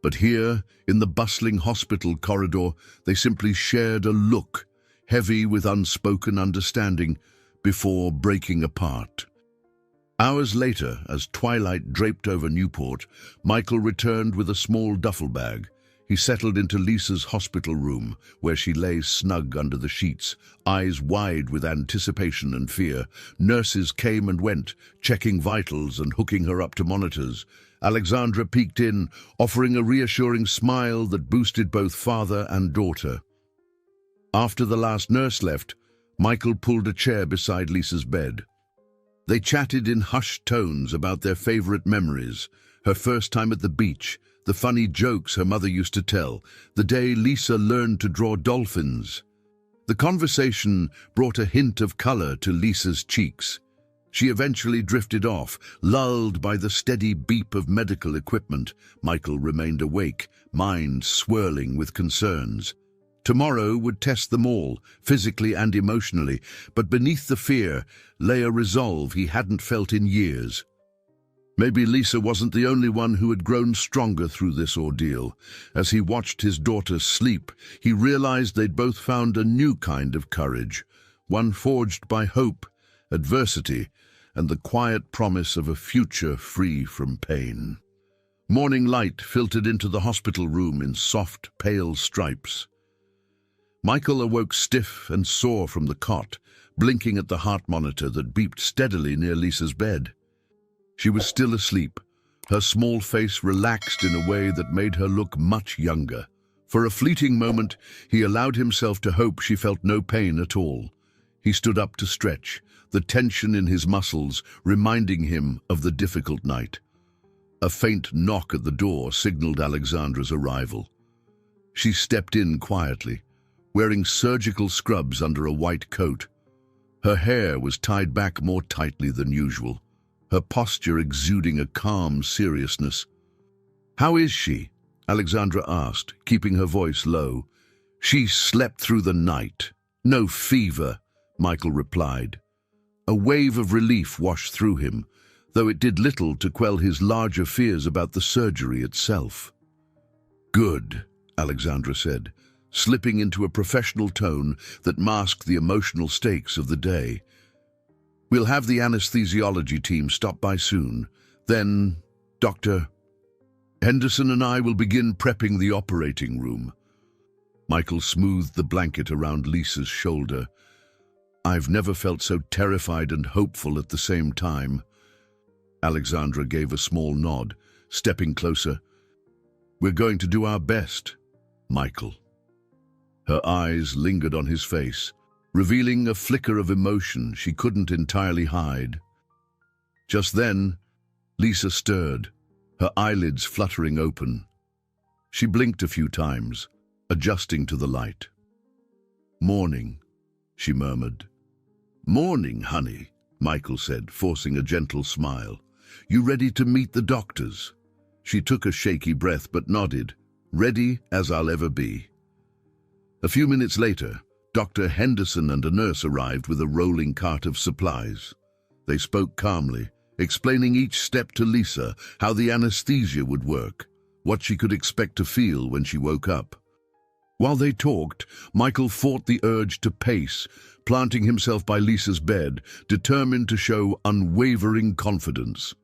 But here, in the bustling hospital corridor, they simply shared a look, heavy with unspoken understanding, before breaking apart. Hours later, as twilight draped over Newport, Michael returned with a small duffel bag. He settled into Lisa's hospital room, where she lay snug under the sheets, eyes wide with anticipation and fear. Nurses came and went, checking vitals and hooking her up to monitors. Alexandra peeked in, offering a reassuring smile that boosted both father and daughter. After the last nurse left, Michael pulled a chair beside Lisa's bed. They chatted in hushed tones about their favorite memories, her first time at the beach, the funny jokes her mother used to tell, the day Lisa learned to draw dolphins. The conversation brought a hint of color to Lisa's cheeks. She eventually drifted off, lulled by the steady beep of medical equipment. Michael remained awake, mind swirling with concerns. Tomorrow would test them all, physically and emotionally, but beneath the fear lay a resolve he hadn't felt in years. Maybe Lisa wasn't the only one who had grown stronger through this ordeal. As he watched his daughter sleep, he realized they'd both found a new kind of courage, one forged by hope, adversity, and the quiet promise of a future free from pain. Morning light filtered into the hospital room in soft, pale stripes. Michael awoke stiff and sore from the cot, blinking at the heart monitor that beeped steadily near Lisa's bed. She was still asleep, her small face relaxed in a way that made her look much younger. For a fleeting moment, he allowed himself to hope she felt no pain at all. He stood up to stretch, the tension in his muscles reminding him of the difficult night. A faint knock at the door signaled Alexandra's arrival. She stepped in quietly, wearing surgical scrubs under a white coat. Her hair was tied back more tightly than usual, her posture exuding a calm seriousness. "How is she?" Alexandra asked, keeping her voice low. "She slept through the night. No fever," Michael replied. A wave of relief washed through him, though it did little to quell his larger fears about the surgery itself. "Good," Alexandra said, slipping into a professional tone that masked the emotional stakes of the day. "We'll have the anesthesiology team stop by soon. Then, Dr. Henderson and I will begin prepping the operating room." Michael smoothed the blanket around Lisa's shoulder. "I've never felt so terrified and hopeful at the same time." Alexandra gave a small nod, stepping closer. "We're going to do our best, Michael." Her eyes lingered on his face, revealing a flicker of emotion she couldn't entirely hide. Just then, Lisa stirred, her eyelids fluttering open. She blinked a few times, adjusting to the light. "Morning," she murmured. "Morning, honey," Michael said, forcing a gentle smile. "You ready to meet the doctors?" She took a shaky breath but nodded, "Ready as I'll ever be." A few minutes later, Dr. Henderson and a nurse arrived with a rolling cart of supplies. They spoke calmly, explaining each step to Lisa, how the anesthesia would work, what she could expect to feel when she woke up. While they talked, Michael fought the urge to pace, planting himself by Lisa's bed, determined to show unwavering confidence.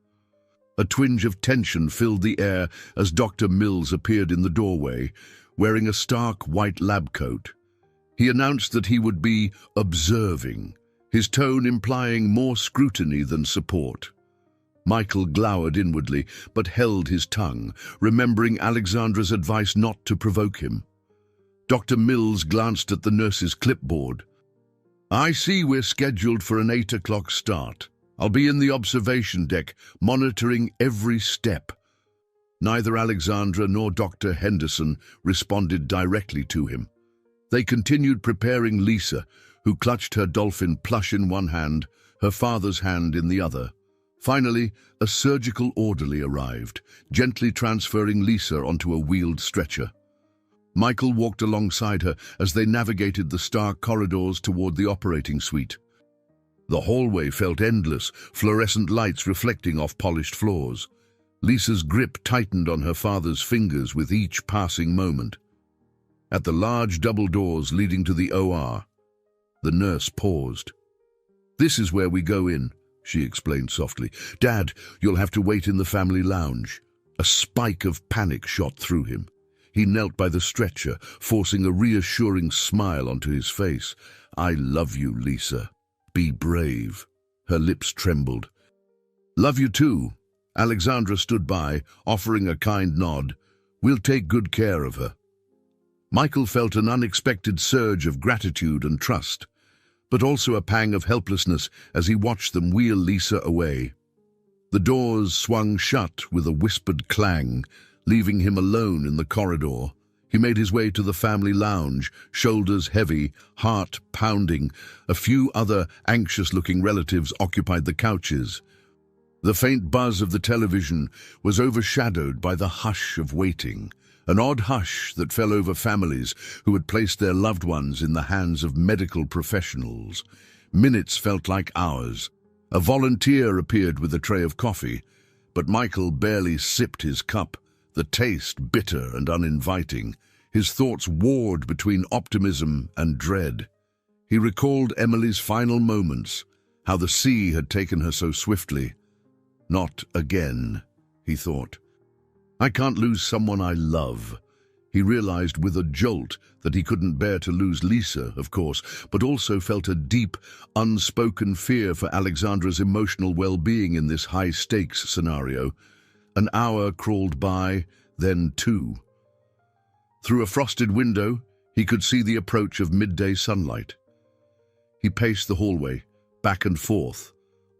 A twinge of tension filled the air as Dr. Mills appeared in the doorway, wearing a stark white lab coat. He announced that he would be observing, his tone implying more scrutiny than support. Michael glowered inwardly, but held his tongue, remembering Alexandra's advice not to provoke him. Dr. Mills glanced at the nurse's clipboard. "I see we're scheduled for an 8 o'clock start. I'll be in the observation deck, monitoring every step." Neither Alexandra nor Dr. Henderson responded directly to him. They continued preparing Lisa, who clutched her dolphin plush in one hand, her father's hand in the other. Finally, a surgical orderly arrived, gently transferring Lisa onto a wheeled stretcher. Michael walked alongside her as they navigated the stark corridors toward the operating suite. The hallway felt endless, fluorescent lights reflecting off polished floors. Lisa's grip tightened on her father's fingers with each passing moment. At the large double doors leading to the OR, the nurse paused. "This is where we go in," she explained softly. "Dad, you'll have to wait in the family lounge." A spike of panic shot through him. He knelt by the stretcher, forcing a reassuring smile onto his face. "I love you, Lisa. Be brave." Her lips trembled. "Love you too." Alexandra stood by, offering a kind nod. "We'll take good care of her." Michael felt an unexpected surge of gratitude and trust, but also a pang of helplessness as he watched them wheel Lisa away. The doors swung shut with a whispered clang, leaving him alone in the corridor. He made his way to the family lounge, shoulders heavy, heart pounding. A few other anxious-looking relatives occupied the couches. The faint buzz of the television was overshadowed by the hush of waiting, an odd hush that fell over families who had placed their loved ones in the hands of medical professionals. Minutes felt like hours. A volunteer appeared with a tray of coffee, but Michael barely sipped his cup, the taste bitter and uninviting. His thoughts warred between optimism and dread. He recalled Emily's final moments, how the sea had taken her so swiftly. "Not again," he thought. "I can't lose someone I love." He realized with a jolt that he couldn't bear to lose Lisa, of course, but also felt a deep, unspoken fear for Alexandra's emotional well-being in this high-stakes scenario. An hour crawled by, then two. Through a frosted window, he could see the approach of midday sunlight. He paced the hallway, back and forth,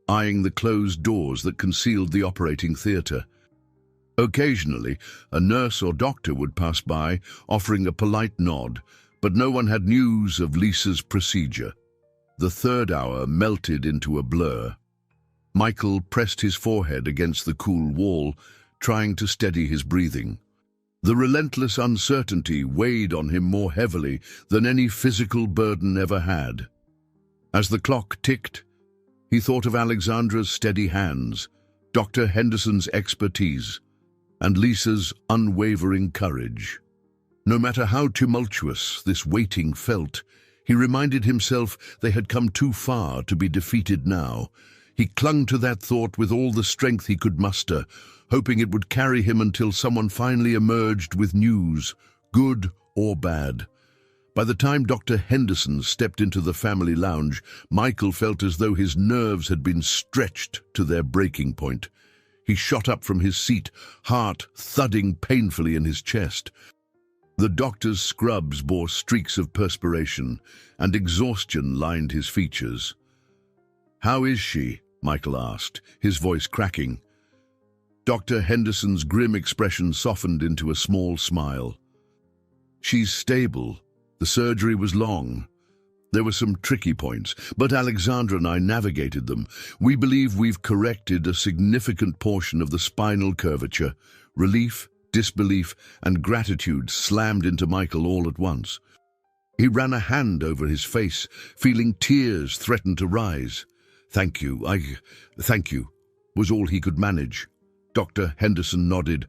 eyeing the closed doors that concealed the operating theater. Occasionally, a nurse or doctor would pass by, offering a polite nod, but no one had news of Lisa's procedure. The third hour melted into a blur. Michael pressed his forehead against the cool wall, trying to steady his breathing. The relentless uncertainty weighed on him more heavily than any physical burden ever had. As the clock ticked, he thought of Alexandra's steady hands, Dr. Henderson's expertise, and Lisa's unwavering courage. No matter how tumultuous this waiting felt, he reminded himself they had come too far to be defeated now. He clung to that thought with all the strength he could muster, hoping it would carry him until someone finally emerged with news, good or bad. By the time Dr. Henderson stepped into the family lounge, Michael felt as though his nerves had been stretched to their breaking point. He shot up from his seat, heart thudding painfully in his chest. The doctor's scrubs bore streaks of perspiration, and exhaustion lined his features. "How is she?" Michael asked, his voice cracking. Dr. Henderson's grim expression softened into a small smile. "She's stable. The surgery was long. There were some tricky points, but Alexandra and I navigated them. We believe we've corrected a significant portion of the spinal curvature." Relief, disbelief, and gratitude slammed into Michael all at once. He ran a hand over his face, feeling tears threaten to rise. Thank you, was all he could manage. Dr. Henderson nodded.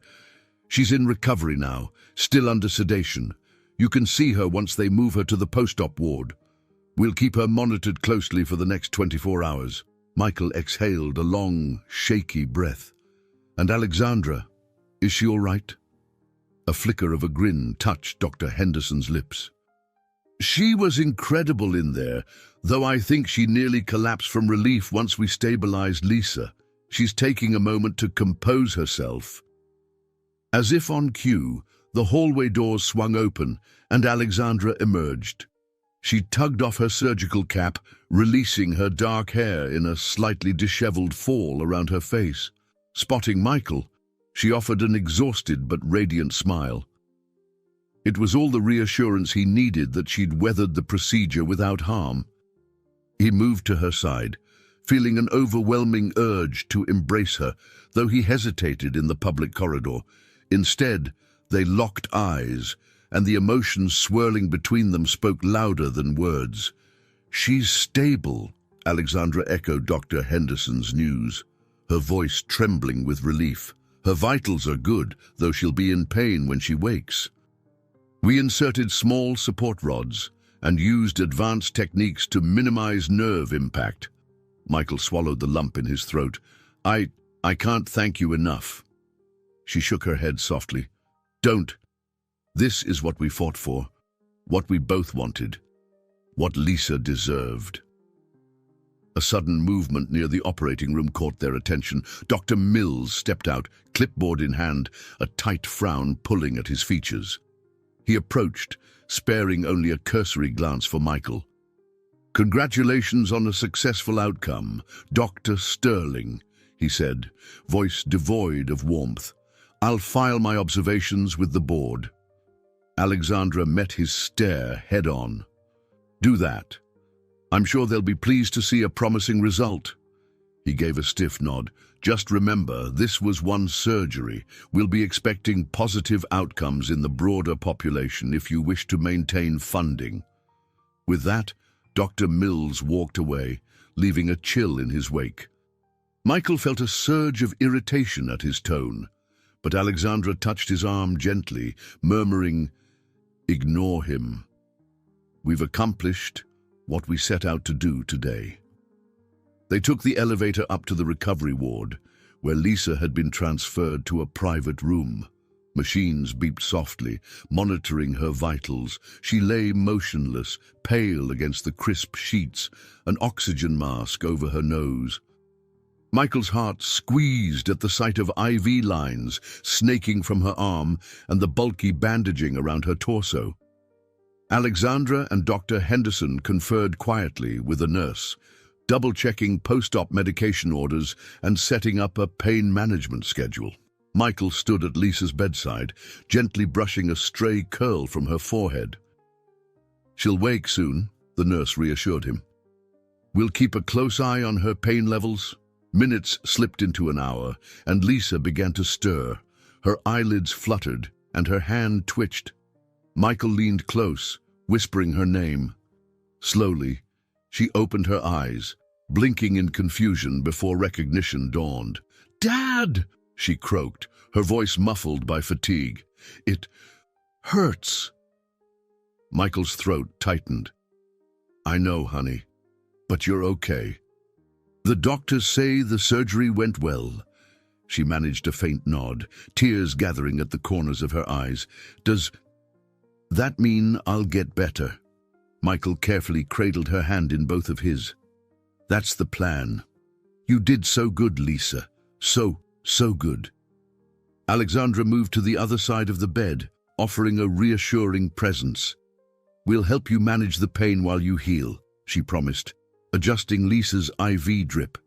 "She's in recovery now, still under sedation. You can see her once they move her to the post-op ward. We'll keep her monitored closely for the next 24 hours. Michael exhaled a long, shaky breath. "And Alexandra, is she all right?" A flicker of a grin touched Dr. Henderson's lips. "She was incredible in there, though I think she nearly collapsed from relief once we stabilized Lisa. She's taking a moment to compose herself." As if on cue, the hallway doors swung open and Alexandra emerged. She tugged off her surgical cap, releasing her dark hair in a slightly disheveled fall around her face. Spotting Michael, she offered an exhausted but radiant smile. It was all the reassurance he needed that she'd weathered the procedure without harm. He moved to her side, feeling an overwhelming urge to embrace her, though he hesitated in the public corridor. Instead, they locked eyes, and the emotions swirling between them spoke louder than words. "She's stable," Alexandra echoed Dr. Henderson's news, her voice trembling with relief. "Her vitals are good, though she'll be in pain when she wakes. We inserted small support rods and used advanced techniques to minimize nerve impact." Michael swallowed the lump in his throat. I can't thank you enough." She shook her head softly. "Don't. This is what we fought for, what we both wanted, what Lisa deserved. A sudden movement near the operating room caught their attention. Dr. Mills stepped out, clipboard in hand, a tight frown pulling at his features. He approached, sparing only a cursory glance for Michael. "Congratulations on a successful outcome, Dr. Sterling," he said, voice devoid of warmth. "I'll file my observations with the board." Alexandra met his stare head-on. "Do that. I'm sure they'll be pleased to see a promising result." He gave a stiff nod. "Just remember, this was one surgery. We'll be expecting positive outcomes in the broader population if you wish to maintain funding." With that, Dr. Mills walked away, leaving a chill in his wake. Michael felt a surge of irritation at his tone, but Alexandra touched his arm gently, murmuring, "Ignore him. We've accomplished what we set out to do today." They took the elevator up to the recovery ward, where Lisa had been transferred to a private room. Machines beeped softly, monitoring her vitals. She lay motionless, pale against the crisp sheets, an oxygen mask over her nose. Michael's heart squeezed at the sight of IV lines snaking from her arm and the bulky bandaging around her torso. Alexandra and Dr. Henderson conferred quietly with a nurse, double-checking post-op medication orders and setting up a pain management schedule. Michael stood at Lisa's bedside, gently brushing a stray curl from her forehead. "She'll wake soon," the nurse reassured him. "We'll keep a close eye on her pain levels." Minutes slipped into an hour, and Lisa began to stir. Her eyelids fluttered, and her hand twitched. Michael leaned close, whispering her name. Slowly, she opened her eyes, blinking in confusion before recognition dawned. "Dad!" she croaked, her voice muffled by fatigue. "It hurts." Michael's throat tightened. "I know, honey, but you're okay. The doctors say the surgery went well." She managed a faint nod, tears gathering at the corners of her eyes. "Does that mean I'll get better?" Michael carefully cradled her hand in both of his. "That's the plan. You did so good, Lisa. So good." Alexandra moved to the other side of the bed, offering a reassuring presence. "We'll help you manage the pain while you heal," she promised, adjusting Lisa's IV drip.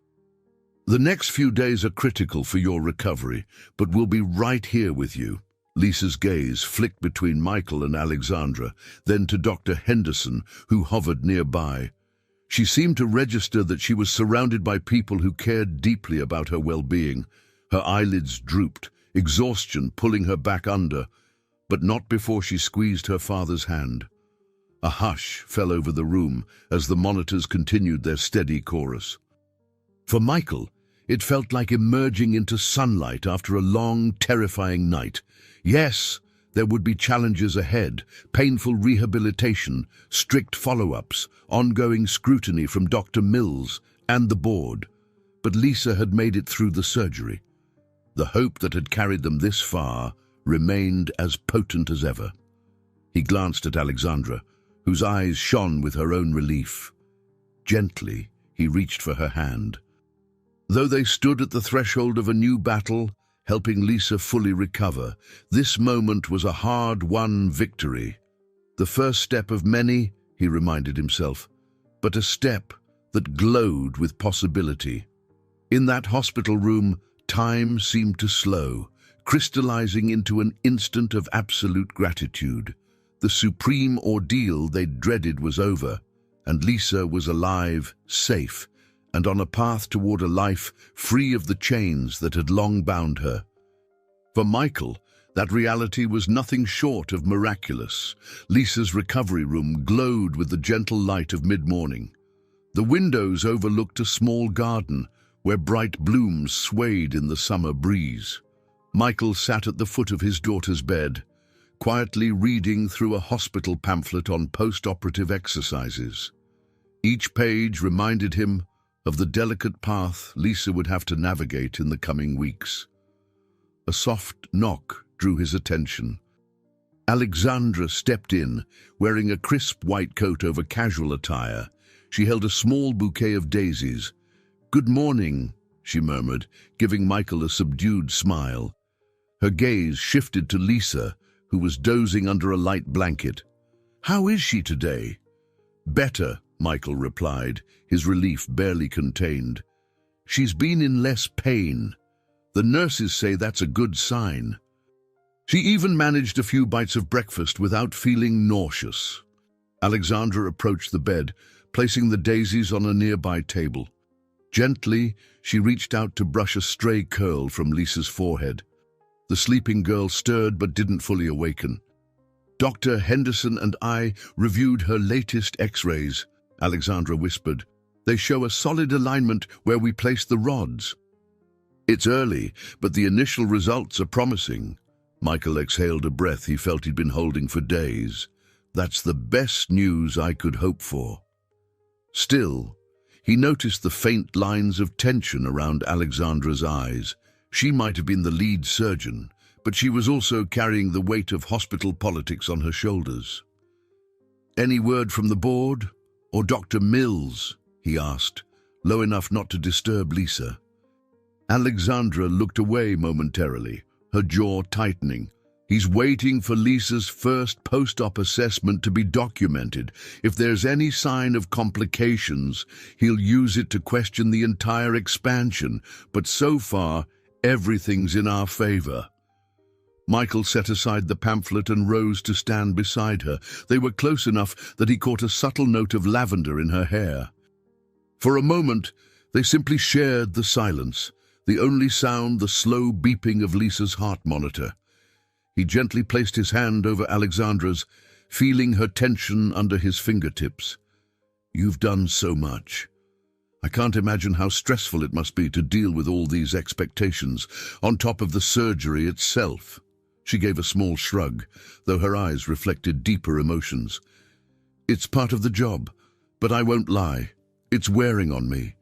"The next few days are critical for your recovery, but we'll be right here with you." Lisa's gaze flicked between Michael and Alexandra, then to Dr. Henderson, who hovered nearby. She seemed to register that she was surrounded by people who cared deeply about her well-being. Her eyelids drooped, exhaustion pulling her back under, but not before she squeezed her father's hand. A hush fell over the room as the monitors continued their steady chorus. For Michael, it felt like emerging into sunlight after a long, terrifying night. Yes, there would be challenges ahead, painful rehabilitation, strict follow-ups, ongoing scrutiny from Dr. Mills and the board. But Lisa had made it through the surgery. The hope that had carried them this far remained as potent as ever. He glanced at Alexandra, whose eyes shone with her own relief. Gently, he reached for her hand. Though they stood at the threshold of a new battle, helping Lisa fully recover, this moment was a hard-won victory. The first step of many, he reminded himself, but a step that glowed with possibility. In that hospital room, time seemed to slow, crystallizing into an instant of absolute gratitude. The supreme ordeal they dreaded was over, and Lisa was alive, safe, and on a path toward a life free of the chains that had long bound her. For Michael, that reality was nothing short of miraculous. Lisa's recovery room glowed with the gentle light of mid-morning. The windows overlooked a small garden where bright blooms swayed in the summer breeze. Michael sat at the foot of his daughter's bed, quietly reading through a hospital pamphlet on post-operative exercises. Each page reminded him of the delicate path Lisa would have to navigate in the coming weeks. A soft knock drew his attention. Alexandra stepped in, wearing a crisp white coat over casual attire. She held a small bouquet of daisies. "Good morning," she murmured, giving Michael a subdued smile. Her gaze shifted to Lisa, who was dozing under a light blanket. "How is she today?" "Better," Michael replied, his relief barely contained. "She's been in less pain. The nurses say that's a good sign." She even managed a few bites of breakfast without feeling nauseous. Alexandra approached the bed, placing the daisies on a nearby table. Gently, she reached out to brush a stray curl from Lisa's forehead. The sleeping girl stirred but didn't fully awaken. "Dr. Henderson and I reviewed her latest X-rays," Alexandra whispered. "They show a solid alignment where we placed the rods." "It's early, but the initial results are promising." Michael exhaled a breath he felt he'd been holding for days. "That's the best news I could hope for." Still, he noticed the faint lines of tension around Alexandra's eyes. She might have been the lead surgeon, but she was also carrying the weight of hospital politics on her shoulders. "Any word from the board? Or Dr. Mills?" he asked, low enough not to disturb Lisa. Alexandra looked away momentarily, her jaw tightening. "He's waiting for Lisa's first post-op assessment to be documented. If there's any sign of complications, he'll use it to question the entire expansion. But so far, everything's in our favor." Michael set aside the pamphlet and rose to stand beside her. They were close enough that he caught a subtle note of lavender in her hair. For a moment, they simply shared the silence, the only sound the slow beeping of Lisa's heart monitor. He gently placed his hand over Alexandra's, feeling her tension under his fingertips. "You've done so much. I can't imagine how stressful it must be to deal with all these expectations, on top of the surgery itself." She gave a small shrug, though her eyes reflected deeper emotions. "It's part of the job, but I won't lie. It's wearing on me.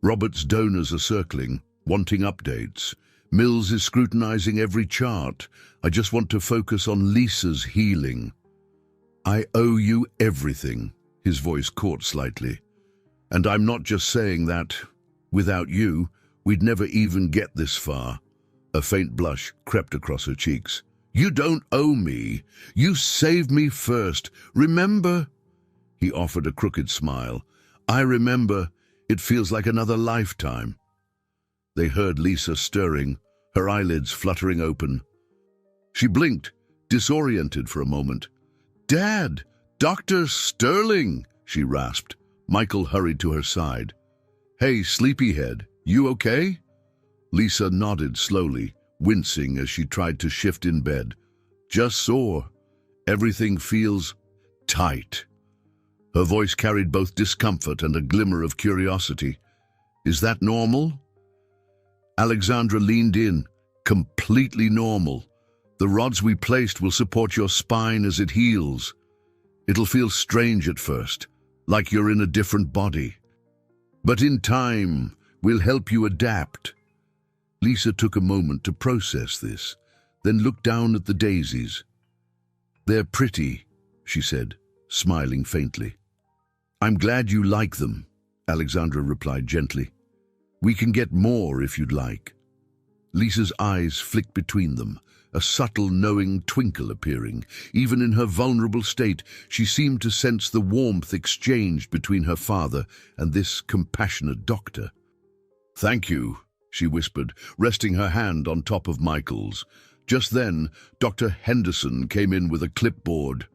Robert's donors are circling, wanting updates. Mills is scrutinizing every chart. I just want to focus on Lisa's healing." "I owe you everything," his voice caught slightly. "And I'm not just saying that. Without you, we'd never even get this far." A faint blush crept across her cheeks. "You don't owe me. You saved me first. Remember?" He offered a crooked smile. "I remember. It feels like another lifetime." They heard Lisa stirring, her eyelids fluttering open. She blinked, disoriented for a moment. "Dad! Dr. Sterling!" she rasped. Michael hurried to her side. "Hey, sleepyhead, you okay?" Lisa nodded slowly, wincing as she tried to shift in bed. "Just sore. Everything feels tight." Her voice carried both discomfort and a glimmer of curiosity. "Is that normal?" Alexandra leaned in. "Completely normal. The rods we placed will support your spine as it heals. It'll feel strange at first, like you're in a different body. But in time, we'll help you adapt." Lisa took a moment to process this, then looked down at the daisies. "They're pretty," she said, smiling faintly. "I'm glad you like them," Alexandra replied gently. "We can get more if you'd like." Lisa's eyes flicked between them, a subtle, knowing twinkle appearing. Even in her vulnerable state, she seemed to sense the warmth exchanged between her father and this compassionate doctor. "Thank you," she whispered, resting her hand on top of Michael's. Just then, Dr. Henderson came in with a clipboard.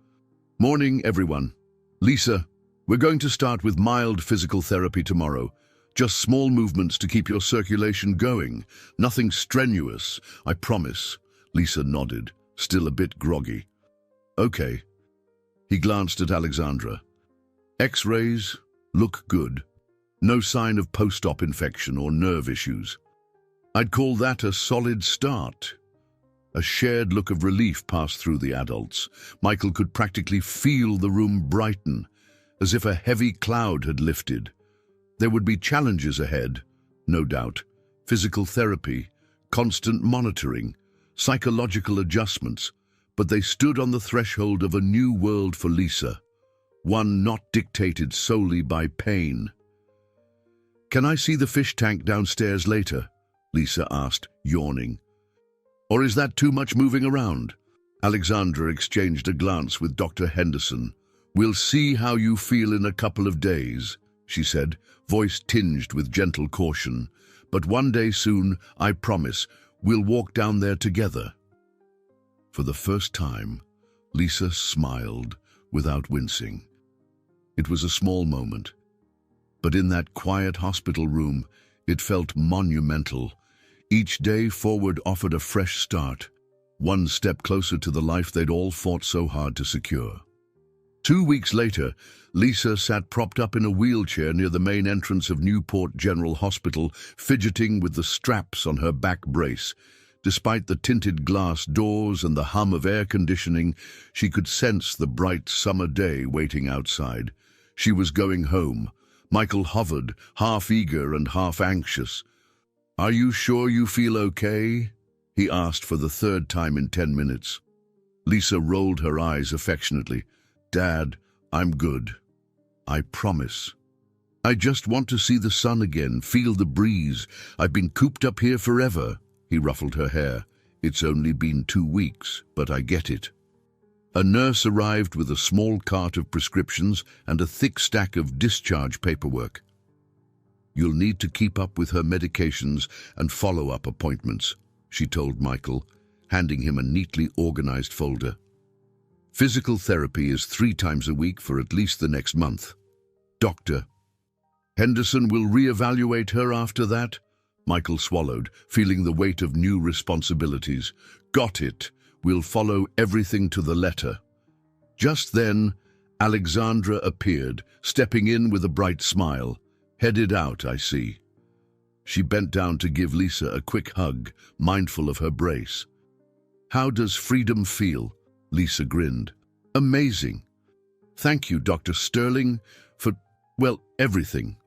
"Morning, everyone. Lisa, we're going to start with mild physical therapy tomorrow. Just small movements to keep your circulation going. Nothing strenuous, I promise." Lisa nodded, still a bit groggy. "Okay." He glanced at Alexandra. "X-rays look good. No sign of post-op infection or nerve issues. I'd call that a solid start." A shared look of relief passed through the adults. Michael could practically feel the room brighten, as if a heavy cloud had lifted. There would be challenges ahead, no doubt. Physical therapy, constant monitoring, psychological adjustments. But they stood on the threshold of a new world for Lisa, one not dictated solely by pain. "Can I see the fish tank downstairs later?" Lisa asked, yawning. "Or is that too much moving around?" Alexandra exchanged a glance with Dr. Henderson. "We'll see how you feel in a couple of days," she said, voice tinged with gentle caution. "But one day soon, I promise, we'll walk down there together." For the first time, Lisa smiled without wincing. It was a small moment, but in that quiet hospital room, it felt monumental. Each day forward offered a fresh start, one step closer to the life they'd all fought so hard to secure. 2 weeks later, Lisa sat propped up in a wheelchair near the main entrance of Newport General Hospital, fidgeting with the straps on her back brace. Despite the tinted glass doors and the hum of air conditioning, she could sense the bright summer day waiting outside. She was going home. Michael hovered, half eager and half anxious. "Are you sure you feel okay?" he asked for the third time in 10 minutes. Lisa rolled her eyes affectionately. "Dad, I'm good. I promise. I just want to see the sun again, feel the breeze. I've been cooped up here forever." He ruffled her hair. "It's only been 2 weeks, but I get it." A nurse arrived with a small cart of prescriptions and a thick stack of discharge paperwork. "You'll need to keep up with her medications and follow-up appointments," she told Michael, handing him a neatly organized folder. "Physical therapy is 3 times a week for at least the next month. Dr. Henderson will re-evaluate her after that." Michael swallowed, feeling the weight of new responsibilities. "Got it. We'll follow everything to the letter." Just then, Alexandra appeared, stepping in with a bright smile. "Headed out, I see." She bent down to give Lisa a quick hug, mindful of her brace. "How does freedom feel?" Lisa grinned. "Amazing. Thank you, Dr. Sterling, for, well, everything."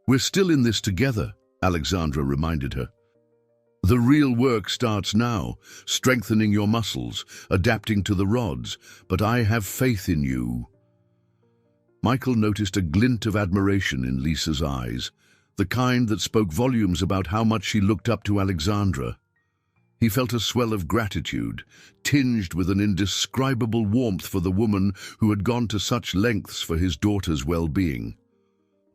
"We're still in this together," Alexandra reminded her. "The real work starts now, strengthening your muscles, adapting to the rods, but I have faith in you." Michael noticed a glint of admiration in Lisa's eyes, the kind that spoke volumes about how much she looked up to Alexandra. He felt a swell of gratitude, tinged with an indescribable warmth for the woman who had gone to such lengths for his daughter's well-being.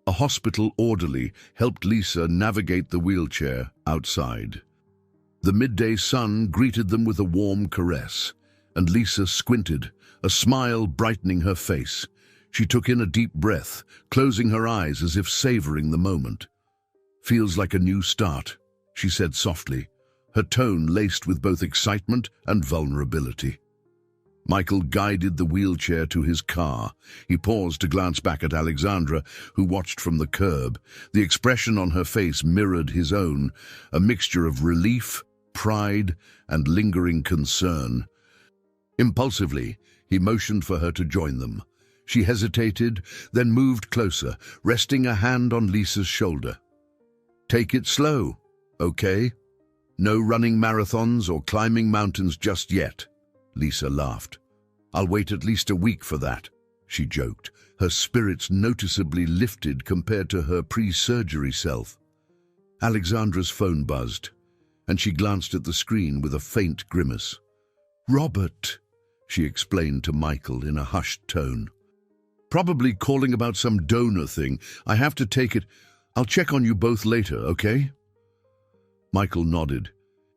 A hospital orderly helped Lisa navigate the wheelchair outside. The midday sun greeted them with a warm caress, and Lisa squinted, a smile brightening her face. She took in a deep breath, closing her eyes as if savoring the moment. "Feels like a new start," she said softly, her tone laced with both excitement and vulnerability. Michael guided the wheelchair to his car. He paused to glance back at Alexandra, who watched from the curb. The expression on her face mirrored his own, a mixture of relief, pride, and lingering concern. Impulsively, he motioned for her to join them. She hesitated, then moved closer, resting a hand on Lisa's shoulder. "Take it slow, okay? No running marathons or climbing mountains just yet." Lisa laughed. "I'll wait at least a week for that," she joked, her spirits noticeably lifted compared to her pre-surgery self. Alexandra's phone buzzed, and she glanced at the screen with a faint grimace. "Robert," she explained to Michael in a hushed tone. "Probably calling about some donor thing. I have to take it. I'll check on you both later, okay?" Michael nodded.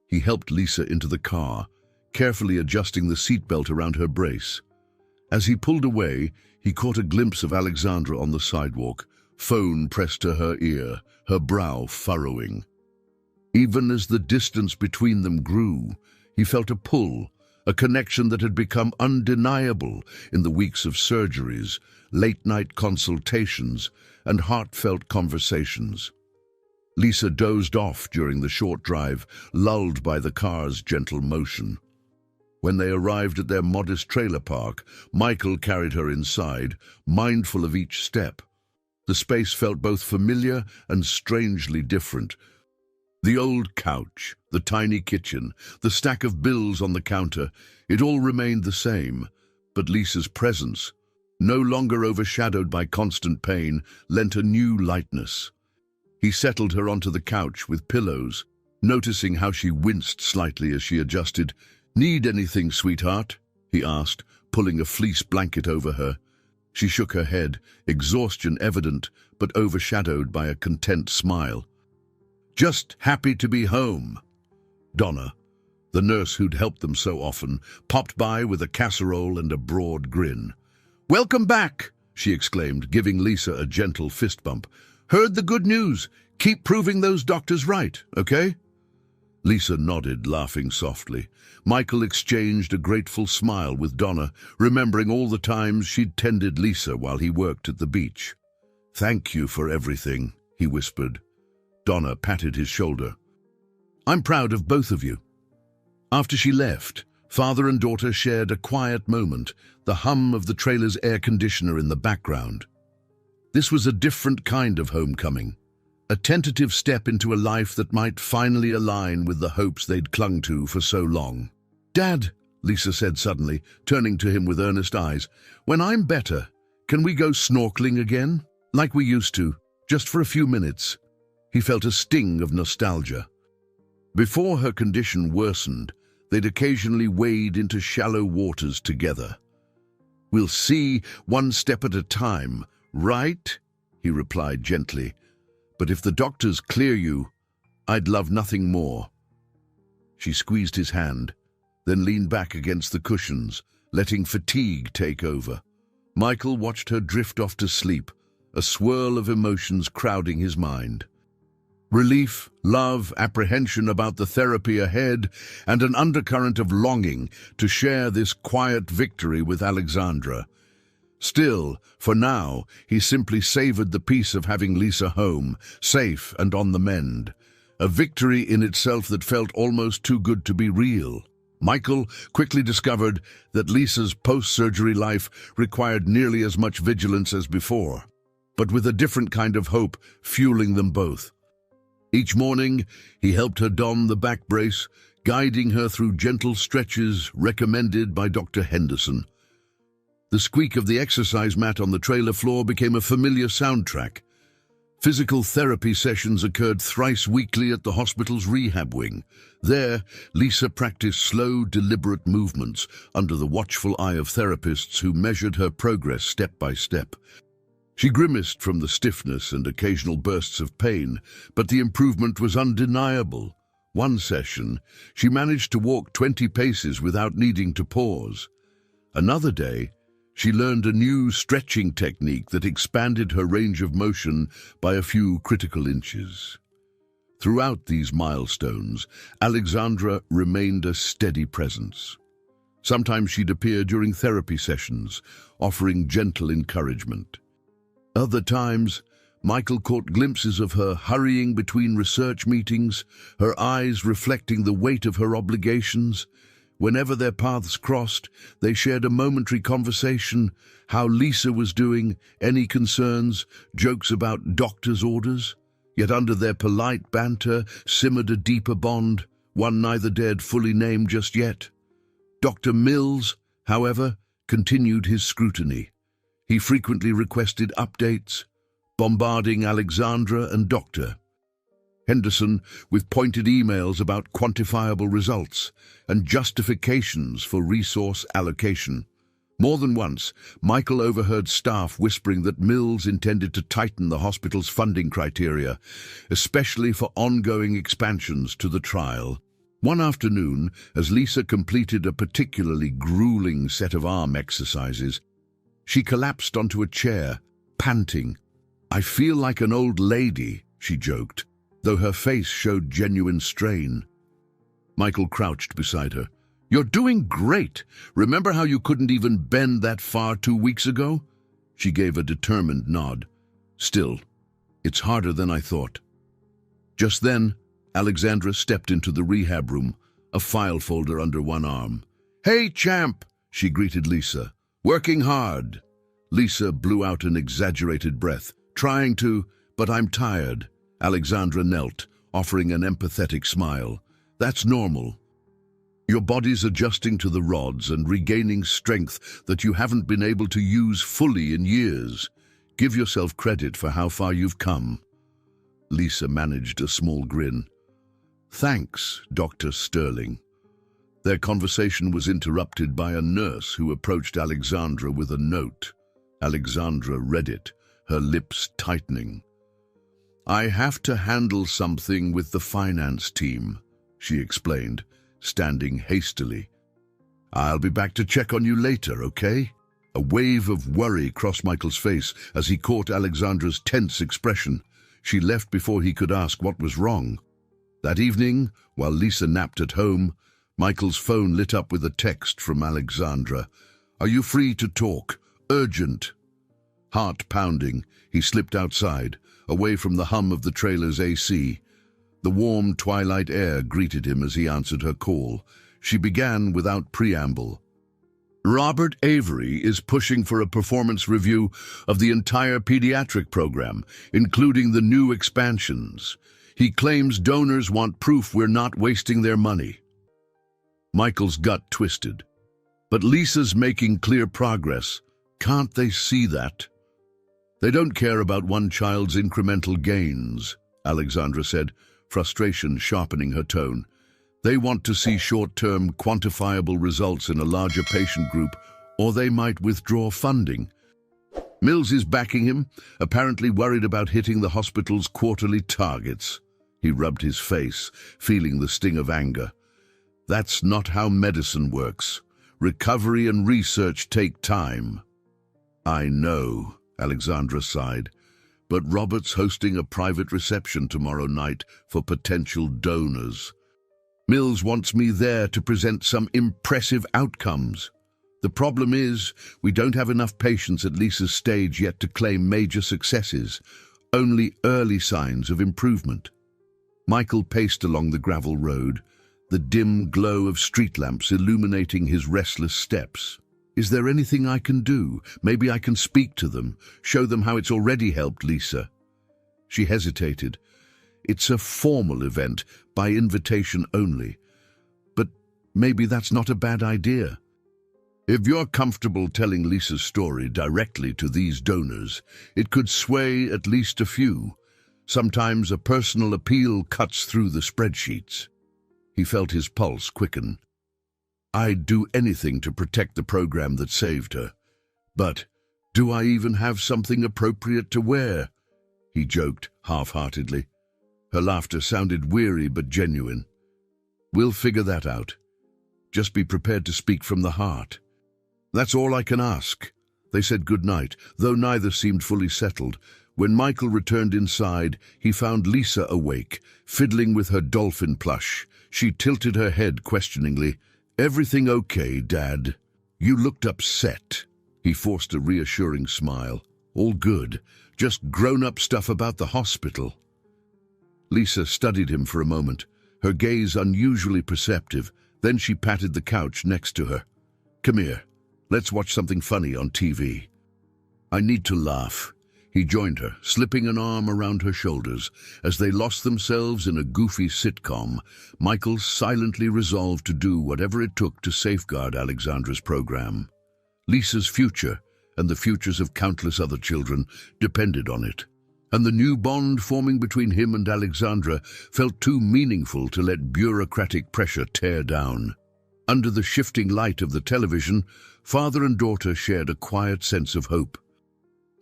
He helped Lisa into the car, carefully adjusting the seatbelt around her brace. As he pulled away, he caught a glimpse of Alexandra on the sidewalk, phone pressed to her ear, her brow furrowing. Even as the distance between them grew, he felt a pull, a connection that had become undeniable in the weeks of surgeries, late-night consultations, and heartfelt conversations. Lisa dozed off during the short drive, lulled by the car's gentle motion. When they arrived at their modest trailer park, Michael carried her inside, mindful of each step. The space felt both familiar and strangely different. The old couch, the tiny kitchen, the stack of bills on the counter, it all remained the same, but Lisa's presence, no longer overshadowed by constant pain, lent a new lightness. He settled her onto the couch with pillows, noticing how she winced slightly as she adjusted. "Need anything, sweetheart?" he asked, pulling a fleece blanket over her. She shook her head, exhaustion evident, but overshadowed by a content smile. "Just happy to be home." Donna, the nurse who'd helped them so often, popped by with a casserole and a broad grin. "Welcome back," she exclaimed, giving Lisa a gentle fist bump. "Heard the good news. Keep proving those doctors right, okay?" Lisa nodded, laughing softly. Michael exchanged a grateful smile with Donna, remembering all the times she'd tended Lisa while he worked at the beach. "Thank you for everything," he whispered. Donna patted his shoulder. "I'm proud of both of you." After she left, father and daughter shared a quiet moment, the hum of the trailer's air conditioner in the background. This was a different kind of homecoming, a tentative step into a life that might finally align with the hopes they'd clung to for so long. "Dad," Lisa said suddenly, turning to him with earnest eyes, "when I'm better, can we go snorkeling again? Like we used to, just for a few minutes." He felt a sting of nostalgia. Before her condition worsened, they'd occasionally wade into shallow waters together. "We'll see one step at a time, right?" he replied gently. "But if the doctors clear you, I'd love nothing more." She squeezed his hand, then leaned back against the cushions, letting fatigue take over. Michael watched her drift off to sleep, a swirl of emotions crowding his mind. Relief, love, apprehension about the therapy ahead, and an undercurrent of longing to share this quiet victory with Alexandra. Still, for now, he simply savored the peace of having Lisa home, safe and on the mend. A victory in itself that felt almost too good to be real. Michael quickly discovered that Lisa's post-surgery life required nearly as much vigilance as before, but with a different kind of hope fueling them both. Each morning, he helped her don the back brace, guiding her through gentle stretches recommended by Dr. Henderson. The squeak of the exercise mat on the trailer floor became a familiar soundtrack. Physical therapy sessions occurred thrice weekly at the hospital's rehab wing. There, Lisa practiced slow, deliberate movements under the watchful eye of therapists who measured her progress step by step. She grimaced from the stiffness and occasional bursts of pain, but the improvement was undeniable. One session, she managed to walk 20 paces without needing to pause. Another day, she learned a new stretching technique that expanded her range of motion by a few critical inches. Throughout these milestones, Alexandra remained a steady presence. Sometimes she'd appear during therapy sessions, offering gentle encouragement. Other times, Michael caught glimpses of her hurrying between research meetings, her eyes reflecting the weight of her obligations. Whenever their paths crossed, they shared a momentary conversation, how Lisa was doing, any concerns, jokes about doctor's orders. Yet under their polite banter simmered a deeper bond, one neither dared fully name just yet. Dr. Mills, however, continued his scrutiny. He frequently requested updates, bombarding Alexandra and Dr. Henderson with pointed emails about quantifiable results and justifications for resource allocation. More than once, Michael overheard staff whispering that Mills intended to tighten the hospital's funding criteria, especially for ongoing expansions to the trial. One afternoon, as Lisa completed a particularly grueling set of arm exercises, she collapsed onto a chair, panting. "I feel like an old lady," she joked, though her face showed genuine strain. Michael crouched beside her. "You're doing great. Remember how you couldn't even bend that far 2 weeks ago?" She gave a determined nod. "Still, it's harder than I thought." Just then, Alexandra stepped into the rehab room, a file folder under one arm. "Hey, champ," she greeted Lisa. "Working hard." Lisa blew out an exaggerated breath. "Trying to, but I'm tired." Alexandra knelt, offering an empathetic smile. That's normal. Your body's adjusting to the rods and regaining strength that you haven't been able to use fully in years. Give yourself credit for how far you've come. Lisa managed a small grin. Thanks, Dr. Sterling. Their conversation was interrupted by a nurse who approached Alexandra with a note. Alexandra read it, her lips tightening. I have to handle something with the finance team, she explained, standing hastily. I'll be back to check on you later, okay? A wave of worry crossed Michael's face as he caught Alexandra's tense expression. She left before he could ask what was wrong. That evening, while Lisa napped at home, Michael's phone lit up with a text from Alexandra. Are you free to talk? Urgent. Heart pounding, he slipped outside, away from the hum of the trailer's AC. The warm twilight air greeted him as he answered her call. She began without preamble. Robert Avery is pushing for a performance review of the entire pediatric program, including the new expansions. He claims donors want proof we're not wasting their money. Michael's gut twisted. But Lisa's making clear progress. Can't they see that? They don't care about one child's incremental gains, Alexandra said, frustration sharpening her tone. They want to see short-term, quantifiable results in a larger patient group, or they might withdraw funding. Mills is backing him, apparently worried about hitting the hospital's quarterly targets. He rubbed his face, feeling the sting of anger. That's not how medicine works. Recovery and research take time. I know, Alexandra sighed, but Robert's hosting a private reception tomorrow night for potential donors. Mills wants me there to present some impressive outcomes. The problem is, we don't have enough patients at Lisa's stage yet to claim major successes, only early signs of improvement. Michael paced along the gravel road, the dim glow of street lamps illuminating his restless steps. Is there anything I can do? Maybe I can speak to them, show them how it's already helped Lisa. She hesitated. It's a formal event, by invitation only. But maybe that's not a bad idea. If you're comfortable telling Lisa's story directly to these donors, it could sway at least a few. Sometimes a personal appeal cuts through the spreadsheets. He felt his pulse quicken. I'd do anything to protect the program that saved her. But do I even have something appropriate to wear? He joked half-heartedly. Her laughter sounded weary but genuine. We'll figure that out. Just be prepared to speak from the heart. That's all I can ask. They said good night, though neither seemed fully settled. When Michael returned inside, he found Lisa awake, fiddling with her dolphin plush. She tilted her head questioningly. Everything okay, Dad? You looked upset. He forced a reassuring smile. All good. Just grown-up stuff about the hospital. Lisa studied him for a moment, her gaze unusually perceptive. Then she patted the couch next to her. Come here. Let's watch something funny on TV. I need to laugh. He joined her, slipping an arm around her shoulders. As they lost themselves in a goofy sitcom, Michael silently resolved to do whatever it took to safeguard Alexandra's program. Lisa's future, and the futures of countless other children, depended on it. And the new bond forming between him and Alexandra felt too meaningful to let bureaucratic pressure tear down. Under the shifting light of the television, father and daughter shared a quiet sense of hope.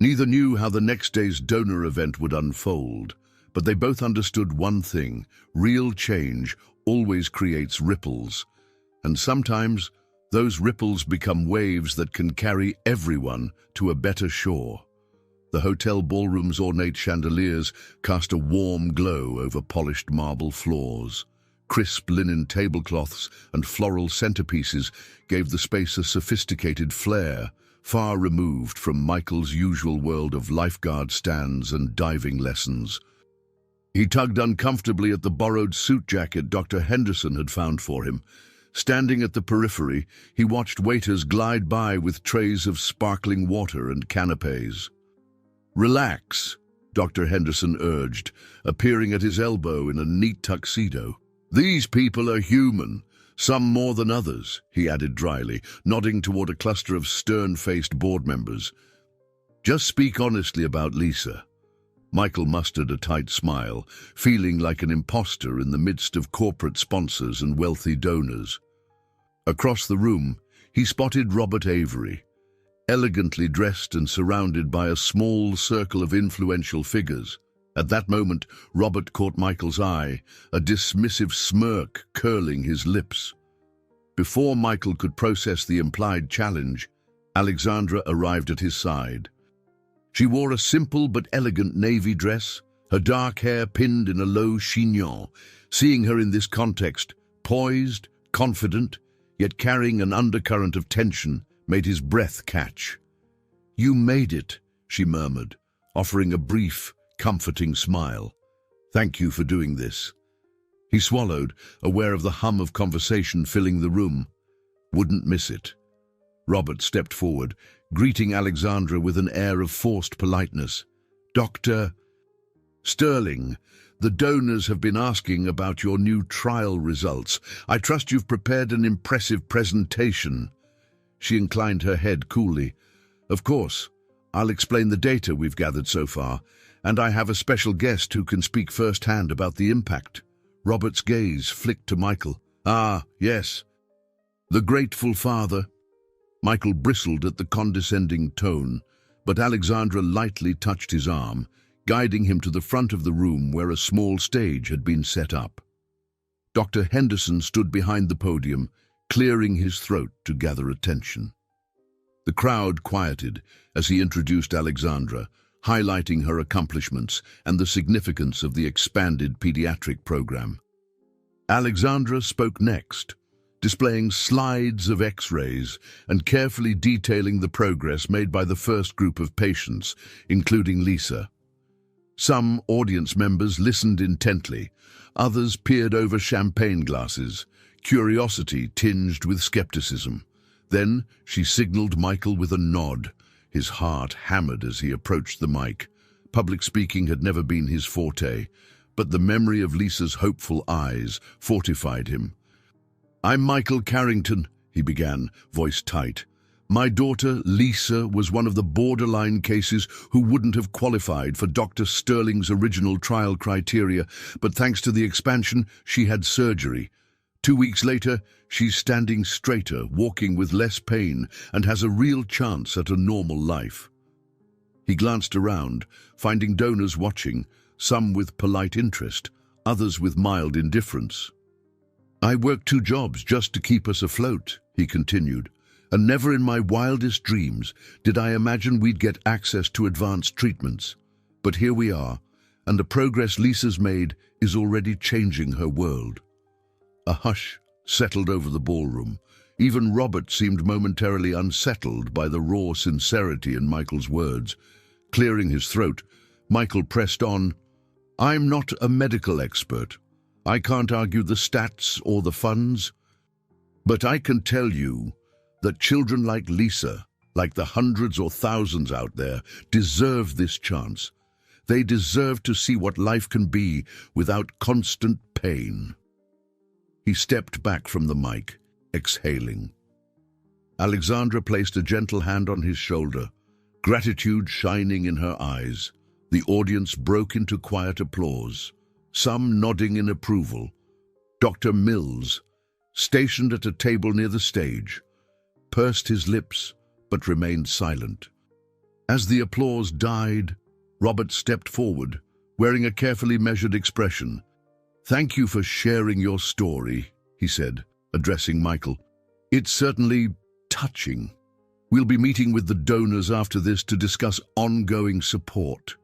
Neither knew how the next day's donor event would unfold, but they both understood one thing: real change always creates ripples, and sometimes those ripples become waves that can carry everyone to a better shore. The hotel ballroom's ornate chandeliers cast a warm glow over polished marble floors. Crisp linen tablecloths and floral centerpieces gave the space a sophisticated flair, far removed from Michael's usual world of lifeguard stands and diving lessons. He tugged uncomfortably at the borrowed suit jacket Dr. Henderson had found for him. Standing at the periphery, he watched waiters glide by with trays of sparkling water and canapes. Relax, Dr. Henderson urged, appearing at his elbow in a neat tuxedo. "These people are human, some more than others," he added dryly, nodding toward a cluster of stern-faced board members. "Just speak honestly about Lisa." Michael mustered a tight smile, feeling like an imposter in the midst of corporate sponsors and wealthy donors. Across the room, he spotted Robert Avery, elegantly dressed and surrounded by a small circle of influential figures. At that moment, Robert caught Michael's eye, a dismissive smirk curling his lips. Before Michael could process the implied challenge, Alexandra arrived at his side. She wore a simple but elegant navy dress, her dark hair pinned in a low chignon. Seeing her in this context, poised, confident, yet carrying an undercurrent of tension, made his breath catch. "You made it," she murmured, offering a brief, comforting smile. "Thank you for doing this." He swallowed, aware of the hum of conversation filling the room. Wouldn't miss it. Robert stepped forward, greeting Alexandra with an air of forced politeness. "Dr. Sterling, the donors have been asking about your new trial results. I trust you've prepared an impressive presentation." She inclined her head coolly. "Of course. I'll explain the data we've gathered so far, and I have a special guest who can speak firsthand about the impact." Robert's gaze flicked to Michael. "Ah, yes. The grateful father." Michael bristled at the condescending tone, but Alexandra lightly touched his arm, guiding him to the front of the room where a small stage had been set up. Dr. Henderson stood behind the podium, clearing his throat to gather attention. The crowd quieted as he introduced Alexandra, highlighting her accomplishments and the significance of the expanded pediatric program. Alexandra spoke next, displaying slides of X-rays and carefully detailing the progress made by the first group of patients, including Lisa. Some audience members listened intently, others peered over champagne glasses, curiosity tinged with skepticism. Then she signaled Michael with a nod. His heart hammered as he approached the mic. Public speaking had never been his forte, but the memory of Lisa's hopeful eyes fortified him. "I'm Michael Carrington," he began, voice tight. "My daughter, Lisa, was one of the borderline cases who wouldn't have qualified for Dr. Sterling's original trial criteria, but thanks to the expansion, she had surgery. 2 weeks later, she's standing straighter, walking with less pain, and has a real chance at a normal life." He glanced around, finding donors watching, some with polite interest, others with mild indifference. "I worked 2 jobs just to keep us afloat," he continued, "and never in my wildest dreams did I imagine we'd get access to advanced treatments. But here we are, and the progress Lisa's made is already changing her world." A hush settled over the ballroom. Even Robert seemed momentarily unsettled by the raw sincerity in Michael's words. Clearing his throat, Michael pressed on, "I'm not a medical expert. I can't argue the stats or the funds. But I can tell you that children like Lisa, like the hundreds or thousands out there, deserve this chance. They deserve to see what life can be without constant pain." He stepped back from the mic, exhaling. Alexandra placed a gentle hand on his shoulder, gratitude shining in her eyes. The audience broke into quiet applause, some nodding in approval. Dr. Mills, stationed at a table near the stage, pursed his lips but remained silent. As the applause died, Robert stepped forward, wearing a carefully measured expression. "Thank you for sharing your story," he said, addressing Michael. "It's certainly touching. We'll be meeting with the donors after this to discuss ongoing support."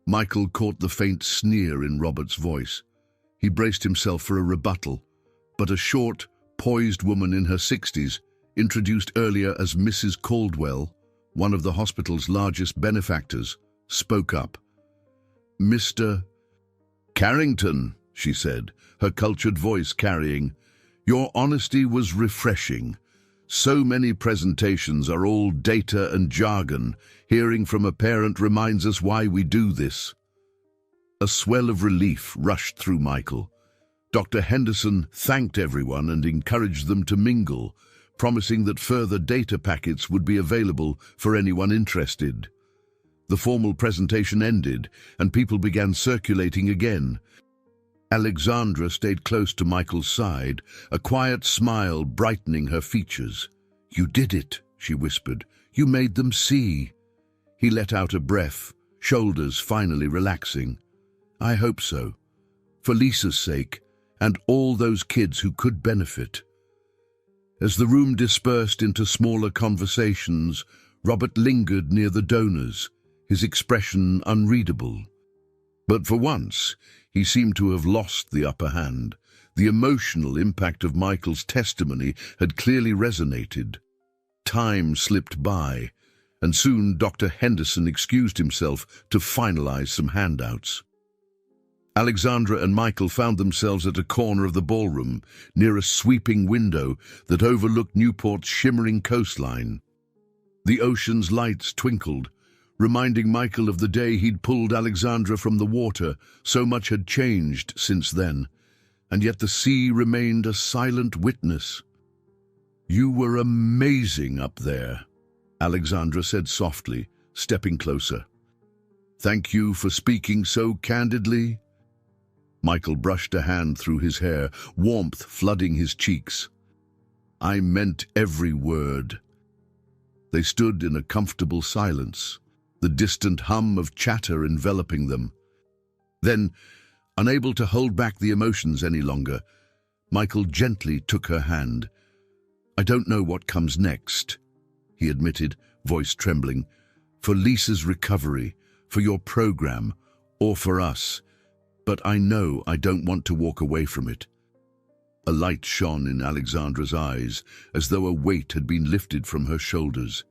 Michael caught the faint sneer in Robert's voice. He braced himself for a rebuttal, but a short, poised woman in her 60s, introduced earlier as Mrs. Caldwell, one of the hospital's largest benefactors, spoke up. "Mr. Carrington," she said, her cultured voice carrying, "your honesty was refreshing. So many presentations are all data and jargon. Hearing from a parent reminds us why we do this. A swell of relief rushed through Michael. Dr. Henderson thanked everyone and encouraged them to mingle, promising that further data packets would be available for anyone interested. The formal presentation ended, and people began circulating again. Alexandra stayed close to Michael's side, a quiet smile brightening her features. "You did it," she whispered. "You made them see." He let out a breath, shoulders finally relaxing. "I hope so. For Lisa's sake, and all those kids who could benefit." As the room dispersed into smaller conversations, Robert lingered near the donors, his expression unreadable. But for once, he seemed to have lost the upper hand. The emotional impact of Michael's testimony had clearly resonated. Time slipped by, and soon Dr. Henderson excused himself to finalize some handouts. Alexandra and Michael found themselves at a corner of the ballroom, near a sweeping window that overlooked Newport's shimmering coastline. The ocean's lights twinkled, reminding Michael of the day he'd pulled Alexandra from the water. So much had changed since then, and yet the sea remained a silent witness. "You were amazing up there," Alexandra said softly, stepping closer. "Thank you for speaking so candidly." Michael brushed a hand through his hair, warmth flooding his cheeks. "I meant every word." They stood in a comfortable silence, the distant hum of chatter enveloping them. Then, unable to hold back the emotions any longer, Michael gently took her hand. "I don't know what comes next," he admitted, voice trembling, "for Lisa's recovery, for your program, or for us. But I know I don't want to walk away from it." A light shone in Alexandra's eyes, as though a weight had been lifted from her shoulders.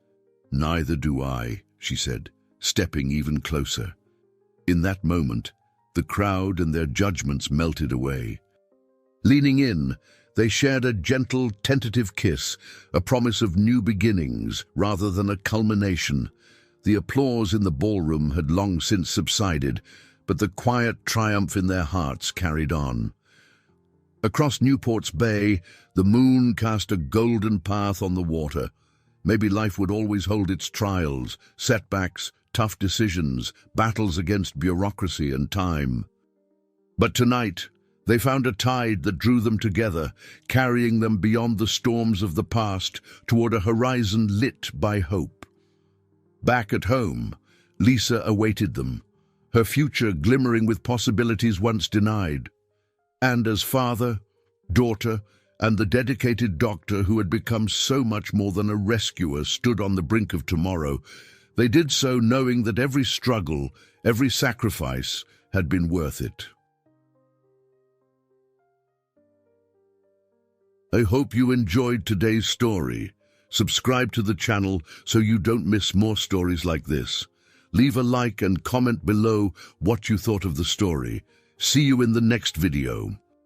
"Neither do I," she said, stepping even closer. In that moment, the crowd and their judgments melted away. Leaning in, they shared a gentle, tentative kiss, a promise of new beginnings rather than a culmination. The applause in the ballroom had long since subsided, but the quiet triumph in their hearts carried on. Across Newport's Bay, the moon cast a golden path on the water. Maybe life would always hold its trials, setbacks, tough decisions, battles against bureaucracy and time. But tonight, they found a tide that drew them together, carrying them beyond the storms of the past toward a horizon lit by hope. Back at home, Lisa awaited them, her future glimmering with possibilities once denied. And as father, daughter, and the dedicated doctor who had become so much more than a rescuer stood on the brink of tomorrow, they did so knowing that every struggle, every sacrifice had been worth it. I hope you enjoyed today's story. Subscribe to the channel so you don't miss more stories like this. Leave a like and comment below what you thought of the story. See you in the next video.